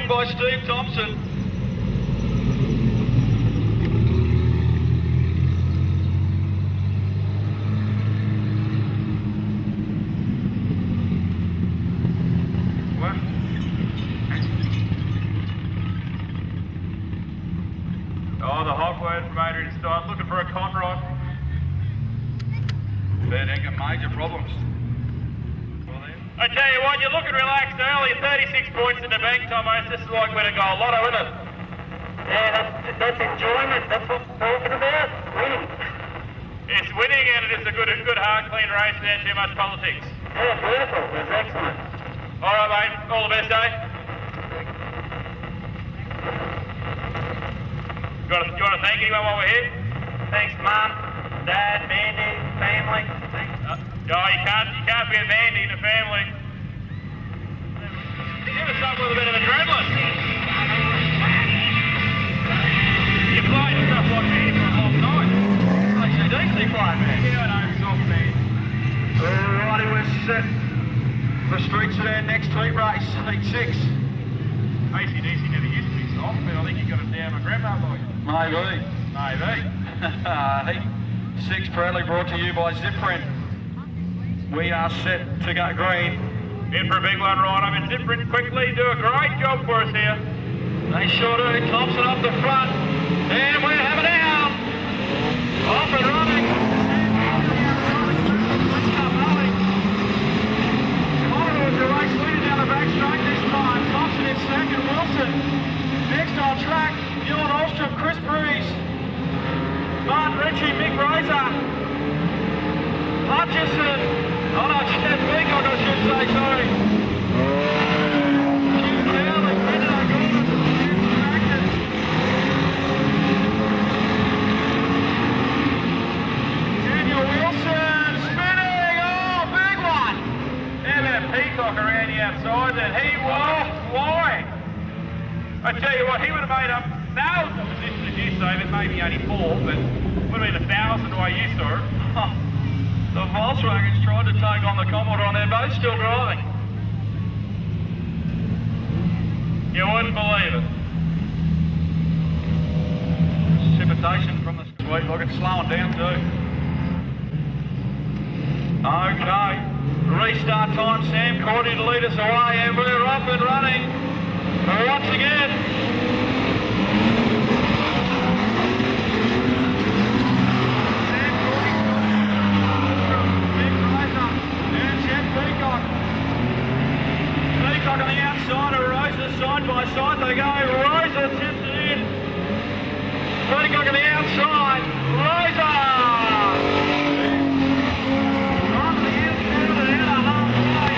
in by Steve Thompson. Oh, the hot word from Adrian Stein, looking for a Conrod. Fair dinkum, major problems. I tell you what, you're looking relaxed early, 36 points in the bank, Thomas. This is like winning a goal lotto, isn't it? Yeah, that's enjoyment. That's what we're talking about. Winning. It's winning and it is a good, hard, clean race without too much politics. Yeah, beautiful. That's excellent. All right, mate. All the best, eh? You want to thank anyone while we're here? Thanks, Mum, Dad, Mandy, family. Thanks. No, you can't be a Mandy in a family. Give us something with a bit of adrenaline. You played stuff like me for a long time. ACDC playing, man. Yeah, I know, it's off, man. Alrighty, we're set for Street Sedan next heat race, heat 6. ACDC never used to be soft, but I think you got it down my grandma like. Maybe. Maybe. Heat 6 proudly brought to you by Zipprint. We are set to go green. In for a big one, right? I'm in Zipprint quickly. Do a great job for us here. They sure do. Thompson up the front. And we're having out. Off and running. Commodores the race leader down the back straight this time. Thompson in second. Wilson. Next on track. Ewan Olstrom, Chris Breeze. Martin Ritchie, Mick Razor. Hutchison. Oh no, Steph Peacock, I should say, sorry. Jim Dowling, Brendan O'Gorman, Jim Strachan. Daniel Wilson, spinning, oh, big one. How about Peacock around the outside then? He was flying. I tell you what, he would have made up nails the position as you say, but maybe only 4, but would have been 1,000 the way you saw it. The Volkswagens tried to take on the Commodore and they're both still driving. You wouldn't believe it. Precipitation from the sweet. Look, it's slowing down too. Okay. Restart time. Sam Cordy to lead us away and we're up and running once again. Peacock on the outside of Rosa, side by side they go. Rosa tips it in. Peacock on the outside. Rosa! On the inside and out of halfway.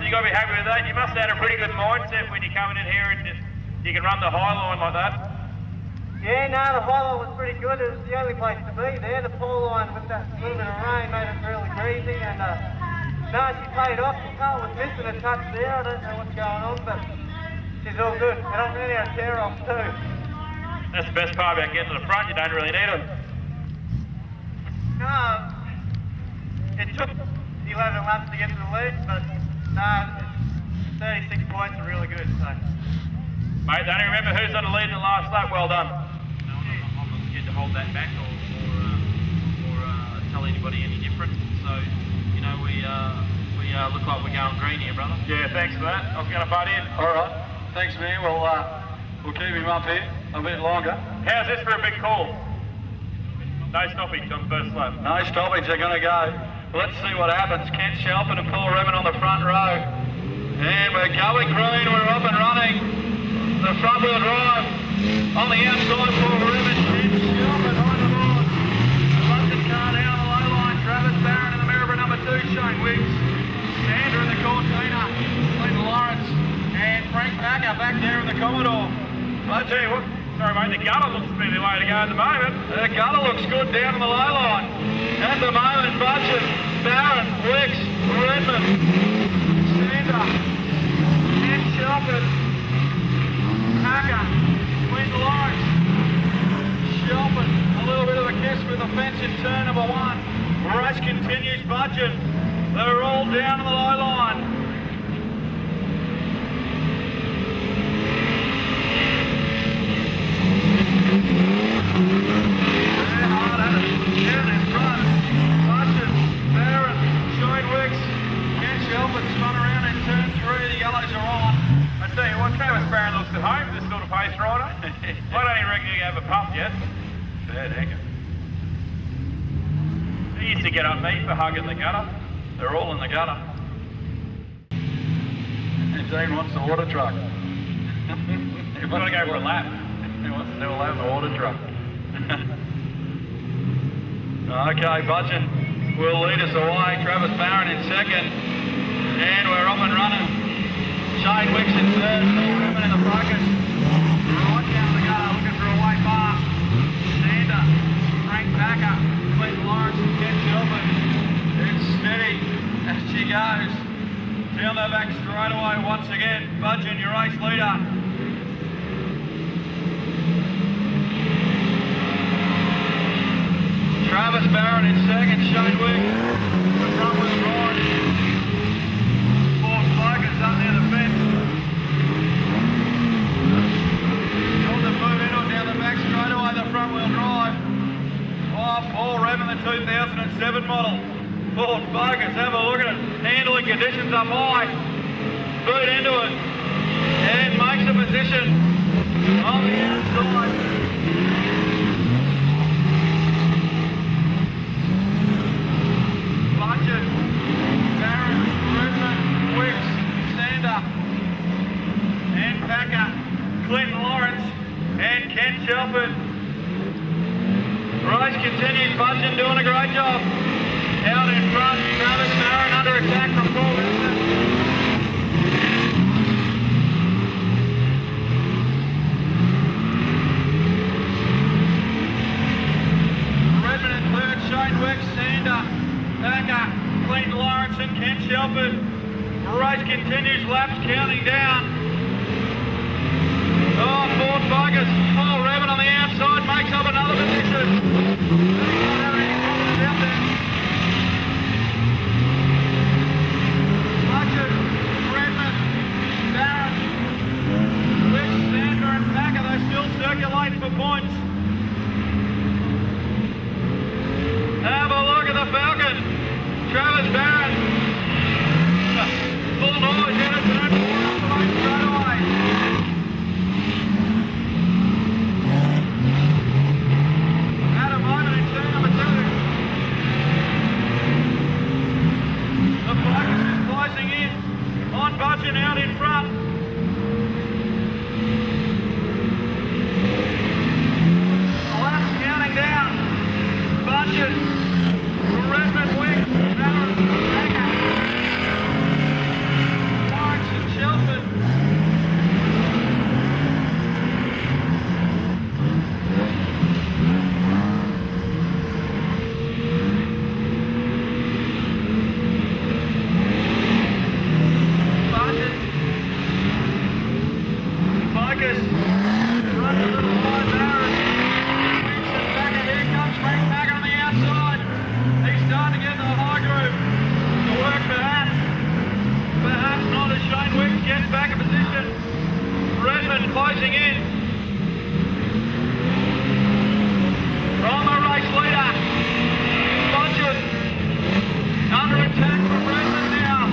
you got to be happy with that. You must have had a pretty good mindset when you're coming in here and you can run the high line like that. Yeah, no, the high line was pretty good. It was the only place to be there. The pool line with that little bit of rain made it really greasy, and no, she played off. The car was missing a touch there. I don't know what's going on, but she's all good. And I'm really out of tear off too. That's the best part about getting to the front. You don't really need them. No, it took 11 laps to get to the lead, but no, 36 points are really good. So. Mate, don't even remember who's on the lead in the last lap. Well done. No, I'm not scared to hold that back or tell anybody any different. So, you know, we look like we're going green here, brother. Yeah, thanks for that. I was going to butt in. All right. Thanks, man. We'll keep him up here a bit longer. How's this for a big call? No stoppage on first lap. No stoppage. They're going to go. Let's see what happens. Kent Shelford and Paul Redmond on the front row. And we're going green. We're up and running. The front wheel drive on the outside for Redmond. Kent Shelford on the board. The London car down the low line. Travis Barron in the Maryborough number 2. Shane Wiggs. Sandra in the Cortina. Clinton Lawrence. And Frank Packer back there in the Commodore. I'll tell you what. Sorry, mate, the gutter looks fairly low to go at the moment. The gutter looks good down in the low line. At the moment, Budgeon, Barron, Wicks, Redmond, Sander, Ken Shelford, Packer, Quinton Lawrence, Shelford, a little bit of a kiss with the fence in turn number 1. Race continues, Budgeon. They're all down in the low line. Travis Barron looks at home, this sort of pace rider. I don't even reckon you can have a puff yet. Fair dinkum. He used to get up me for hugging the gutter. They're all in the gutter. And Dean wants the water truck. He's got to go for a lap. He wants to do a lap in the water truck. Okay, Budgeon will lead us away. Travis Barron in second. And we're up and running. Shane Wicks in third, Paul Redmond in the focus. Right down the gutter, looking for a way fast. Sander, Frank Packer, Clinton Lawrence and Ken Shelford. It's steady as she goes. Down the back straight away once again. Budgeon, your race leader. Travis Barron in second, Shane Wicks. The front wheel drive. Focus up near the fence. Got to move in or down the back straight away, the front wheel drive. Oh, Paul Redmond, the 2007 model. Ford Focus, have a look at it. Handling conditions up high. Boot into it. And makes a position on the outside. Budgeon, Barron, Redmond, Wicks, Sander, and Packer, Clinton Lawrence, and Ken Shelford. Race continues, Budgeon doing a great job. Out in front, Travis Barron under attack from Paul Redmond. Redmond in third, Shane Wicks, Sander, Packer, Clinton Lawrence and Ken Shelford. Race continues, laps counting down. Oh, Ford Focus, Paul Redmond on the outside makes up another position. Don't have any problems out there. Budgeon, Redmond, Barron, Wicks, Sander and Packer, they're still circulating for points. Have a look at the Falcon. Travis Barron. Full noise in it, turn 4 up the lane straight away. At a moment in turn number 2. The Focus is closing in on Budgeon out in front. The laps counting down. Budgeon. Redmond, Wicks, Barron, Packer. Speedway's back in position. Redmond closing in. On the race leader. Budget. Under attack from Redmond now.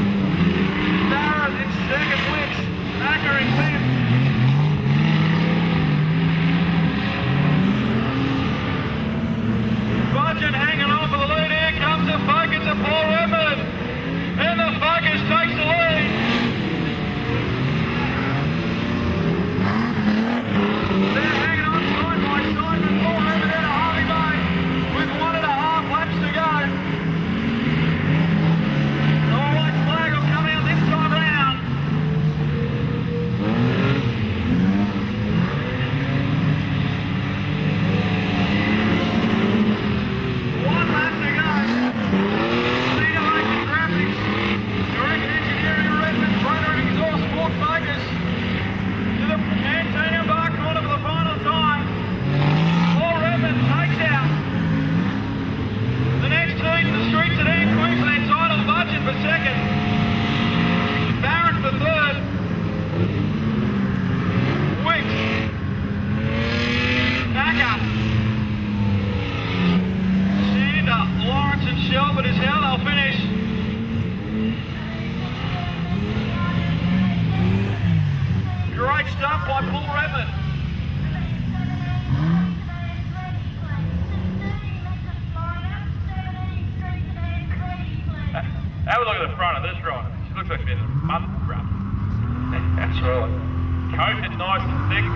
Barrett in second, Wicks. Acker in fifth. Budget hanging on for the lead. Here comes the focus of Paul Redmond. And the focus takes the lead. They're hanging on side by side with Paul Redmond and Harvey Bay with 1.5 laps to go. The white flag will come out this time round. One lap to go. Leader making graphics. Direct engineering Redmond, trainer exhaust, Ford Focus. To the Cantina bar corner for the final time. Paul Redmond takes out the next team, the Street Sedan Queensland title. Budget for second. Barrett for third. Wicks. Acker. Sander, Lawrence and Shelford is how they'll finish. Great stuff by Paul Redmond. Have a look at the front of this rider. She looks like she's a month run. That's right. Coated nice and thick.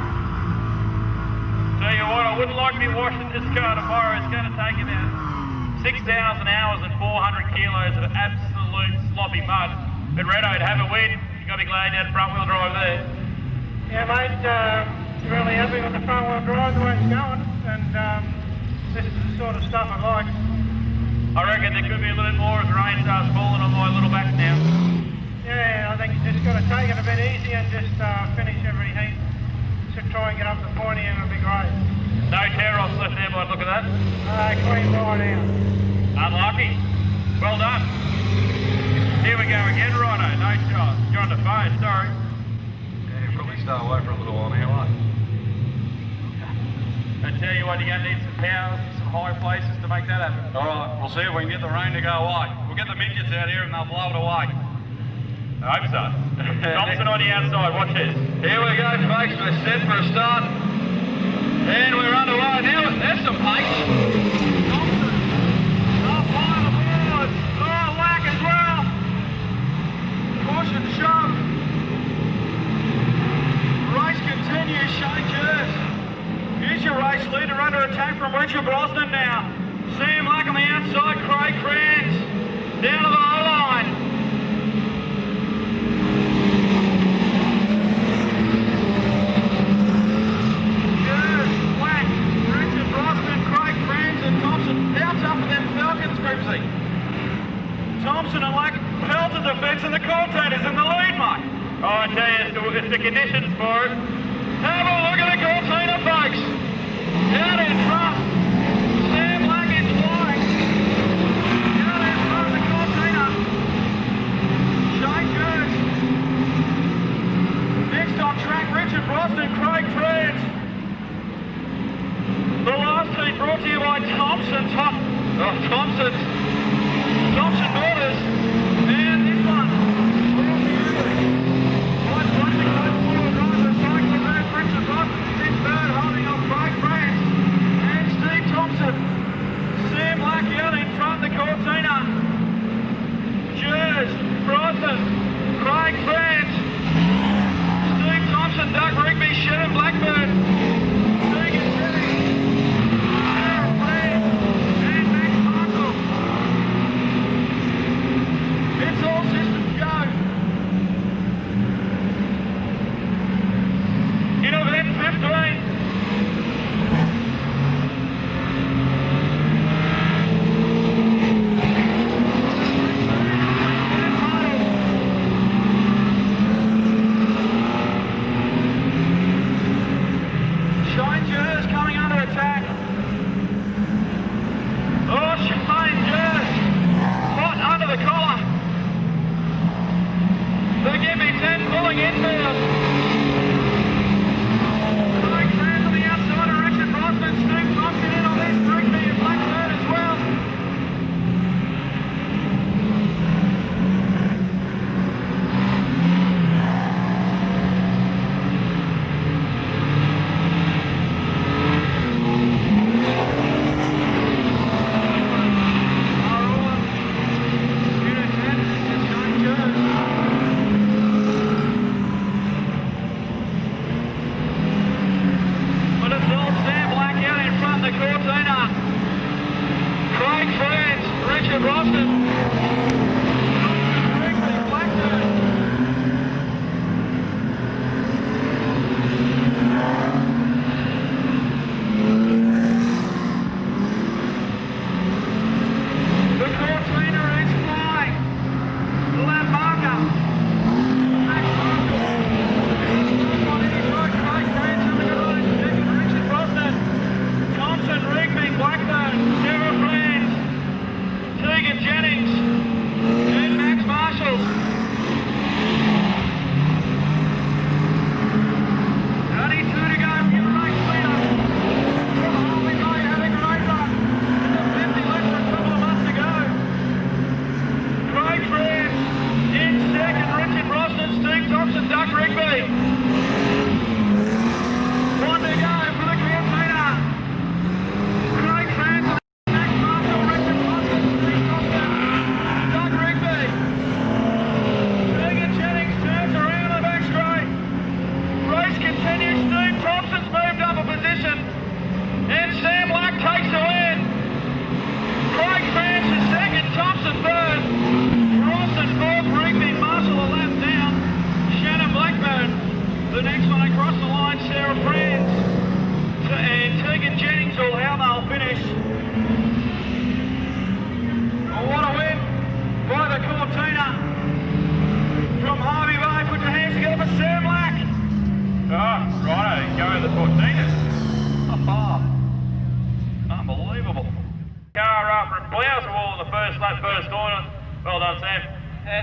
Tell you what, I wouldn't like to be washing this car tomorrow. It's going to take about 6,000 hours and 400 kilos of absolute sloppy mud. But Redo, to have a win, you've got to be glad you had front wheel drive there. Yeah, mate, really happy with the front wheel drive, the way it's going, and this is the sort of stuff I like. I reckon there could be a little bit more as the rain starts falling on my little back now. Yeah, I think you just got to take it a bit easy and just finish every heat. To try and get up to pointy and it'll be great. No tear-offs left there by the look of that. Clean by now. Unlucky. Well done. Here we go again, Rhino. No shot. You're on the phone, sorry. Yeah, you'll probably stay away for a little while now, eh? I tell you what, you're going to need some power, some high places to make that happen. All right, we'll see if we can get the rain to go away. We'll get the midgets out here and they'll blow it away. I hope so. Thompson on the outside, watch this. Here we go, folks. We're set for a start. And we're underway. Now, there's some pace. Thompson. Up high on the board. Oh, whack as well. Push and shove. Race continues. Shane Jers. Here's your race leader under attack from Richard Brosnan now. Sam Lack on the outside. Craig Franz. Down to the O-line. Thompson and Lack pelted the fence and the commentators in the lead, mate. Oh, I tell you, it's the conditions for it. Have a look at the Cortina, folks. Out in front. Sam Lack is flying. Out in front of the Cortina. Shane Jers. Next on track, Richard Brosnan, Craig Franz. The last heat brought to you by Thompson Motors, and this one, White Plastic four-wheel drive, the cycling man, Richard Brosnan is in third, holding on Craig France, and Steve Thompson. Sam Lack out in front, the Cortina. Jers, Brosnan, Craig France, Steve Thompson, Doug Rigby, Shannon Blackburn, Stephen City, Aaron Blair, and Max Marshall. It's all systems go. In event 15. Duck Rigby. One to go for the Cortina. Craig Francis, Max Marshall, Richard Watson, Steve Thompson, Duck Rigby. Megan Jennings turns around the back straight. Race continues. Steve Thompson's moved up a position. And Sam Lack takes the win. Craig Francis second, Thompson third. Rawson fourth, Rigby, Marshall a lap down. Shannon Blackburn, the next one across the line, Sarah Franz. And Tegan Jennings will how they'll finish. Oh, what a win by the Cortina. From Harvey Bay, put your hands together for Sam Lack. Oh, righto, go the Cortinas. Unbelievable. Car from Blousewall in the first lap, first corner. Well done, Sam.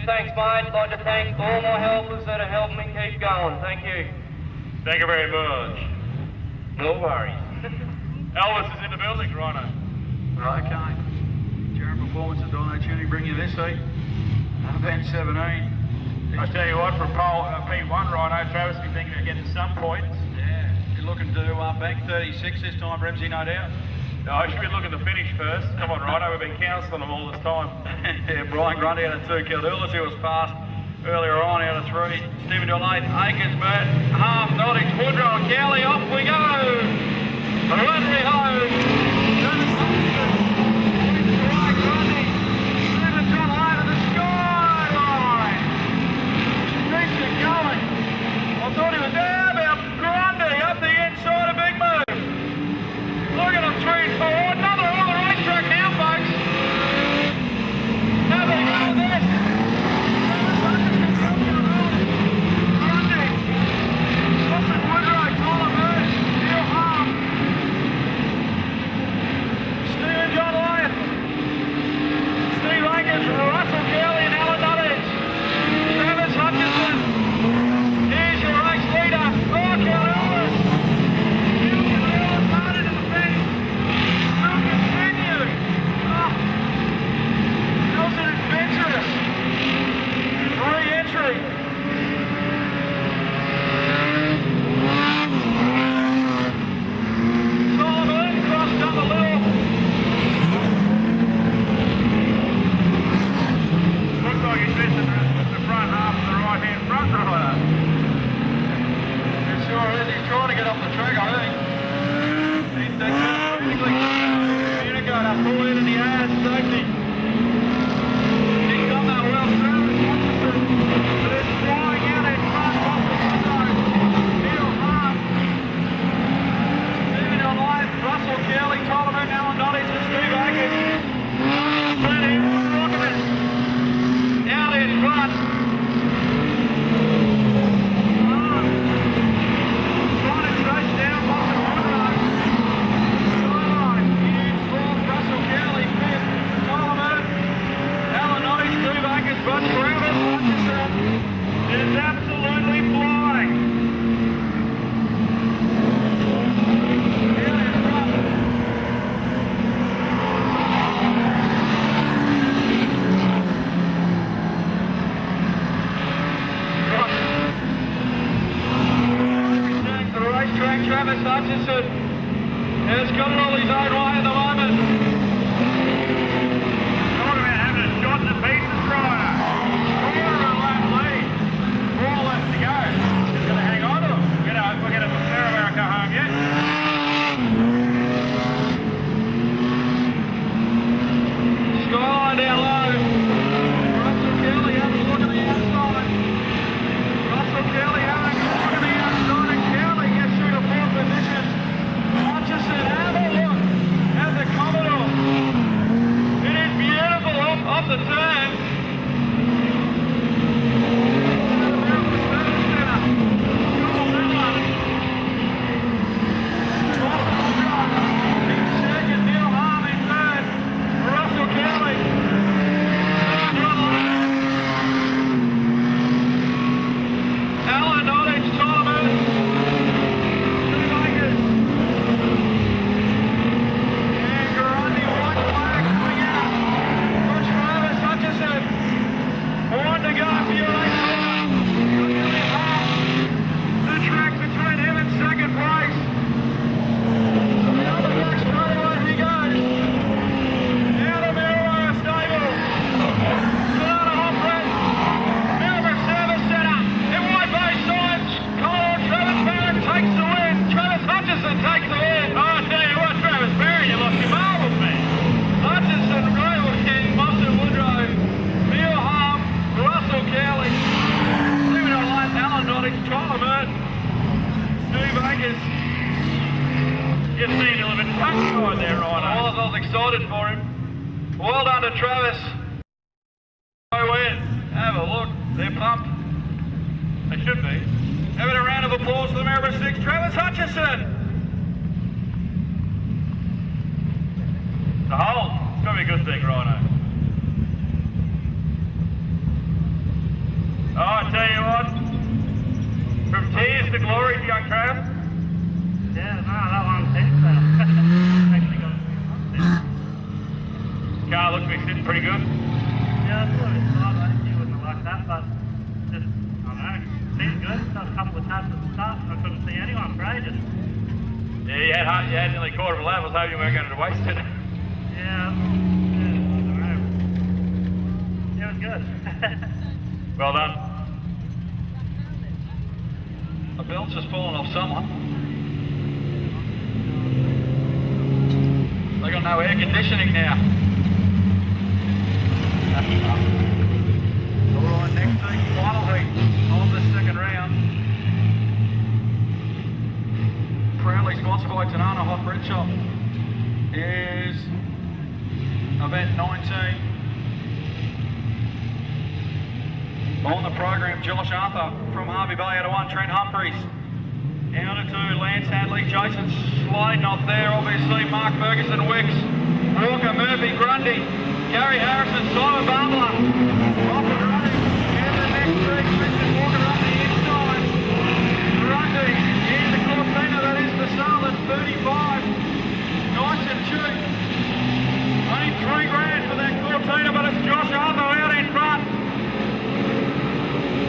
Thanks, mate. I'd like to thank all my helpers that have helped me keep going. Thank you. Thank you very much. No worries. Elvis is in the building, righto. Okay. German performance of Dino Tuning bring you this heat. Event 17. I tell you what, from pole P1, righto, Travis be thinking of getting some points. Yeah, you're looking to bank 36 this time, Remsey, no doubt. No, I should be looking to finish first. Come on, righto, we've been counselling them all this time. Yeah, Brian Grundy out of 2, Kildula, who was fast earlier on out of 3. Stephen Delay, Akers, Burt, Half, Nottage, Woodrow, Cowley, off we go! Rotary home! Brian Grundy, Stephen Delay to the skyline! Keeps it going. I thought he was there, about Grundy up the inside, a big move. Look at them, 3 and 4, another on the racetrack now, folks. How they go with this? Grundy, Wilson Woodrow, Tyler Moose, Neil Harm, Stephen John Lyons, Steve Akers, Russell Kelly and Alan Nuttage, Travis Hutchinson. Here's your race leader, Kelly Ellis. Re-entry. Solomon crossed up a little. Looks like he's missing the front half of the right-hand front rider. It sure is. He's trying to get up the track, I think. He's communicator, pull in and he has safety. He's done that well, but it's flying out in front of the window. Neil Hart, Stephen Online, Russell Kelly, Tyler Moon, Alan Nottage and Steve Akers. Out in front. Trying to chase down Boston Woodrow. Skyline, huge fourth, Russell Kelly, fifth, Tyler Moon, Alan Nottage, Steve Akers, Bud Travis, Hutchinson is absolutely flying. Out in front. Returning to the racetrack, Travis Hutchinson has got it all his own way at the moment. Talking about having a shot in the pieces, rider. Quarter of a lap lead. 4 laps to go. Just going to hang on to them. We're going to Maryborough go home yet. Skyline down low. Russell Kelly having a look at the outside. Russell Kelly having a look at the outside, and Kelly gets through to 4th position. Hutchinson, have a look at the Commodore. Wankers. You seemed a little bit tongue-tied there, Rhino. I was excited for him. Well done to Travis. Go in. Have a look. They're pumped. They should be. Have a round of applause for the Maryborough 6, Travis Hutchison. The hole. It's going to be a good thing, Rhino. Oh, I tell you what. From tears to glory, young Trav. Yeah, no, that one seems actually got Car looks to be sitting pretty good. Yeah, I thought it was sideways. You wouldn't have liked that, but just, I don't know, seems good. Done a couple of taps at the start. I couldn't see anyone for ages. Yeah, you had nearly a quarter of a lap. I was hoping you weren't going to waste it. Yeah, I don't know. It was good. Well done. The belt's just fallen off someone. They got no air conditioning now. Alright, next heat, final heat of the second round. Proudly sponsored by Tanana Hot Bread Shop is event 19. On the program, Josh Arthur from Harvey Bay out of 1, Trent Humphreys. Out of 2, Lance Hadley, Jason Slade not there, obviously, Mark Ferguson, Wicks, Walker, Murphy, Grundy, Gary Harrison, Simon Barbler, off and running, and the next three, Christian Walker on the inside, Grundy, in the Cortina, that is the Southern 35, nice and cheap, only $3,000 for that Cortina, but it's Josh Arthur out in front.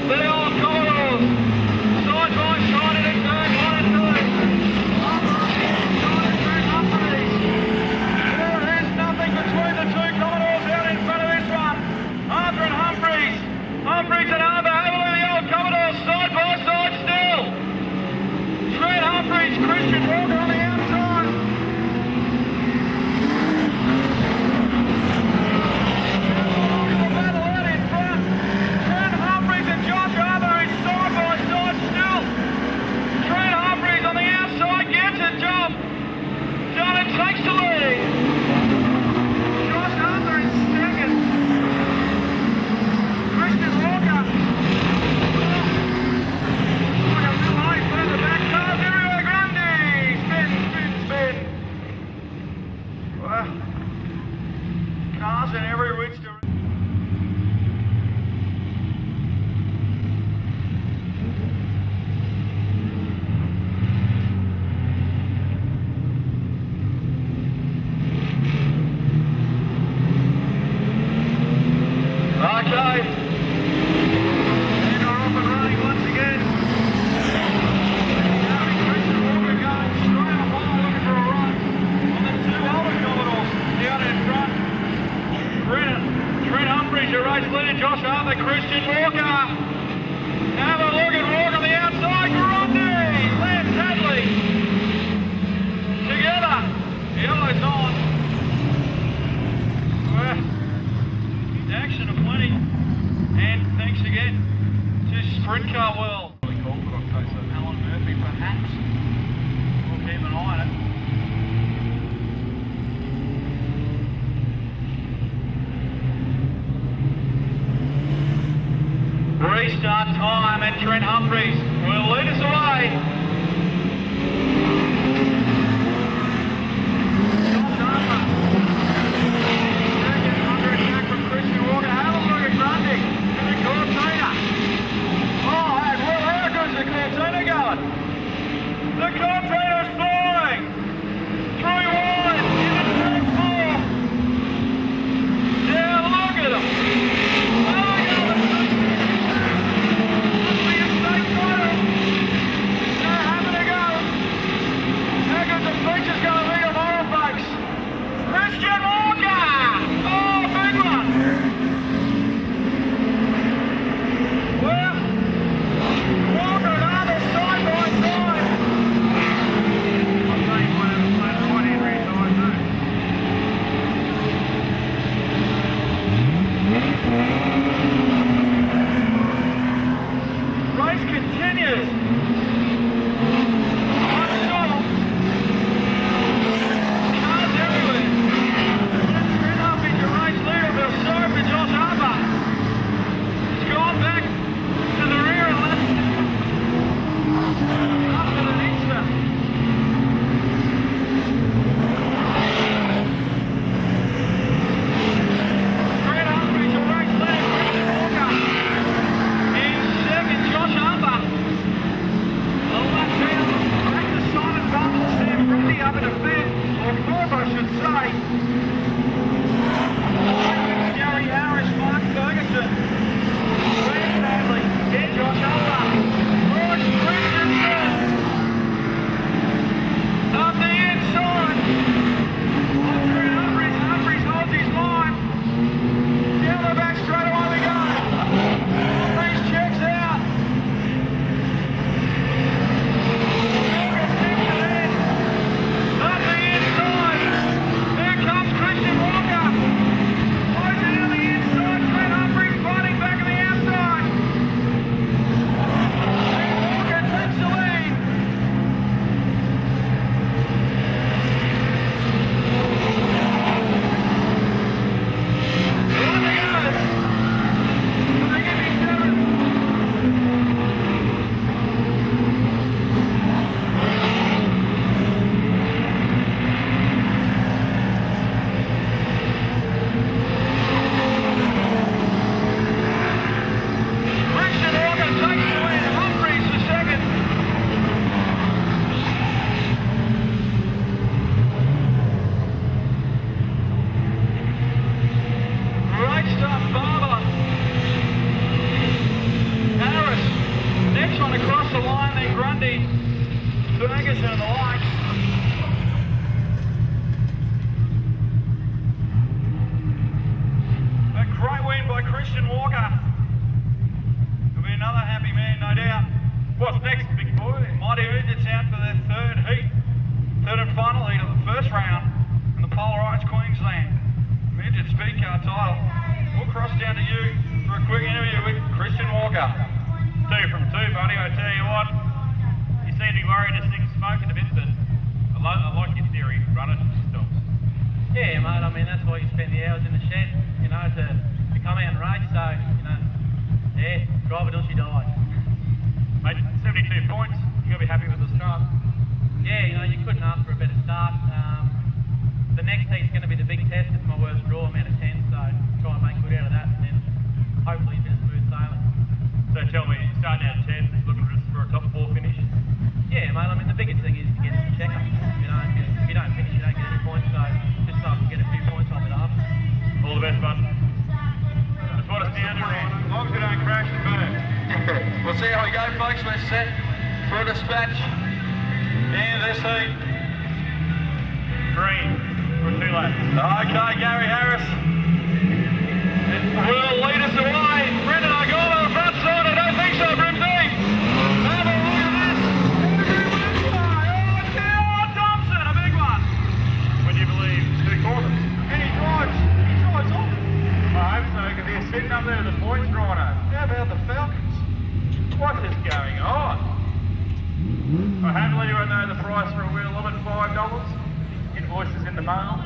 The old Commodores, side by side in turn 1 and 2. There's nothing between the two Commodores out in front of this one. Arthur and Humphreys. Humphreys and Arthur. Have a look at the old Commodores side by side still. Trent Humphreys, Christian Walker on the outside. Takes the lead. Josh Arthur is second. Christian Walker. Like a little high further back. Cars everywhere. Grundy. Spin. Wow. Cars in every which direction. Okay. And are off and running once again. Christian Walker going straight up on, looking for a run on the two older Commodores down in front. Trent Humphreys, your race leader, Josh Arthur, Christian Walker. Have a look at Walker on the outside. Grundy, Lance Hadley. Together. Yellow's on. Well, action aplenty, and thanks again to Sprint Car World. Really cool, but I've got Alan Murphy perhaps. We'll keep an eye on it. Restart time, and Trent Humphreys will lead us away. The Cortina's flying! 3 wide, into turn 4. Yeah, look at them! Oh, yeah, must be a state title! across the line there, Grundy, Ferguson and the likes. A great win by Christian Walker. He'll be another happy man, no doubt. What's next, big boy? Mighty Midgets out for their third heat. Third and final heat of the first round in the polarised Queensland Midget Speedcar title. We'll cross down to you for a quick interview with Christian Walker. 2 from 2, buddy. I tell you what, you seem to be worried this thing's smoking a bit, but I like your theory. Run it, stops. Yeah, mate, I mean, that's why you spend the hours in the shed, you know, to come out and race. So, you know, yeah, drive it till she dies. Mate, 72 points. You got to be happy with the start. Yeah, you know, you couldn't ask for a better start. The next heat's going to be the big test. It's my worst draw. I'm out of 10, so try and make good out of that, and then hopefully a bit of smooth sailing. So tell me, you're starting out at 10, looking for a top 4 finish? Yeah, mate, I mean, the biggest thing is to get to the checker. You know, if you don't finish, you don't get any points, so just so I can get a few points on it after. All the best, bud. That's what it's down to, as long as you don't crash and burn. We'll see how we go, folks. We're set for a dispatch in this heat. Green for 2 laps. Okay, Gary Harris will lead us away. Brendan O'Gorman on the front side. I don't think so, Brimsy. Have a look at this. Oh, Thompson, a big one. Would you believe 2 quarters? And he drives off. I hope so, because he's sitting up there with the points drawn up. How about the Falcons? What is going on? I happily will know the price for a wheel limit, $5. Invoices in the mail.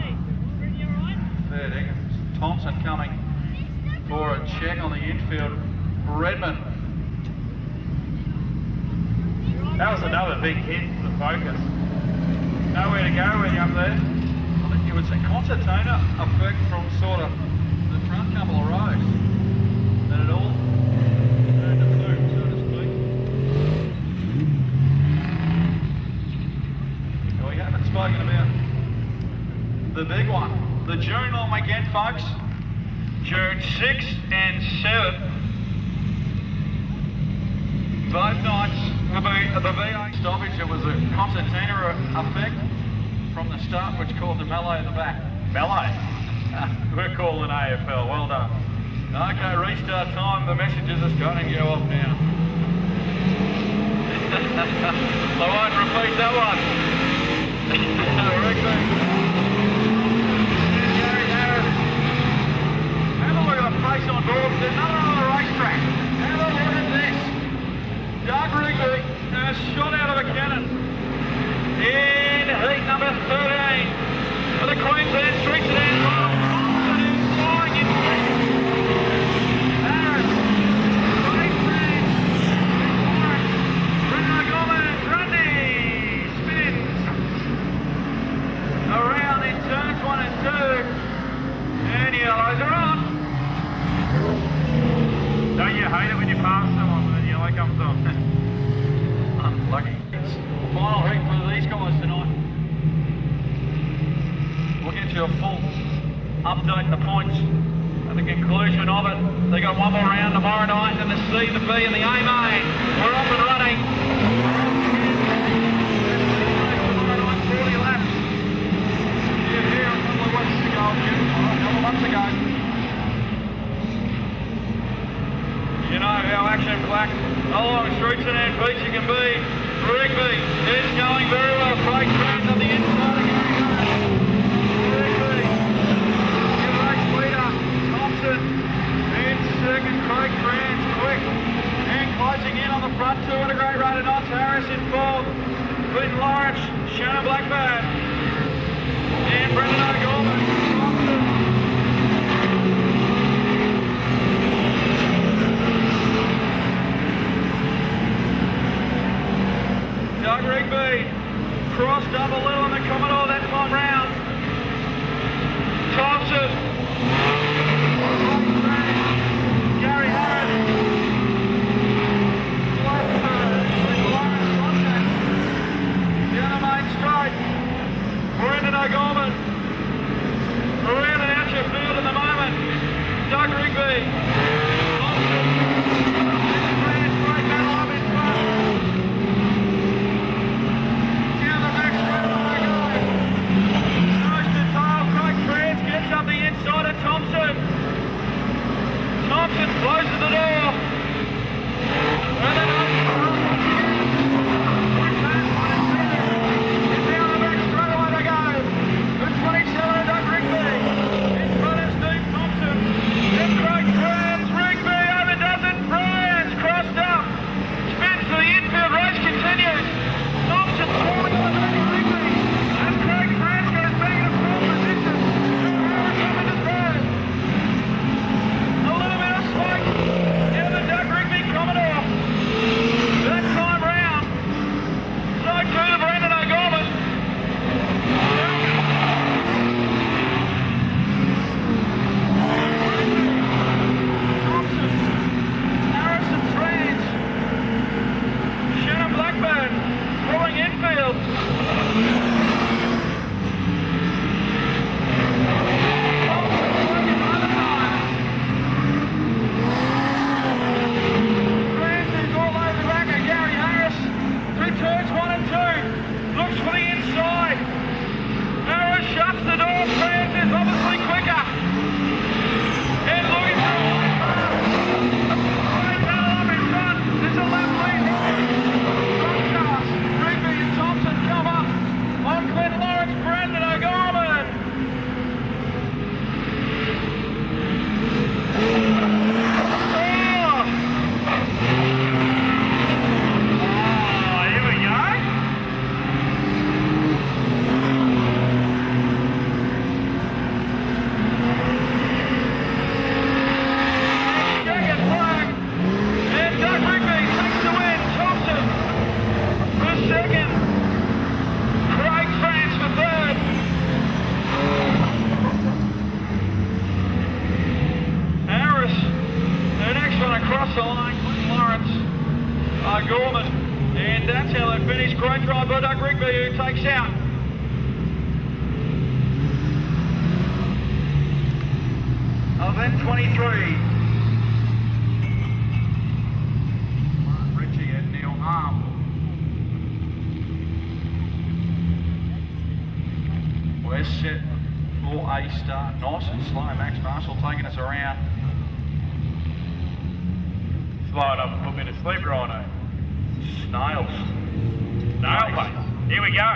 Fair dinkum. Thompson coming for a check on the infield. Redmond. That was another big hit for the Focus. Nowhere to go when you're up there. I think it was a concertina effect from sort of the front couple of rows. That it all turned to food, so to speak. So we haven't spoken about the big one. The June long weekend, folks. June 6 and 7. Both nights will be the V8 stoppage. It was a concertina effect from the start, which called the mellow in the back. Mellow? We're calling AFL. Well done. Okay, restart time. The messages are starting to go off now. I won't repeat that one. Gary Harris. Have a look at the face on board. There's another on the racetrack. Have a look at this. Doug Wrigley has shot out of a cannon in heat number 13 for the Queensland Street Sedan. Thompson is flying in second. Harris, great man. Brendan O'Gorman, Grundy spins around in turns 1 and 2, and yellows are on. Don't you hate it when you pass someone and the yellow comes on? Unlucky. Final heat for these guys tonight. We'll get you a full update on the points at the conclusion of it. They got one more round tomorrow night, and the C, the B, and the A main. We're off and running. 40 laps. Here a couple of weeks ago, a couple of months ago. You know how action-packed along Street Sedan beach you can be. Rigby is going very well. Craig Grant on the inside of Gary Harris. Rigby, new race leader. Thompson in second. Craig Grant's quick and closing in on the front two at a great rate of knots. Harris in fourth. Clinton Lawrence, Shannon Blackburn, and Brendan O'Gorman. Thompson. Doug Rigby crossed up a little in the Commodore that time round. Thompson. Gary Harris. Down the main straight. Brendan O'Gorman. O'Gorman. And that's how they finish. Great drive by Doug Rigby, who takes out event 23. Mark Ritchie and Neil Harm. We're set for a start. Nice and slow. Max Marshall taking us around. Slow it up and put me to sleep, Rhino. Snails. Snail face. Here we go.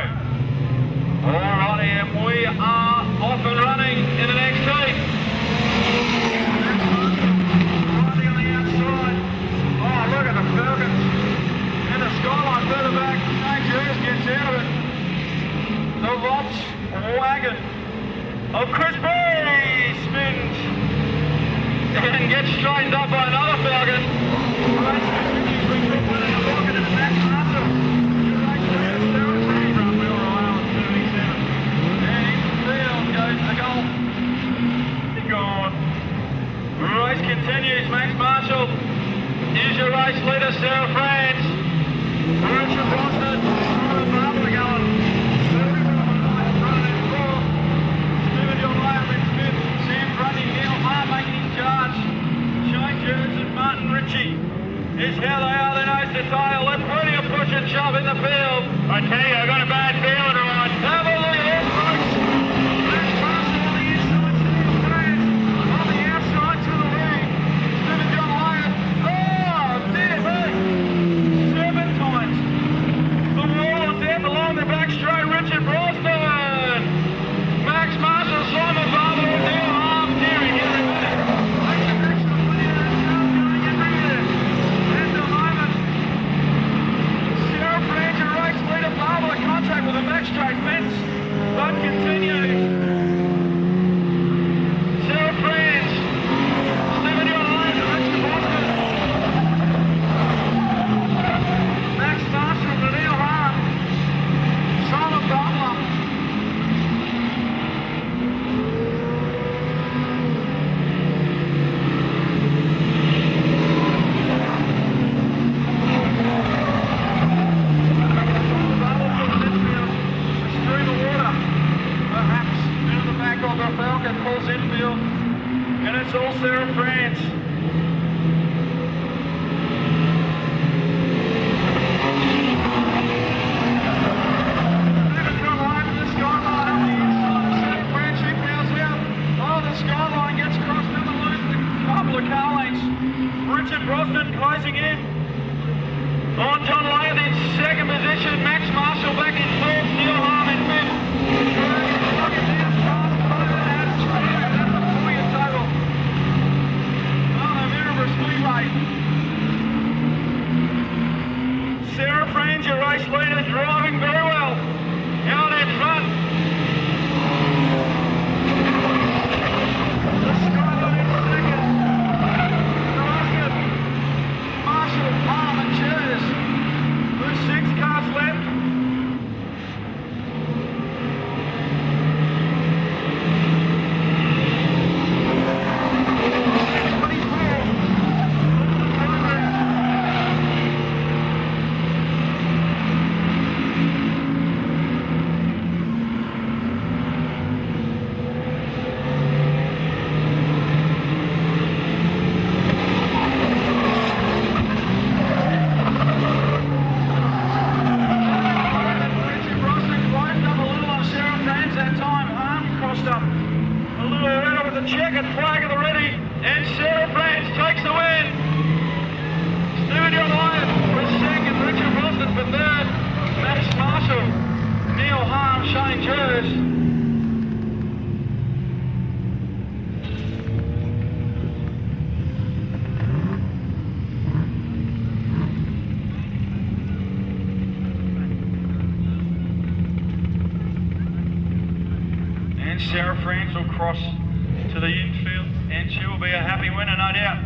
Alrighty, and we are off and running in the next heat. Riding on the outside. Oh, look at the Falcons. And the skyline further back. St. Judas gets out of it. The Lots wagon of Chris Berry spins and gets straightened up by another Falcon. Race continues. Max Marshall is your race leader, Sarah France. Richard Boston, Barbara going. Stephen John Lamb in fifth. Sam Grundy, Neil Hart making his charge. Shane Jones and Martin Ritchie is how they are. They nose to tail. They're plenty of push and shove in the field. I tell you, I got a bad feeling, right? Have a look at it, folks. Max Marshall on the inside, Sam France on the outside to the lead. Stephen John Lamb. Oh, dear me. 7 times. The wall of death along the back straight. Richard Brosnan. Max Marshall, Simon Barber, and Neil Harm tearing everybody. Makes an excellent winning of that car going everywhere. And the moment, Sarah France, your race leader, Barber, contact with the back straight fence, but continues. Sarah France, Stephen John Lamb, Richard Brosnan. Max Marshall to Neil Harm. Simon Barber. Falcon pulls infield, and it's all Sarah France. Stephen John Lamb in the skyline on the inside of Sarah France. She bows out. Oh, the skyline gets crossed and loses a couple of car lengths. Richard Brosnan closing in. On John Layth in second position. Max Marshall back in fourth. Neil Harm in fifth. Speedway. Sarah Franz, your race leader, driving very well. Out in front. The Skyline in second. Marshall, Palm and Cheers. There's 6 cars left. Checkered flag at the ready, and Sarah France takes the win. Stephen John Layth for second, Richard Brosnan for third, Max Marshall, Neil Harm, Shane Jers. And Sarah France will cross to the infield, and she will be a happy winner, no doubt.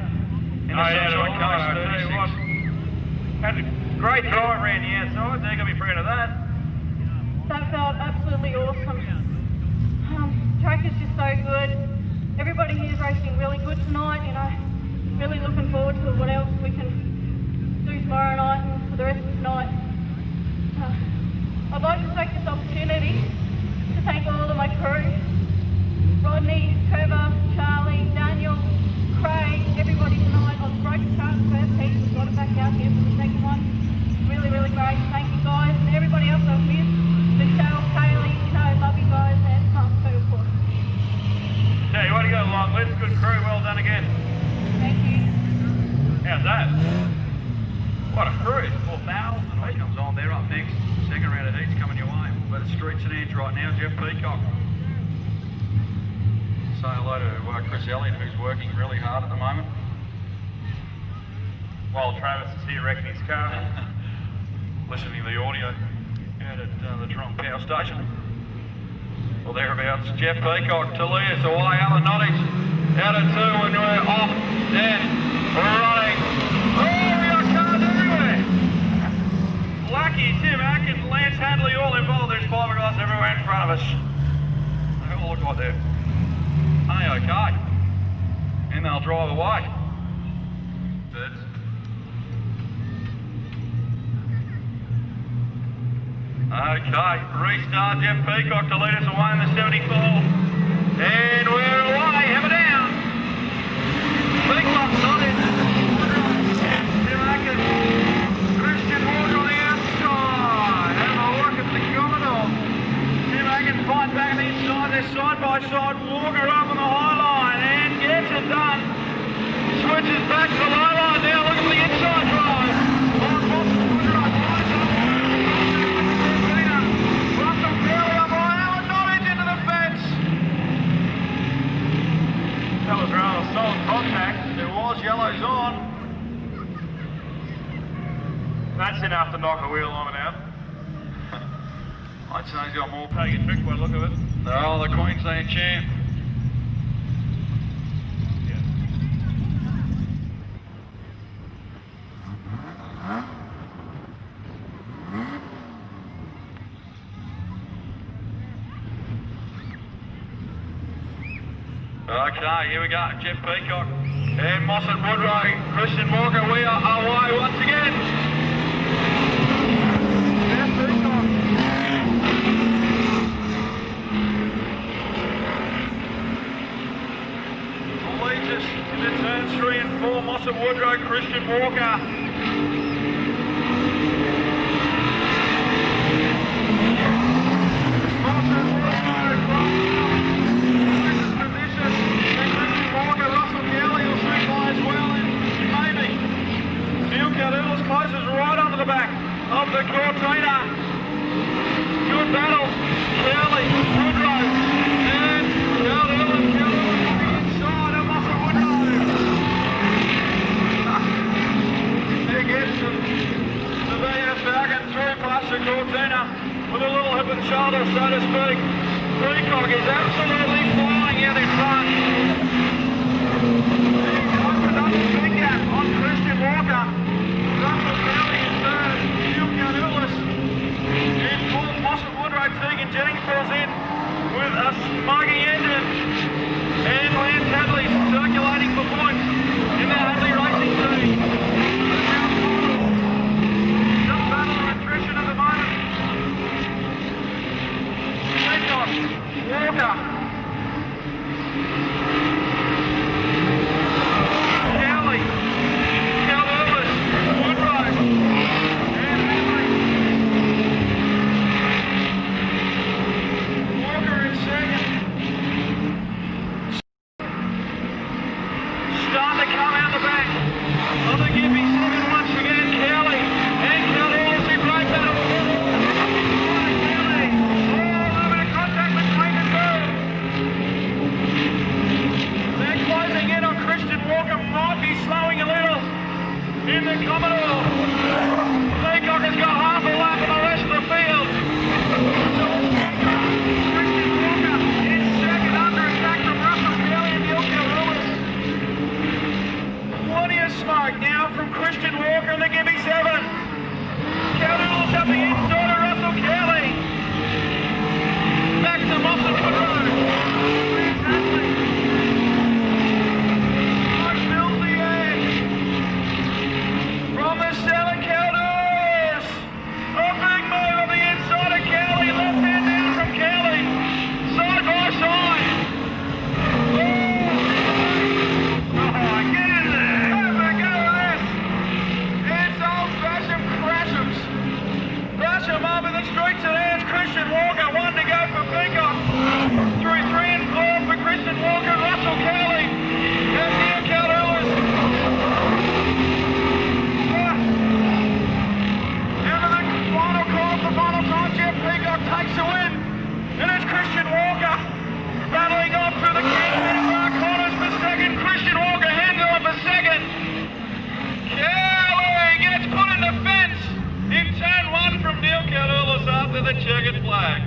In the Sunshine Coast 36. Had a great drive around the outside. They're going to be proud of that. That felt absolutely awesome. Track is just so good. Everybody here is racing really good tonight. You know, really looking forward to what else we can do tomorrow night. And back out here for the second one. Really, really great. Thank you guys and everybody else I've missed. Michelle, Kaylee, love you guys and so forth. Yeah, you want to go long list, good crew, well done again. Thank you. How's that? What a crew, 4,000. Race comes on, they're up next. Second round of heats coming your way. We're at the Street Sedans right now, Jeff Peacock. Say hello to Chris Elliott, who's working really hard at the moment. While Travis is here wrecking his car, listening to the audio out at the Toronto Power Station. Well, thereabouts. Jeff Peacock, Toulouse away, Alan Nottage out at 2 and we're off. Then we're running. Oh, we got cars everywhere. Lucky, Tim Atkins, Lance Hadley, all involved. There's fiberglass everywhere in front of us. They all look like they're A-okay. And they'll drive away. Birds. Okay, restart, Jeff Peacock to lead us away in the 74. And we're away, hammer down. Big lock, not in. Tim Atkins, Christian Walker on the outside. Have a look at the Commodore. Tim Atkins fighting back on the inside, they're side by side. Walker up on the high line and gets it done. Switches back to the low line now, look at the inside drive. That was rather solid contact. There was yellows on. That's enough to knock a wheel on and out. I'd say he's got more paying a trick by the look of it. Oh, the Queensland champ. Okay, here we go, Jeff Peacock and Mossad Woodrow, Christian Walker, we are away once again. Jeff Peacock. Leads us into turns 3 and 4, Mossad Woodrow, Christian Walker. Closes right onto the back of the Cortina. Good battle. Shirley, Woodrow, and Calhoun on the inside of Mossad Woodrow. There gets the VF Falcon through past the Cortina with a little hip and shoulder, so to speak. Peacock is absolutely flying out in front. He's opened up the big gap on Christian Walker. Russell Kelly in third, Neil Canoulis in fourth, Mossad Woodrow, Tegan Jennings pulls in with a smuggy engine, and Lance Hadley circulating for points in the Hadley Racing team. Just battle of attrition at the moment. Peacock, Walker, Kelly, Canoulis, Woodrow, and Hadley. Walker in second. Starting to come out the back of the Gippy 7 once again. Kelly and Canoulis in great battle. Kelly. Oh, a little bit of contact between the two. They're closing in on Christian Walker. Might be slowing a little in the Commodore. Peacock has got half a lap on the rest of the field. Christian Walker in second under attack from Russell Kelly and Neil Canoulis. Plenty of smoke now from Christian Walker in the Gippy 7. Canoulis up the inside of Russell Kelly. Back to Mossad Woodrow. Where's Hadley? Smoke fills the air. From the 7, Canoulis. A big move on the inside of Kelly. Left hand the checkered flag.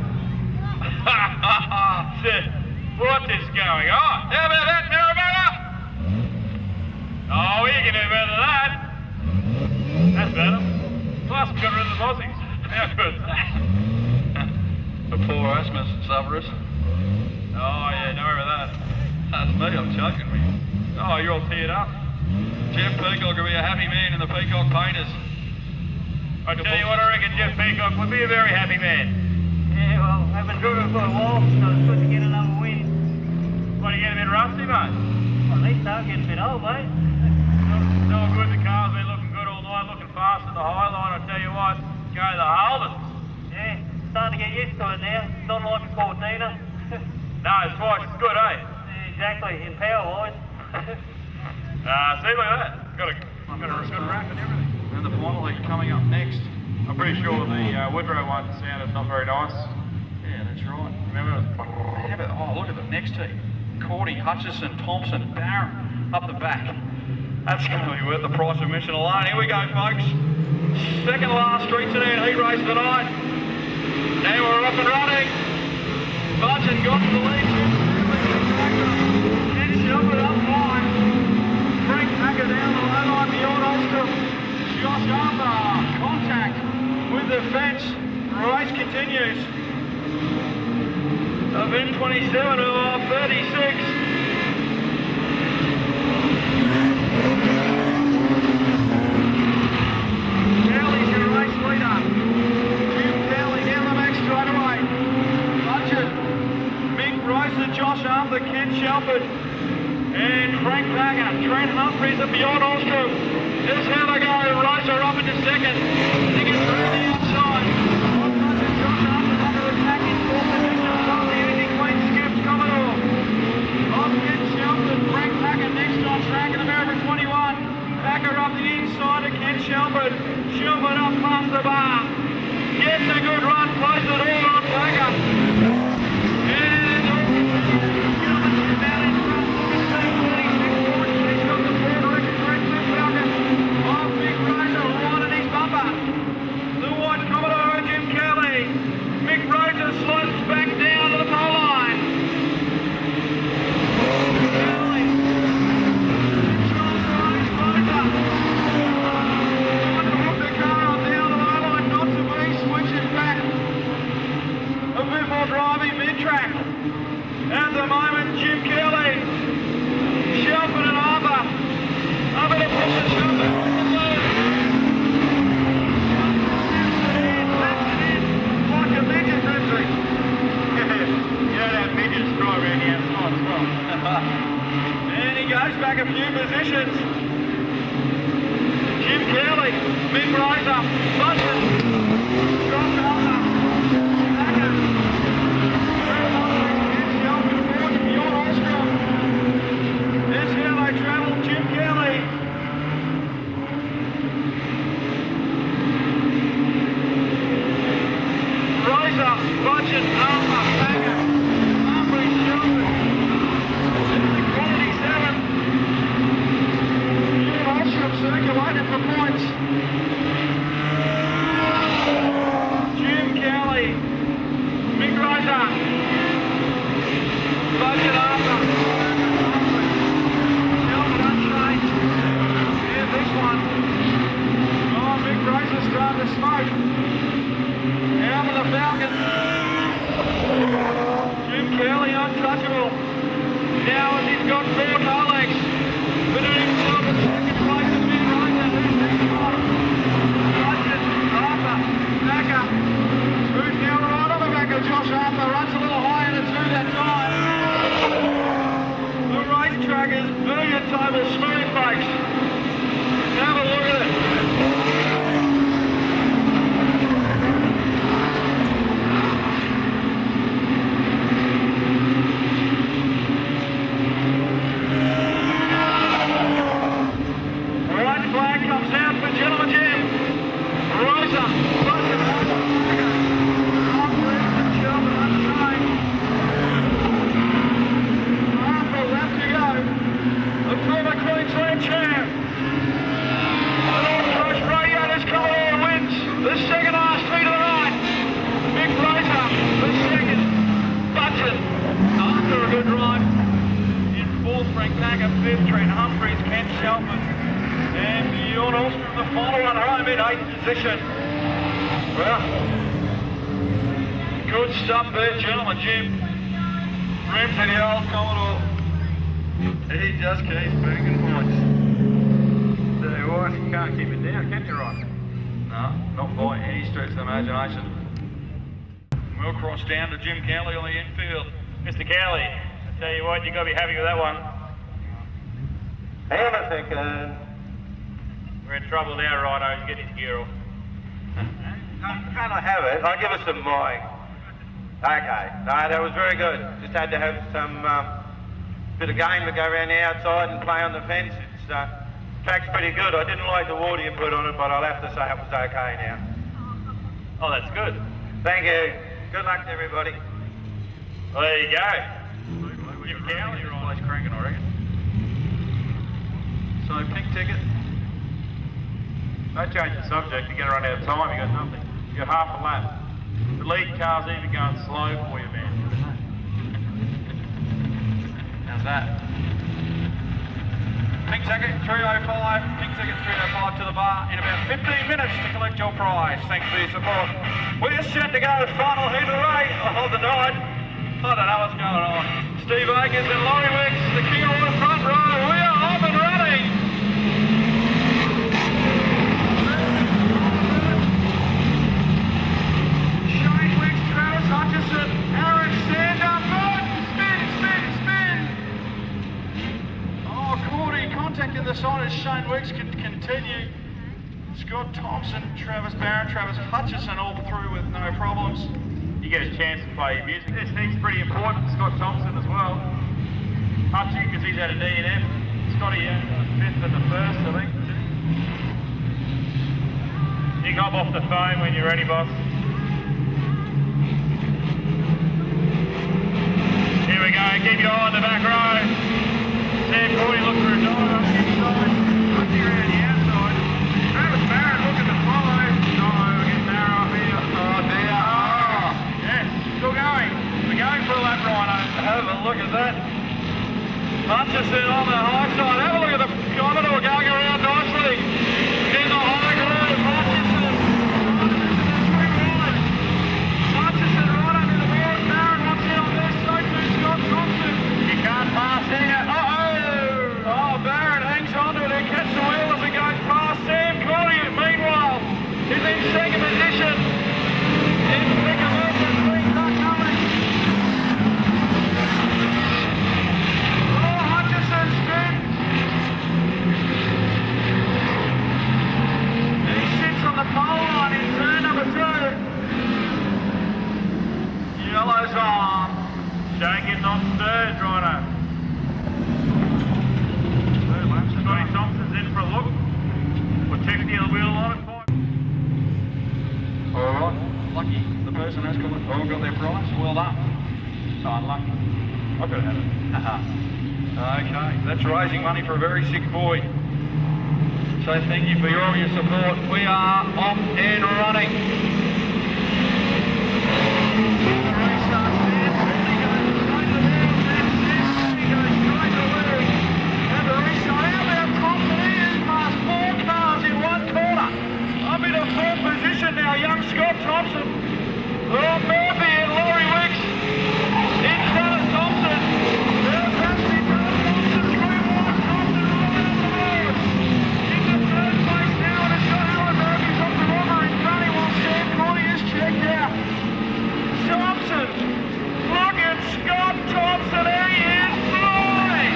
What is going on? How about that, Maryborough? Oh, we can do better than that. That's better. Plus, we got rid of the Aussies. How good's that? The poor asthma sufferers. Oh, yeah, don't worry about that. That's me, I'm choking me. Oh, you're all teared up. Jeff Peacock will be a happy man in the Peacock Painters. I tell you what, I reckon Jeff Peacock would be a very happy man. Yeah, well, I've been driven for a while, so it's good to get another win. What, are you getting a bit rusty, mate? Well, at least I'm getting a bit old, mate. No good, the car's been looking good all night, looking fast at the high line. I tell you what, go the Holden. Yeah, starting to get used to it now. It's not like a Cortina. No, it's twice as good, eh? Yeah, exactly, in power-wise. See, look at that. Got a good rack and everything. And the final heat coming up next. I'm pretty sure the Woodrow one sounded not very nice. Yeah, that's right. Remember? Oh, look at the next heat. Cordy, Hutchison, Thompson, Barron up the back. That's going to be worth the price of admission alone. Here we go, folks. Second last street sedan heat race tonight. Now we're up and running. Budgeon got to the lead. Then shove it up high. Frank Packer down the low line beyond Ulster. Josh Arthur, contact with the fence. Race continues. Event 27 of 36. Cowley's your race leader. Jim Cowley down the back straight away. Budgeon, Mick Roser, Josh Arthur, Ken Shelford, and Frank Packer. Trent Humphries and beyond Ostrom. This is how they go. Roser up into second. He gets through the outside. Josh Arthur under attack in fourth position. Slowly using clean skips coming off. Off Ken Shelford, Frank Packer next on track in America 21. Packer up the inside of Ken Shelford. Shelford up past the bar. Gets a good run, closes it all on Packer. And Shelford's down in front. 16:46 forward. He's got the forward record correct with Falcon. Off Mick Roser, right at his bumper. The white Commodore, Jim Kelly. Mick Roser slopes back down to the pole line. Kelly. Controls right, Roser. Trying to hook the car on down the low line, not to be, switches back. A bit more driving mid-track. At the moment, Jim Kelly. Shelford and Arthur. Up at a push and Shelford. Like a midget, Grimsby. You don't have midgets driving the outside as well. And he goes back a few positions. Jim Kelly, Mick Roser, Budgeon, Josh Arthur, Packer, Trent Humphries, Shelford, forward to beyond Ostrom. This is how they travel, Jim Kelly. Roser, Budgeon, Arthur, Packer, Humphries, Shelford. This is quality 7. Beyond Ostrom circulated for points. Jim Kelly, Mick Roser, Budgeon, Arthur, Humphries, Shelford unchanged. Here's this one. Oh, Mick Roser's starting to smoke. Out of the Falcon. Jim Kelly untouchable. Now as he's got 4 Rolex. Putting himself in second place as Mick Roser. Who's next one? Budgeon, Arthur, Packer. Who's now right on the back of Josh Arthur? Runs a little higher to 2 that time. The racetrack is billiard table smooth, folks. Have a look at it. Shelford. And Bjorn Ulstrom, the final one, home in 8th position. Well, good stuff there, gentlemen. Jim Ramsey, the old Commodore. He just keeps bringing points. Tell you what, you can't keep it down, can you, Ross? No, not by any stretch of the imagination. We'll cross down to Jim Cowley on the infield. Mr. Cowley, I tell you what, you've got to be happy with that one. Hang on a second. We're in trouble now, Rhino. Get his gear off. Can I have it? I'll give us some mowing. Okay. No, that was very good. Just had to have some bit of game to go around the outside and play on the fence. It's track's pretty good. I didn't like the water you put on it, but I'll have to say it was okay now. Oh, that's good. Thank you. Good luck to everybody. Well, there you go. Jim Cowley, Place cranking, I reckon. So, pink ticket. Don't change the subject. You're going to run out of time. You got nothing. You got half a lap. The lead car's even going slow for you, man. How's that? Pink ticket 305, pink ticket 305 to the bar in about 15 minutes to collect your prize. Thanks for your support. We're set to go to the final heat of the race of the night. I don't know what's going on. Steve Akers and Laurie Wicks, the king of the front row. We are off and running. Shane Wicks, Travis Hutchison, Aaron Sander, spin. Oh, Cordy contacting the side as Shane Wicks can continue. Scott Thompson, Travis Barron, Travis Hutchison all through with no problems. You get a chance to play your music. This heat's pretty important. Scott Thompson as well. Hutchie, because he's had a D&F. Scotty, 5th and the 1st, I think. You can hop off the phone when you're ready, boss. Here we go. Keep your eye on the back row. Sam Corey, look for a dive on the inside. Hutchie around the outside. Travis Barron looking to follow. No, we're getting narrow up here. Oh, dear. Oh, yes. Still going. We're going for a lap, Rhino. Have a look at that. Hutchison on the high side. Have a look at the Commodore going around nicely. In the high groove, Hutchison. Hutchison right under the wheel. Barron wants it on there. So too Scott Thompson. You can't pass here. Oh, Barron hangs on to it and catches the wheel as it goes past. Sam Corey, meanwhile, is in second position. In the thick of it, the things are coming. Oh, Hutchison spins. He sits on the pole line in turn number 2. Yellow's on. Shane getting off third, Rhino. Scotty Thompson's in for a look. We'll check the other wheel on it. All right, lucky. The person has got their prize. Well done. So unlucky. I could have had it. Okay, that's raising money for a very sick boy. So thank you for all your support. We are off and running. Up in a 4th position now, young Scott Thompson. Oh, Murphy and Laurie Wicks in front of Thompson. There's Ramsey, Thompson, through wide, Thompson right on the road. Into 3rd place now, and it's got Alan Murphy's off the rubber in front. He wants Sam Corey is checked out. Thompson, look at Scott Thompson, he is flying.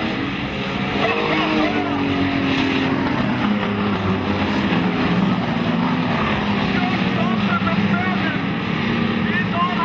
Scott Thompson, the Falcon, is on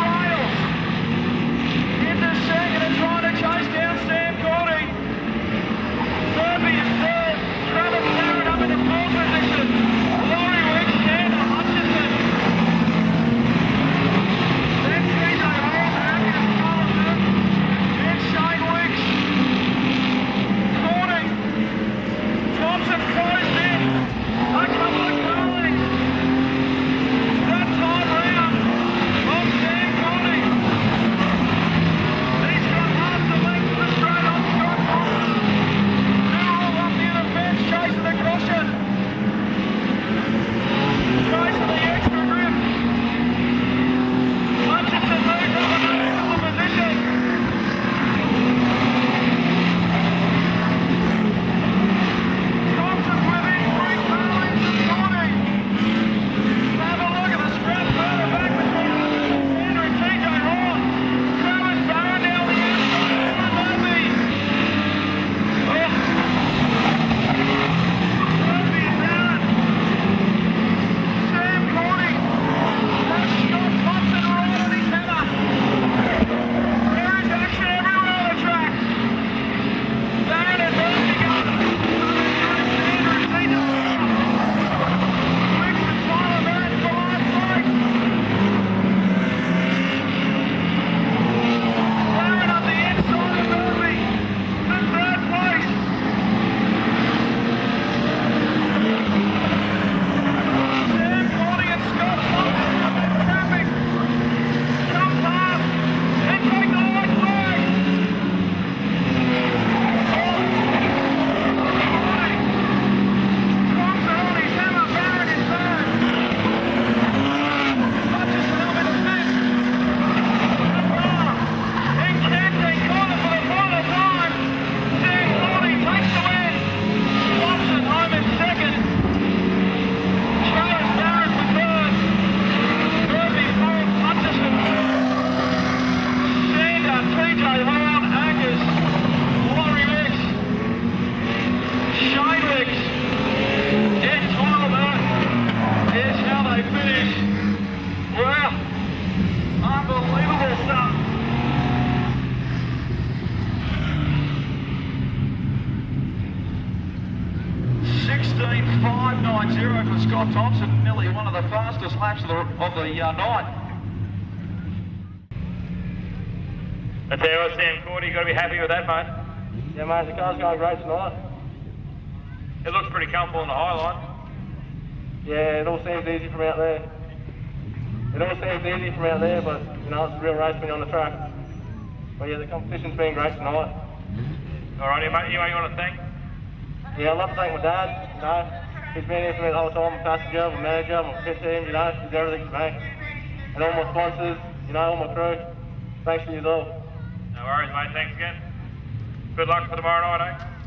Scott Thompson, nearly one of the fastest laps of the night. I tell you what, Sam Cordy, you've got to be happy with that, mate. Yeah, mate, the car's going great tonight. It looks pretty comfortable on the high line. Yeah, it all seems easy from out there. It all seems easy from out there, but, you know, it's a real race being on the track. But yeah, the competition's been great tonight. All right, mate, anyone you want to thank? Yeah, I'd love to thank my dad, you know. He's been here for me the whole time, my passenger, my manager, my pit team, you know, he's everything to me. And all my sponsors, you know, all my crew. Thanks to you all. No worries, mate. Thanks again. Good luck for tomorrow night, eh?